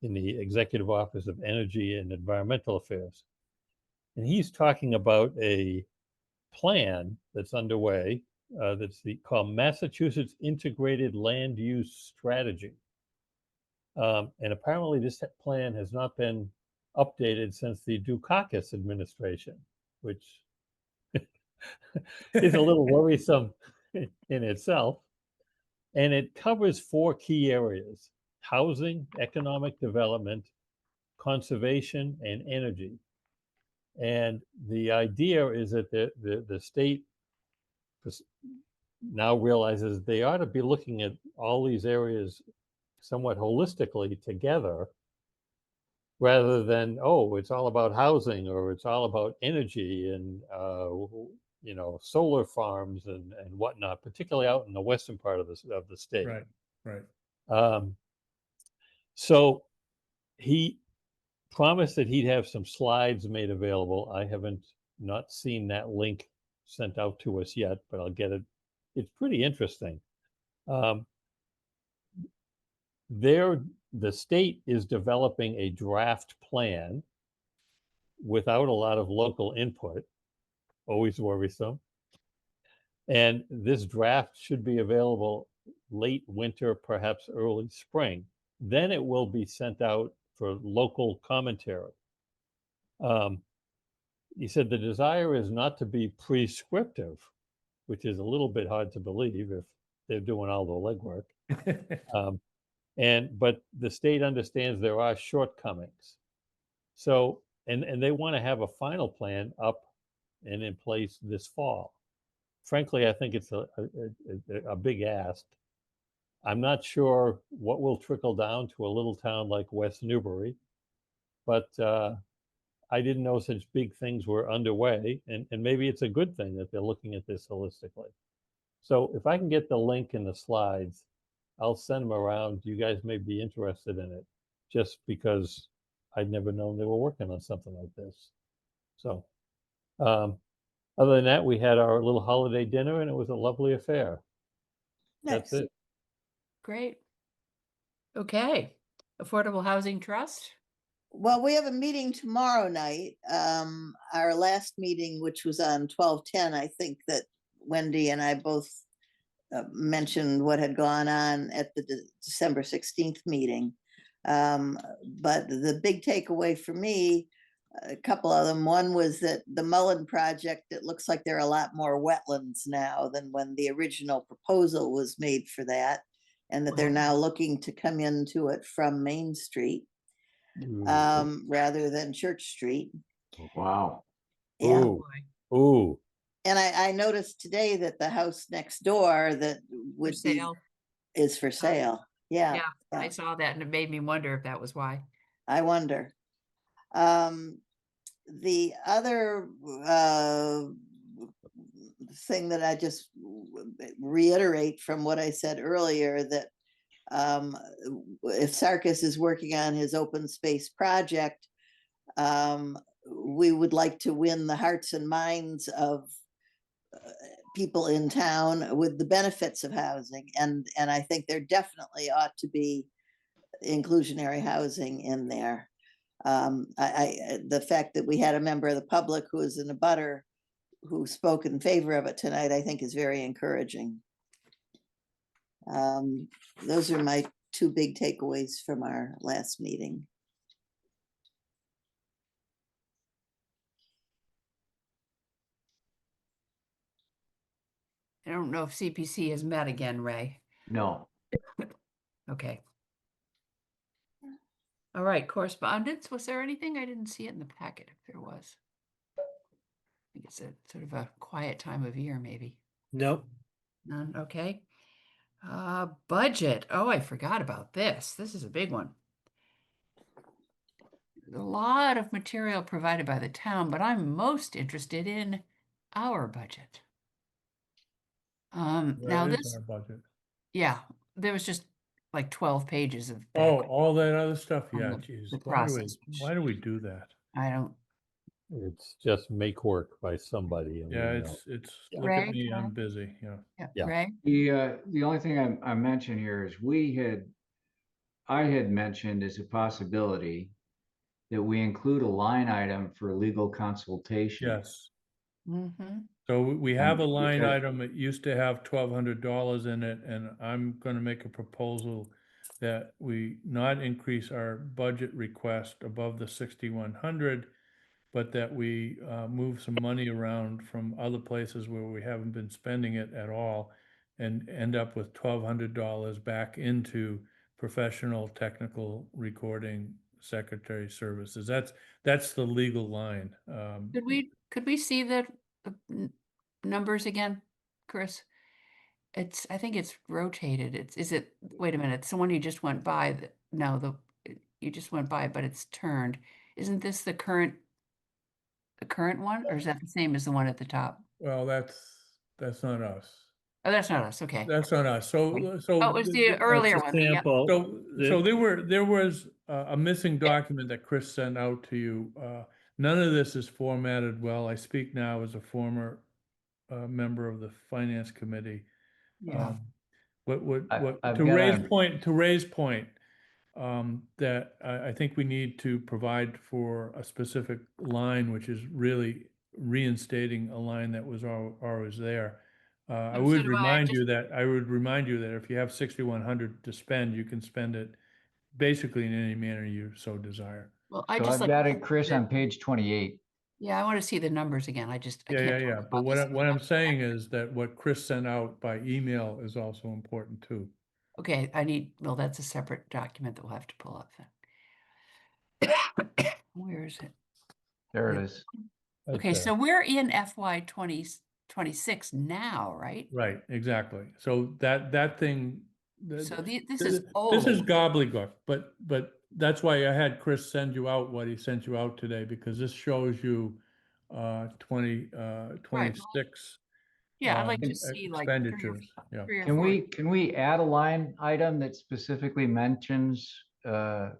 D: in the Executive Office of Energy and Environmental Affairs. And he's talking about a plan that's underway that's called Massachusetts Integrated Land Use Strategy. And apparently this plan has not been updated since the Dukakis administration, which is a little worrisome in itself. And it covers 4 key areas: housing, economic development, conservation, and energy. And the idea is that the state now realizes they ought to be looking at all these areas somewhat holistically together, rather than, oh, it's all about housing or it's all about energy and solar farms and whatnot, particularly out in the western part of the state.
E: Right, right.
D: So he promised that he'd have some slides made available. I haven't not seen that link sent out to us yet, but I'll get it. It's pretty interesting. The state is developing a draft plan without a lot of local input, always worrisome. And this draft should be available late winter, perhaps early spring. Then it will be sent out for local commentary. He said the desire is not to be prescriptive, which is a little bit hard to believe if they're doing all the legwork. But the state understands there are shortcomings. So, and they want to have a final plan up and in place this fall. Frankly, I think it's a big ask. I'm not sure what will trickle down to a little town like West Newbury, but I didn't know such big things were underway, and maybe it's a good thing that they're looking at this holistically. So if I can get the link in the slides, I'll send them around. You guys may be interested in it, just because I'd never known they were working on something like this. So other than that, we had our little holiday dinner, and it was a lovely affair. That's
C: Nice.
D: it.
A: Great. Okay. Affordable Housing Trust.
C: Well, we have a meeting tomorrow night. Our last meeting, which was on 12/10, I think that Wendy and I both mentioned what had gone on at the December 16th meeting. But the big takeaway for me, a couple of them. One was that the Mullen project, it looks like there are a lot more wetlands now than when the original proposal was made for that, and that they're now looking to come into it from Main Street rather than Church Street.
B: Wow.
C: Yeah.
D: Ooh.
C: And I noticed today that the house next door that would be
A: sale.
C: is for sale. Yeah.
A: I saw that and it made me wonder if that was why.
C: I wonder. The other thing that I just reiterate from what I said earlier, that if Sarkis is working on his open space project, we would like to win the hearts and minds of people in town with the benefits of housing. And I think there definitely ought to be inclusionary housing in there. The fact that we had a member of the public who is in a butter who spoke in favor of it tonight, I think is very encouraging. Those are my two big takeaways from our last meeting.
A: I don't know if CPC has met again, Ray.
B: No.
A: Okay. All right, correspondence. Was there anything? I didn't see it in the packet if there was. I think it's a sort of a quiet time of year, maybe.
F: Nope.
A: None, okay. Budget. Oh, I forgot about this. This is a big one. A lot of material provided by the town, but I'm most interested in our budget. Now
E: That is
A: this,
E: our budget.
A: yeah, there was just like 12 pages of
E: Oh,
A: background
E: all that other stuff.
A: on
E: Yeah,
A: the-
E: geez.
A: the
E: Why do we,
A: process, which
E: why do we do that?
A: I don't.
D: It's just make work by somebody. and
E: Yeah,
D: we know.
E: it's,
A: Yeah.
E: look
A: Ray,
E: at me,
A: can I-
E: I'm busy, yeah.
D: Yeah.
A: Ray?
B: The only thing I mentioned here is I had mentioned as a possibility that we include a line item for legal consultation.
E: Yes.
A: Mm-hmm.
E: So we have a line
B: because-
E: item, it used to have $1,200 in it, and I'm gonna make a proposal that we not increase our budget request above the 6,100, but that we move some money around from other places where we haven't been spending it at all, and end up with $1,200 back into professional technical recording secretary services. That's the legal line.
A: Could we see the numbers again, Chris? I think it's rotated. Is it, wait a minute, it's the one you just went by, no, you just went by, but it's turned. Isn't this the current one, or is that the same as the one at the top?
E: Well, that's not us.
A: Oh, that's not us, okay.
E: That's not us. So,
A: Oh, it was the earlier
F: That's a
A: one, yeah.
F: sample.
E: So there was a missing document that Chris sent out to you. None of this is formatted well. I speak now as a former member of the finance committee.
A: Yeah.
B: I've
E: To
B: got
E: Ray's point, that I think we need to provide for a specific line, which is really reinstating a line that was always there. I
A: So
E: would
A: do I.
E: remind you that if you have 6,100 to spend, you can spend it basically in any manner you so desire.
A: Well, I
B: So
A: just
B: I've
A: like.
B: got it, Chris, on page 28.
A: Yeah, I want to see the numbers again. I can't.
E: Yeah.
A: talk
E: But
A: about this
E: what I'm
A: enough.
E: saying is that what Chris sent out by email is also important too.
A: Okay, well, that's a separate document that we'll have to pull up then. Where is it?
B: There it is.
A: Okay, so we're in FY 2026 now, right?
E: Right, exactly. So that thing.
A: So this
E: This
A: is
E: is
A: old.
E: gobbledygook, but that's why I had Chris send you out what he sent you out today, because this shows you 26
A: Yeah, I'd like to see like three or-
E: expenditures, yeah.
A: three or
B: Can
A: four.
B: we add a line item that specifically mentions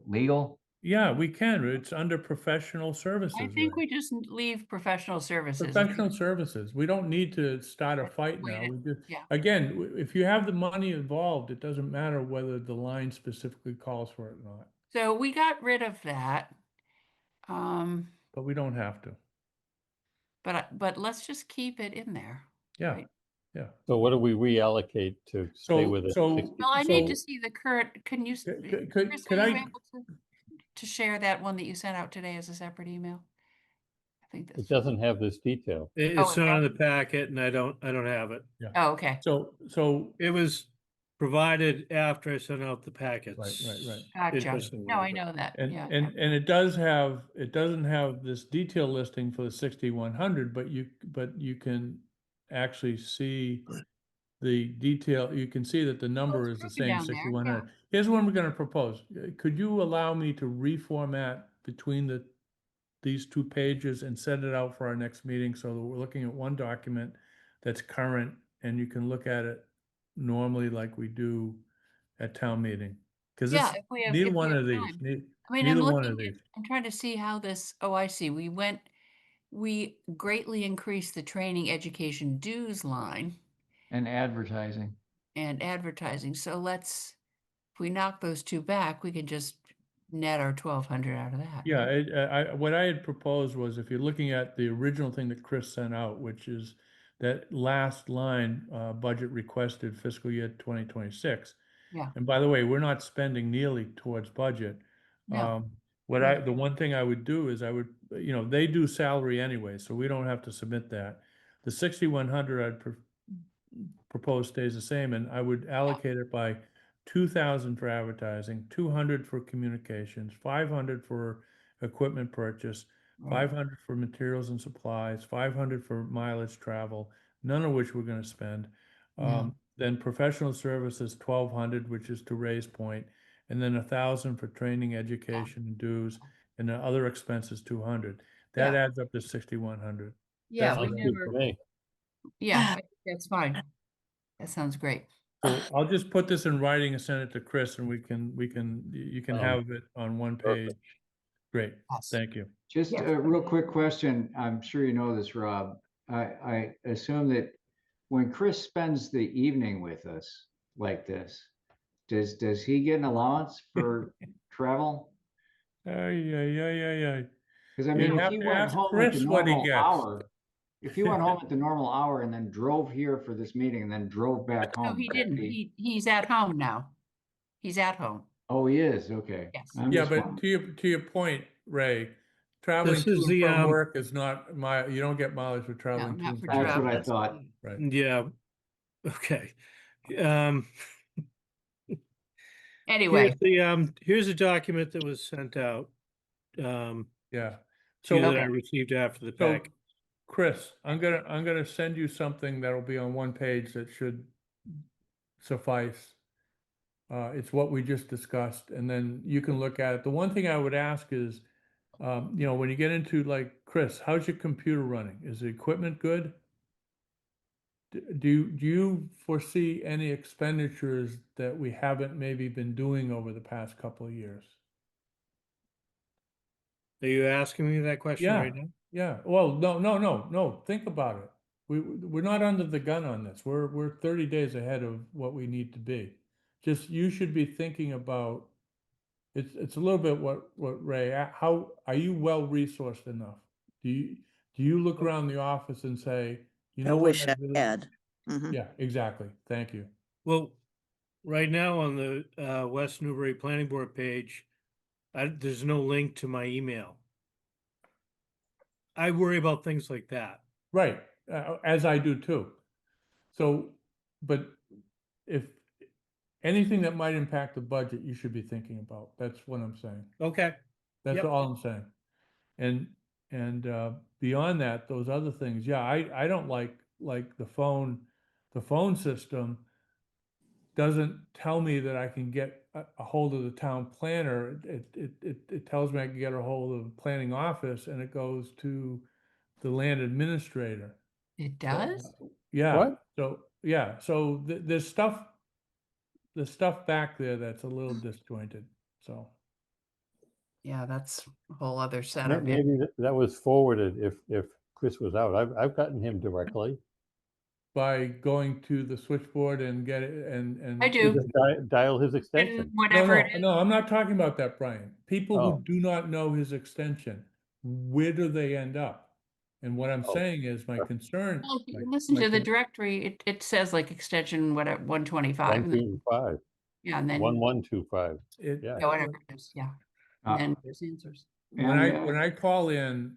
B: legal?
E: Yeah, we can. It's under professional
A: I
E: services.
A: think
E: Ray.
A: we just leave professional services.
E: Professional services. We don't need to start a fight now.
A: Wait,
E: We just,
A: yeah.
E: again, if you have the money involved, it doesn't matter whether the line specifically calls for it or not,
A: So we got rid of that.
E: but we don't have to.
A: But let's just keep it in there.
E: Yeah,
A: right?
E: yeah.
D: So what do we reallocate to stay with it?
E: So-
D: 60?
A: Well, I need to
E: So-
A: see the current, can you,
E: Could-
A: Chris,
E: could
A: are you
E: I-
A: able to share that one that you sent out today as a separate email? I think that's.
D: It doesn't have this detail.
F: It's
A: Oh,
F: not in the packet and I don't have it.
A: Oh, okay.
E: So,
F: It was provided after I sent out the packets.
E: Right.
A: Gotcha.
F: Interestingly,
A: No, I
F: but-
A: know that.
E: and,
A: Yeah.
E: and, and it doesn't have this detail listing for the 6,100, but you can actually see the detail. You can see that the number is the
A: broken
E: same,
A: down there,
E: 6,100. Here's what we're gonna propose. Could you allow me to reformat between these two pages and send it out for our next meeting so that we're looking at one document that's current, and you can look at it normally like we do at town meeting. Because
A: Yeah,
E: it's
A: if we have,
E: neither
A: if we
E: one
A: have
E: of these,
A: time. I mean, I'm
E: neither one
A: looking
E: of
A: at,
E: these.
A: I'm trying to see how this, oh, I see. We greatly increased the training education dues line
B: And advertising.
A: and advertising. So let's, if we knock those two back, we can just net our 1,200 out of that.
E: Yeah, what I had proposed was if you're looking at the original thing that Chris sent out, which is that last line, budget requested fiscal year 2026.
A: Yeah.
E: And by the way, we're not spending nearly towards budget.
A: No.
E: The one thing I would do is I would, they do salary anyway, so we don't have to submit that. The 6,100 propose stays the same, and I would allocate it by 2,000 for advertising, 200 for communications, 500 for equipment purchase,
A: Right.
E: 500 for materials and supplies, 500 for mileage travel, none of which we're going to spend.
A: No.
E: Then professional services, 1,200, which is to Ray's point, and then 1,000 for training, education, and dues, and the other expenses, 200. That
A: Yeah.
E: adds up to 6,100.
A: Yeah,
E: That's
A: we
D: Sounds
E: what I
D: good
A: never,
D: to me.
A: yeah, I think that's fine. That sounds great.
E: So I'll just put this in writing and send it to Chris, and you can
D: Um,
E: have it on one page. Great,
A: Yes.
E: thank you.
B: Just
A: Yes.
B: a real quick question. I'm sure you know this, Rob. I assume that when Chris spends the evening with us like this, does he get an allowance for travel?
E: Yeah.
B: Because I
E: You'd
B: mean, if
E: have
B: he
E: to
B: went
E: ask
B: home at the
E: Chris what he
B: normal
E: gets.
B: hour, if he went home at the normal hour and then drove here for this meeting and then drove back
A: No,
B: home,
A: he
B: would that
A: didn't.
B: be-
A: He's at home now. He's at home.
B: Oh, he is, okay.
A: Yes.
B: I'm
E: Yeah,
B: just
E: but
B: wondering.
E: to your point, Ray, traveling
F: This
E: to
F: is
E: and
F: the,
E: from work is not you don't get mileage for
A: No,
E: traveling to
A: not
E: and
A: for
E: from
B: That's
E: work.
B: what I
A: travel.
B: thought.
E: Right.
F: Yeah, okay. Um,
A: Anyway,
F: here's a document that was sent out, to
E: Yeah.
F: you that
A: Okay.
F: I received after the
E: So,
F: pack.
E: Chris, I'm gonna send you something that'll be on one page that should suffice. It's what we just discussed, and then you can look at it. The one thing I would ask is, when you get into like, Chris, how's your computer running? Is the equipment good? Do you foresee any expenditures that we haven't maybe been doing over the past couple of years?
F: Are you asking me that question
E: Yeah,
F: right now?
E: yeah. Well, no. Think about it. We're not under the gun on this. We're 30 days ahead of what we need to be. Just you should be thinking about it's a little bit what Ray, how are you well resourced enough? Do you look around the office and say, you
C: I
E: know what?
C: wish
E: I
C: I
E: really-"
C: had. Mhm.
E: Yeah, exactly. Thank you.
F: Well, right now on the West Newbury Planning Board page, there's no link to my email. I worry about things like that.
E: Right, as I do too. So, but if anything that might impact the budget, you should be thinking about. That's what I'm saying.
F: Okay.
E: That's
F: Yep.
E: all I'm saying. And beyond that, those other things, yeah, I don't like the phone system doesn't tell me that I can get a hold of the town planner. It tells me I can get a hold of the planning office, and it goes to the land administrator.
A: it
E: So,
A: does?
E: yeah,
D: What?
E: so there's stuff back there that's a little disjointed, so.
A: Yeah, that's a whole other set of it.
D: Maybe that was forwarded if Chris was out. I've gotten him directly.
E: By going to the switchboard and get it and.
A: I
D: You
A: do.
D: just dial his
A: And
D: extension.
A: whatever it is.
E: No, I'm not talking about that, Brian. People who
D: Oh.
E: do not know his extension, where do they end up? And what I'm
D: Oh,
E: saying is my
D: sure.
E: concern.
A: Well, if you
E: my-
A: listen
E: my
A: to the
E: con-
A: directory, it says like extension, whatever, 125. And then,
D: 125,
A: yeah, and then,
D: 1125.
E: it-
D: Yeah.
A: yeah, whatever it is, yeah.
B: Uh,
A: And then there's answers.
E: When
B: And,
E: when I call in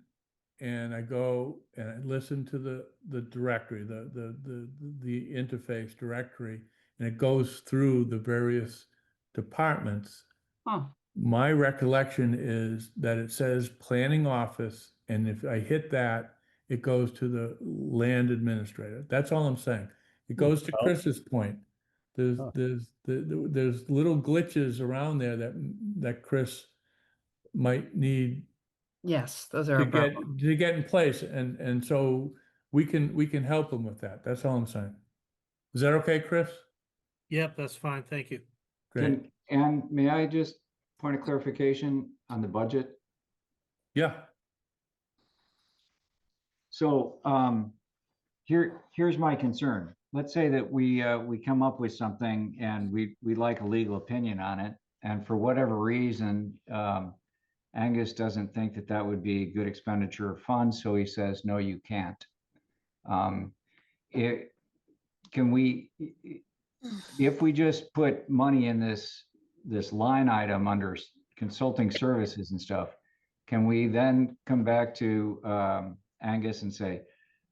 E: and I go and I listen to the directory, the interface directory, and it goes through the various departments,
A: Huh,
E: my recollection is that it says planning office, and if I hit that, it goes to the land administrator. That's all I'm saying. It goes to
D: Oh.
E: Chris's point. There's
D: Huh.
E: there's little glitches around there that Chris might need
A: yes, those are a problem.
E: to get in place, and so we can help them with that. That's all I'm saying. Is that okay, Chris?
F: Yep, that's fine. Thank you.
E: Great.
B: And may I just point of clarification on the budget?
E: Yeah,
B: So here's my concern. Let's say that we come up with something and we like a legal opinion on it, and for whatever reason, Angus doesn't think that that would be a good expenditure of funds, so he says, no, you can't. It, can we, if we just put money in this line item under consulting services and stuff, can we then come back to Angus and say,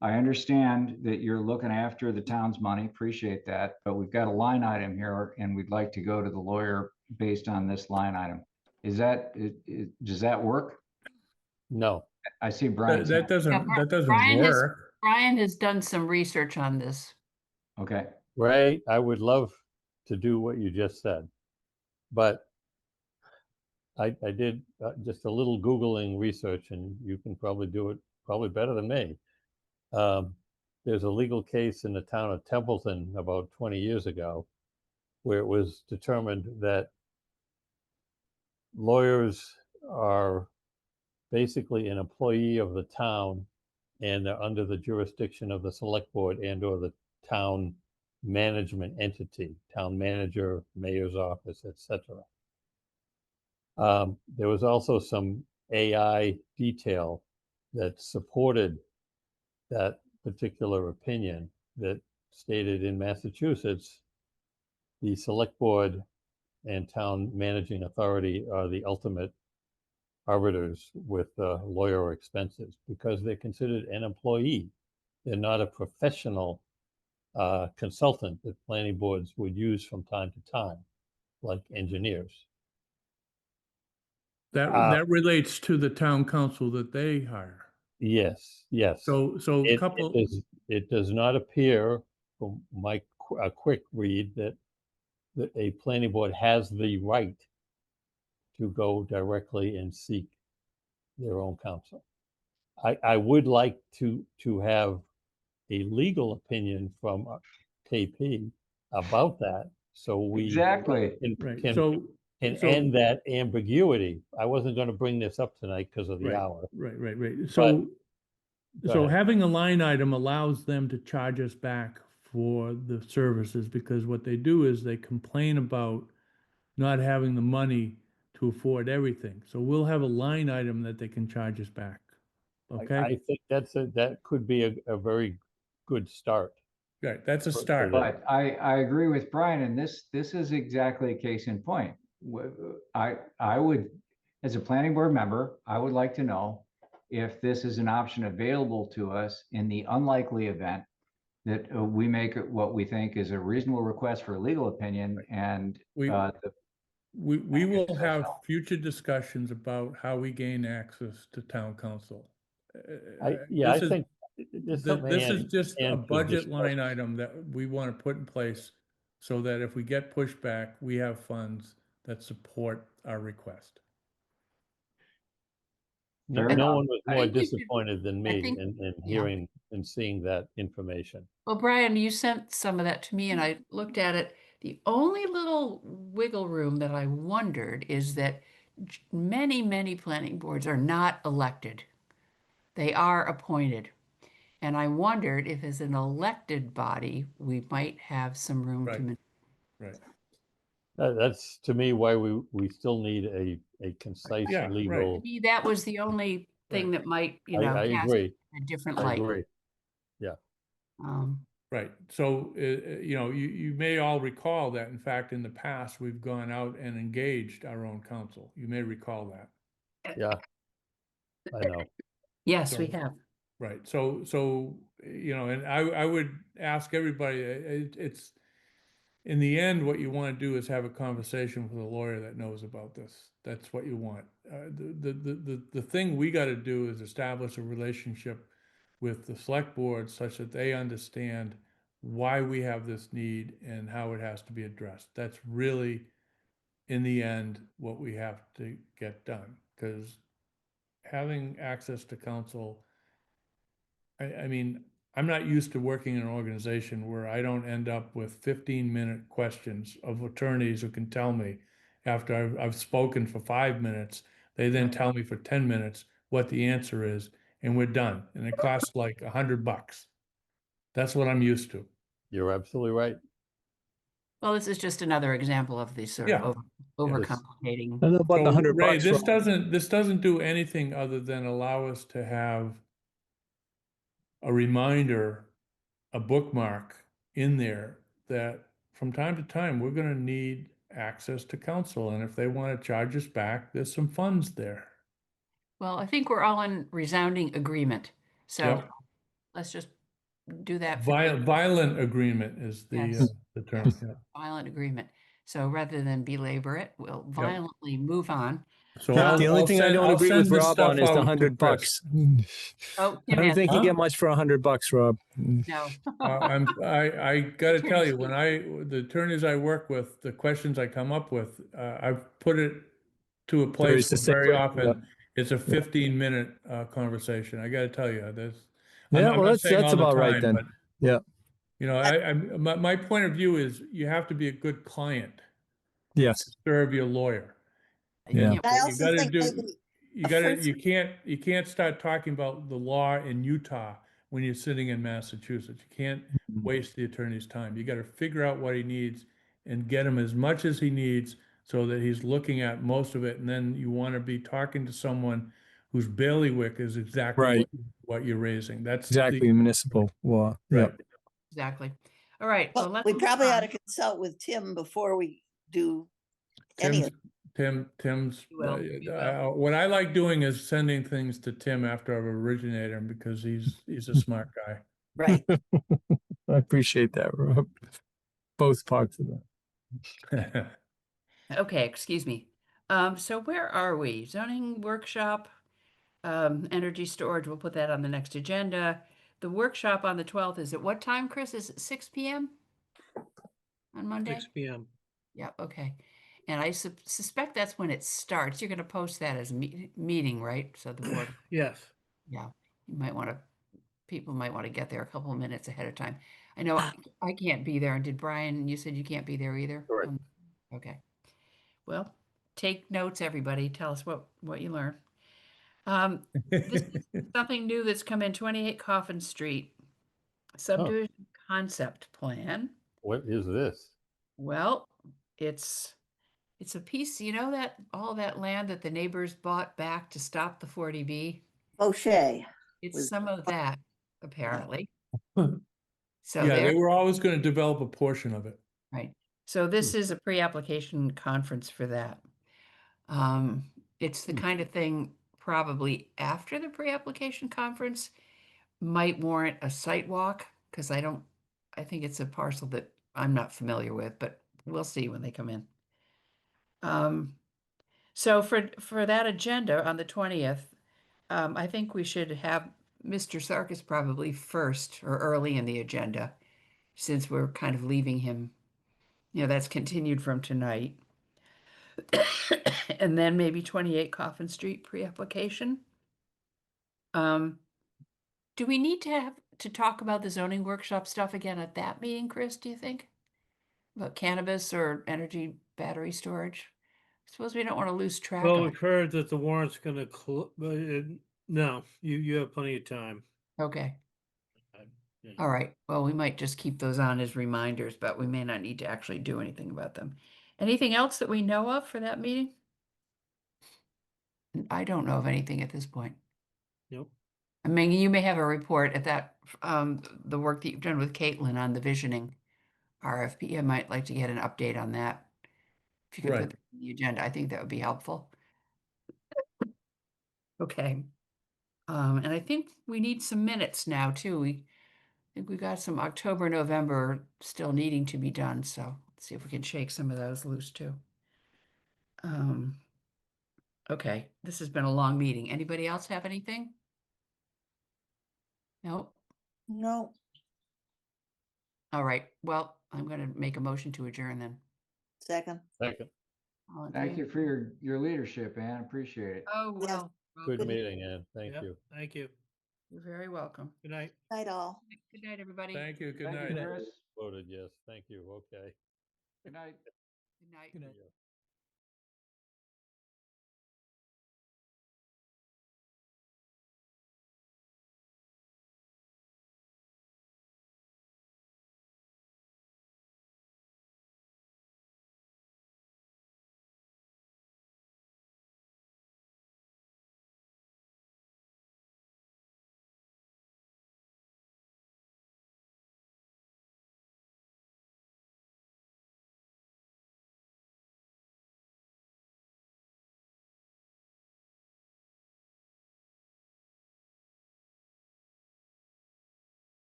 B: I understand that you're looking after the town's money, appreciate that, but we've got a line item here and we'd like to go to the lawyer based on this line item. Is that, does that work?
D: No,
B: I see Brian's
E: that
B: hand.
E: that doesn't
A: Brian has-
E: work.
A: Brian has done some research on this.
B: Okay,
D: Ray, I would love to do what you just said, but I did just a little Googling research, and you can probably do it probably better than me. There's a legal case in the town of Templeton about 20 years ago where it was determined that lawyers are basically an employee of the town and they're under the jurisdiction of the select board and or the town management entity, town manager, mayor's office, etc. There was also some AI detail that supported that particular opinion that stated in Massachusetts, the select board and town managing authority are the ultimate arbiters with lawyer expenses because they're considered an employee. They're not a professional consultant that planning boards would use from time to time, like engineers.
E: That relates to the town council that they hire.
D: Yes, yes.
E: So
D: It does not appear from my quick read that a planning board has the right to go directly and seek their own counsel. I would like to have a legal opinion from KP about that, so we
B: exactly.
E: right.
D: can
E: So
D: end that ambiguity. I wasn't going to bring this up tonight because of the hour.
E: Right. So
D: Go
E: so
D: ahead.
E: having a line item allows them to charge us back for the services because what they do is they complain about not having the money to afford everything. So we'll have a line item that they can charge us back. Okay,
D: I think that could be a very good start.
E: right. That's a
D: for
E: start.
D: them.
B: But I agree with Brian, and this is exactly a case in point. I would, as a planning board member, I would like to know if this is an option available to us in the unlikely event that we make what we think is a reasonable request for a legal opinion, and
E: We
B: the
E: we will have future discussions about how we gain access to town council.
D: I
E: This is-
D: think there's something
E: This is
D: Ann-
E: just a
D: Ann should
E: budget
D: discuss.
E: line item that we want to put in place so that if we get pushback, we have funds that support our request.
D: No,
B: Fair
D: no
B: enough.
D: one was
A: I
D: more
A: think we should-
D: disappointed than me
A: think-
D: in
A: yeah.
D: hearing and seeing that information.
A: Well, Brian, you sent some of that to me and I looked at it. The only little wiggle room that I wondered is that many planning boards are not elected. They are appointed. And I wondered if as an elected body, we might have some room
E: Right.
A: to.
E: Right.
D: That's to me why we still need a concise
E: Yeah, right.
D: legal.
A: To me, that was the only thing
E: Right.
A: that might,
D: I
A: cast
D: agree.
A: a different
D: I
A: light.
D: agree.
E: Right. So, you may all recall that, in fact, in the past, we've gone out and engaged our own counsel. You may recall that.
D: Yeah, I know.
A: Yes, we
E: So-
A: have.
E: Right. So, and I would ask everybody, it's, in the end, what you want to do is have a conversation with a lawyer that knows about this. That's what you want. The thing we got to do is establish a relationship with the select board such that they understand why we have this need and how it has to be addressed. That's really, in the end, what we have to get done. Because having access to counsel, I mean, I'm not used to working in an organization where I don't end up with 15-minute questions of attorneys who can tell me after I've spoken for 5 minutes, they then tell me for 10 minutes what the answer is, and we're done. And it costs like $100. That's what I'm used to.
D: You're absolutely right.
A: Well, this is just another example of these sort of
E: Yeah.
A: overcomplicating.
J: I don't know about the
E: So,
J: 100
E: Ray,
J: bucks.
E: this doesn't do anything other than allow us to have a reminder, a bookmark in there that from time to time, we're gonna need access to counsel, and if they want to charge us back, there's some funds there.
A: Well, I think we're all in resounding agreement. So
E: Yep.
A: let's just do that. for the-
E: Violent agreement is
A: Yes.
E: the term. Yeah.
A: Violent agreement. So rather than belabor it, we'll violently move on.
E: So
J: The only thing I don't agree with Rob on is the 100 bucks.
A: Oh,
J: I
A: Tim
J: don't
A: has,
J: think you
E: Huh?
J: get much for 100 bucks, Rob.
A: no.
E: I gotta tell you, when
A: Attorney's
E: the attorneys I work with, the questions I come up with, I've put it to a
J: Very
E: place where very
J: succinctly, yeah.
E: often it's a 15-minute conversation. I gotta tell you,
J: Yeah,
E: I'm
J: well,
E: not saying
J: that's
E: all the
J: about right
E: time,
J: then.
E: but
J: Yeah.
E: you know, my point of view is you have to be a good client
J: Yes.
E: to serve your lawyer.
J: Yeah.
A: Yeah.
C: I
E: You
C: also
E: gotta
C: think
E: do,
C: maybe
E: you
C: a
E: gotta,
C: first-
E: you can't start talking about the law in Utah when you're sitting in Massachusetts. You can't waste the attorney's time. You gotta figure out what he needs and get him as much as he needs so that he's looking at most of it. And then you wanna be talking to someone whose bailiwick is exactly
J: Right.
E: what you're raising. That's
J: Exactly. Municipal law.
E: right.
A: Exactly. All right. Well,
C: well,
A: let's
C: we
A: move
C: probably ought
A: on.
C: to consult with Tim before we do any of.
E: Tim's,
A: We will.
E: what I like doing is sending things to Tim after I've originated them because he's a smart guy.
C: Right.
J: I appreciate that, Rob. Both parts of that.
A: Okay, excuse me. So where are we? Zoning workshop, energy storage, we'll put that on the next agenda. The workshop on the 12th is at what time, Chris? Is it 6 p.m. on Monday?
F: 6 p.m.
A: Yep, okay. And I suspect that's when it starts. You're going to post that as a meeting, right? So the board,
F: Yes.
A: yeah, you might want to, people might want to get there a couple of minutes ahead of time. I know I can't be there. And did Brian, you said you can't be there either?
D: Correct.
A: Okay. Well, take notes, everybody. Tell us what you learned. This is something new that's come in, 28 Coffin Street, subdivision concept plan.
D: What is this?
A: Well, it's a piece, you know, that all that land that the neighbors bought back to stop the 40B.
C: O'Shea.
A: It's
C: Was-
A: some of that, apparently. So
E: Yeah, they
A: there,
E: were always going to develop a portion of it.
A: right. So this is a pre-application conference for that. It's the kind of thing probably after the pre-application conference might warrant a site walk because I think it's a parcel that I'm not familiar with, but we'll see when they come in. So for that agenda on the 20th, I think we should have Mr. Sarkis probably first or early in the agenda, since we're kind of leaving him, you know, that's continued from tonight. And then maybe 28 Coffin Street pre-application. Do we need to have to talk about the zoning workshop stuff again at that meeting, Chris, do you think? About cannabis or energy battery storage? I suppose we don't want to lose track
F: Well,
A: of
F: we've heard that the warrant's gonna no, you have plenty of time.
A: it. Okay.
F: Yeah.
A: All right. Well, we might just keep those on as reminders, but we may not need to actually do anything about them. Anything else that we know of for that meeting? I don't know of anything at this point.
F: Nope.
A: I mean, you may have a report at that, the work that you've done with Caitlin on the visioning RFP. I might like to get an update on that. If you could
E: Right.
A: put that on the agenda, I think that would be helpful. Okay. And I think we need some minutes now too. I think we got some October, November still needing to be done. So let's see if we can shake some of those loose too. Okay, this has been a long meeting. Anybody else have anything? No?
C: No,
A: All right. Well, I'm going to make a motion to adjourn then.
C: second.
D: Second.
A: All in
B: Thank
A: favor?
B: you for your leadership, Ann. Appreciate it.
A: Oh,
C: Yes.
A: well.
D: Good
C: Good.
D: meeting, Ann. Thank
F: Yep,
D: you.
F: thank you.
A: You're very welcome.
F: Good night.
C: Night all.
A: Good night, everybody.
E: Thank you. Good
B: Thank you,
E: night.
B: Chris.
D: Voted yes, thank you, okay.
B: Good night.
A: Good night.
J: Good night.
D: Yeah.